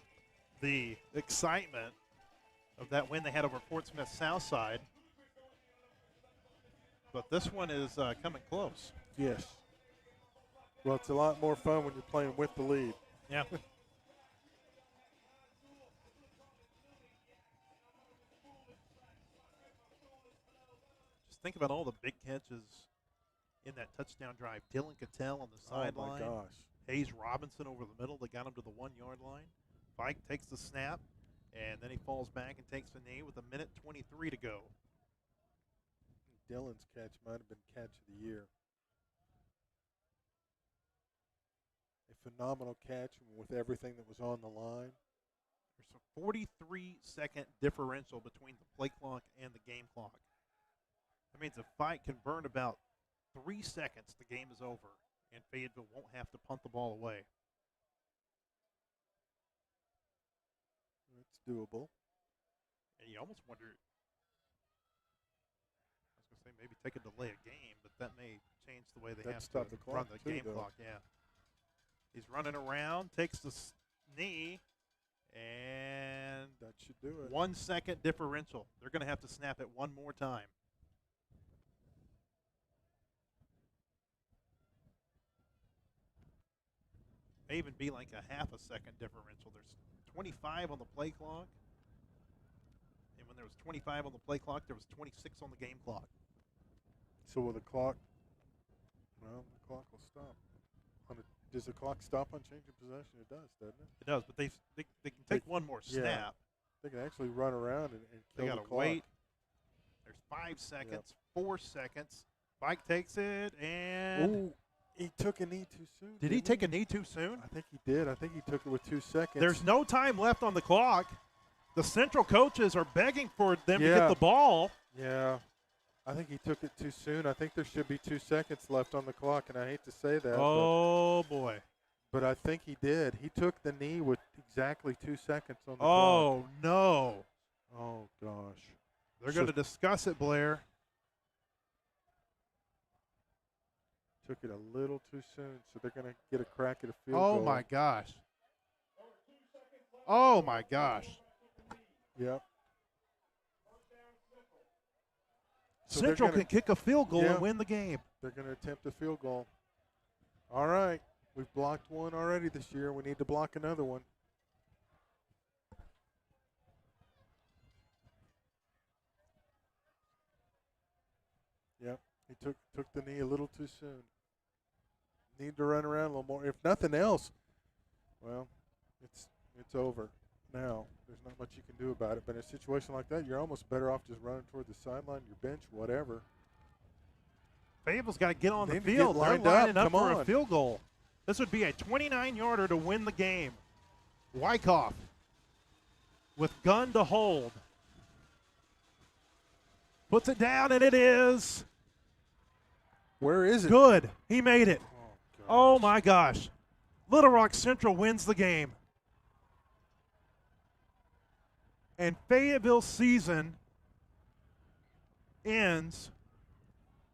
the excitement of that win they had over Fort Smith Southside. But this one is coming close. Yes. Well, it's a lot more fun when you're playing with the lead. Yeah. Just think about all the big catches in that touchdown drive. Dylan Cattell on the sideline. Oh, my gosh. Hayes Robinson over the middle. They got him to the 1-yard line. Fike takes the snap, and then he falls back and takes the knee with 1:23 to go. Dylan's catch might have been catch of the year. A phenomenal catch with everything that was on the line. There's a 43-second differential between the play clock and the game clock. That means if Fike can burn about 3 seconds, the game is over, and Fayetteville won't have to punt the ball away. It's doable. And you almost wonder, I was going to say maybe take a delay of game, but that may change the way they have to run the game clock. Yeah. He's running around, takes the knee, and that should do it. 1 second differential. They're going to have to snap it one more time. May even be like a half a second differential. There's 25 on the play clock. And when there was 25 on the play clock, there was 26 on the game clock. So will the clock? Well, the clock will stop. Does the clock stop on change of possession? It does, doesn't it? It does, but they can take one more snap. Yeah, they can actually run around and they kill got the to clock. wait. There's 5 seconds, 4 seconds. Mike takes it, and Ooh, he took a knee too soon. Did he take a knee too soon? I think he did. I think he took it with 2 seconds. There's no time left on the clock. The Central coaches are begging for them to get the ball. Yeah. I think he took it too soon. I think there should be 2 seconds left on the clock, and I hate to say that. Oh, boy. But I think he did. He took the knee with exactly 2 seconds on the clock. Oh, no. Oh, gosh. They're going to discuss it, Blair. Took it a little too soon, so they're going to get a crack at a field goal. Oh, my gosh. Oh, my gosh. Yep. So Central can kick a field goal and win the game. They're going to attempt a field goal. All right. We've blocked one already this year. We need to block another one. Yep. He took the knee a little too soon. Need to run around a little more. If nothing else, well, it's over now. There's not much you can do about it. But in a situation like that, you're almost better off just running toward the sideline, your bench, whatever. Fayetteville's got to get on the They need to field. get They're lined lining up. up Come for on. a field goal. This would be a 29-yarder to win the game. Wyckoff with gun to hold. Puts it down, and it is. Where is it? Good. He made it. Oh, my gosh. Little Rock Central wins the game. And Fayetteville's season ends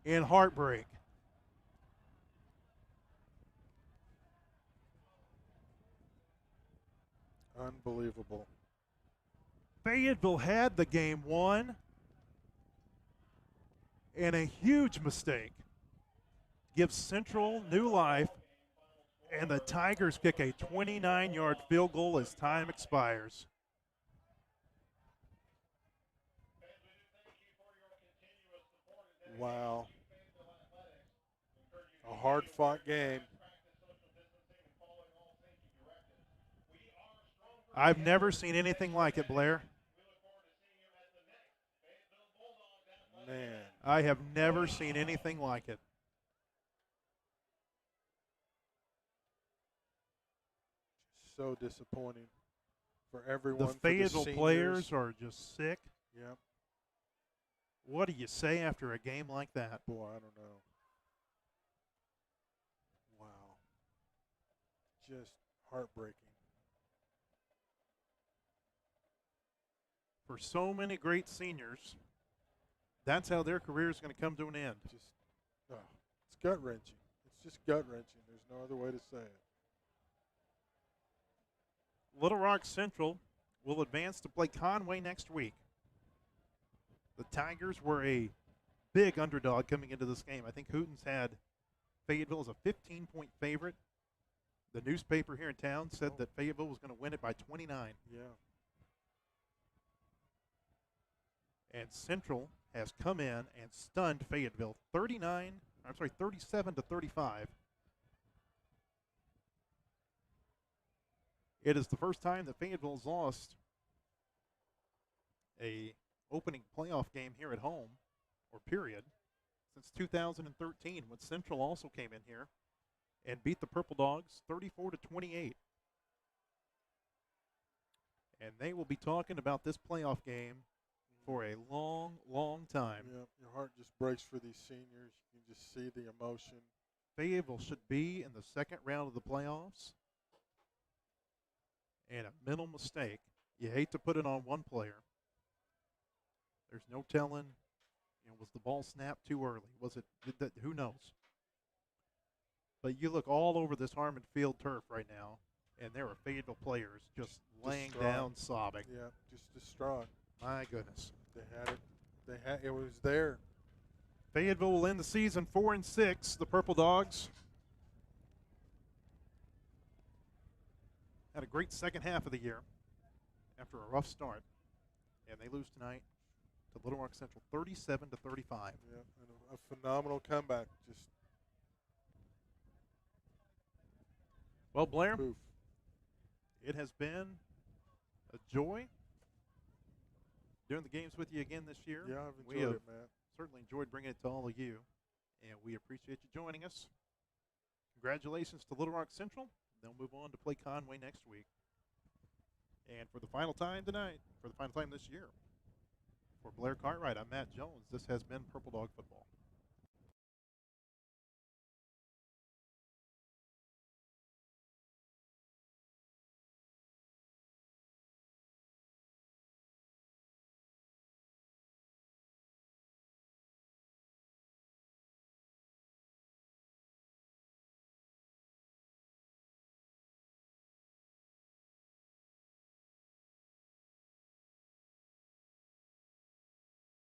in heartbreak. Unbelievable. Fayetteville had the game won, and a huge mistake gives Central new life, and the Tigers kick a 29-yard field goal as time expires. Wow. A hard-fought game. I've never seen anything like it, Blair. Man. I have never seen anything like it. So disappointing for everyone. The Fayetteville players are just sick. Yep. What do you say after a game like that? Boy, I don't know. Wow. Just heartbreaking. For so many great seniors, that's how their career is going to come to an end. Just, it's gut-wrenching. It's just gut-wrenching. There's no other way to say it. Little Rock Central will advance to play Conway next week. The Tigers were a big underdog coming into this game. I think Hooten's had Fayetteville as a 15-point favorite. The newspaper here in town said that Fayetteville was going to win it by 29. Yeah. And Central has come in and stunned Fayetteville 37 to 35. It is the first time that Fayetteville has lost a opening playoff game here at home, or period, since 2013, when Central also came in here and beat the Purple Dogs 34 to 28. And they will be talking about this playoff game for a long, long time. Yeah, your heart just breaks for these seniors. You can just see the emotion. Fayetteville should be in the second round of the playoffs. And a mental mistake. You hate to put it on one player. There's no telling, was the ball snapped too early? Was it, who knows? But you look all over this Harmon Field turf right now, and there are Fayetteville players just laying down, sobbing. Yeah, just distraught. My goodness. They had it. It was there. Fayetteville will end the season 4-6. The Purple Dogs had a great second half of the year after a rough start, and they lose tonight to Little Rock Central 37-35. Yeah, and a phenomenal comeback. Just well, Blair, poof. It has been a joy doing the games with you again this year. Yeah, I've we enjoyed have it, Matt. certainly enjoyed bringing it to all of you, and we appreciate you joining us. Congratulations to Little Rock Central. They'll move on to play Conway next week. And for the final time tonight, for the final time this year, for Blair Cartwright, I'm Matt Jones. This has been Purple Dog Football.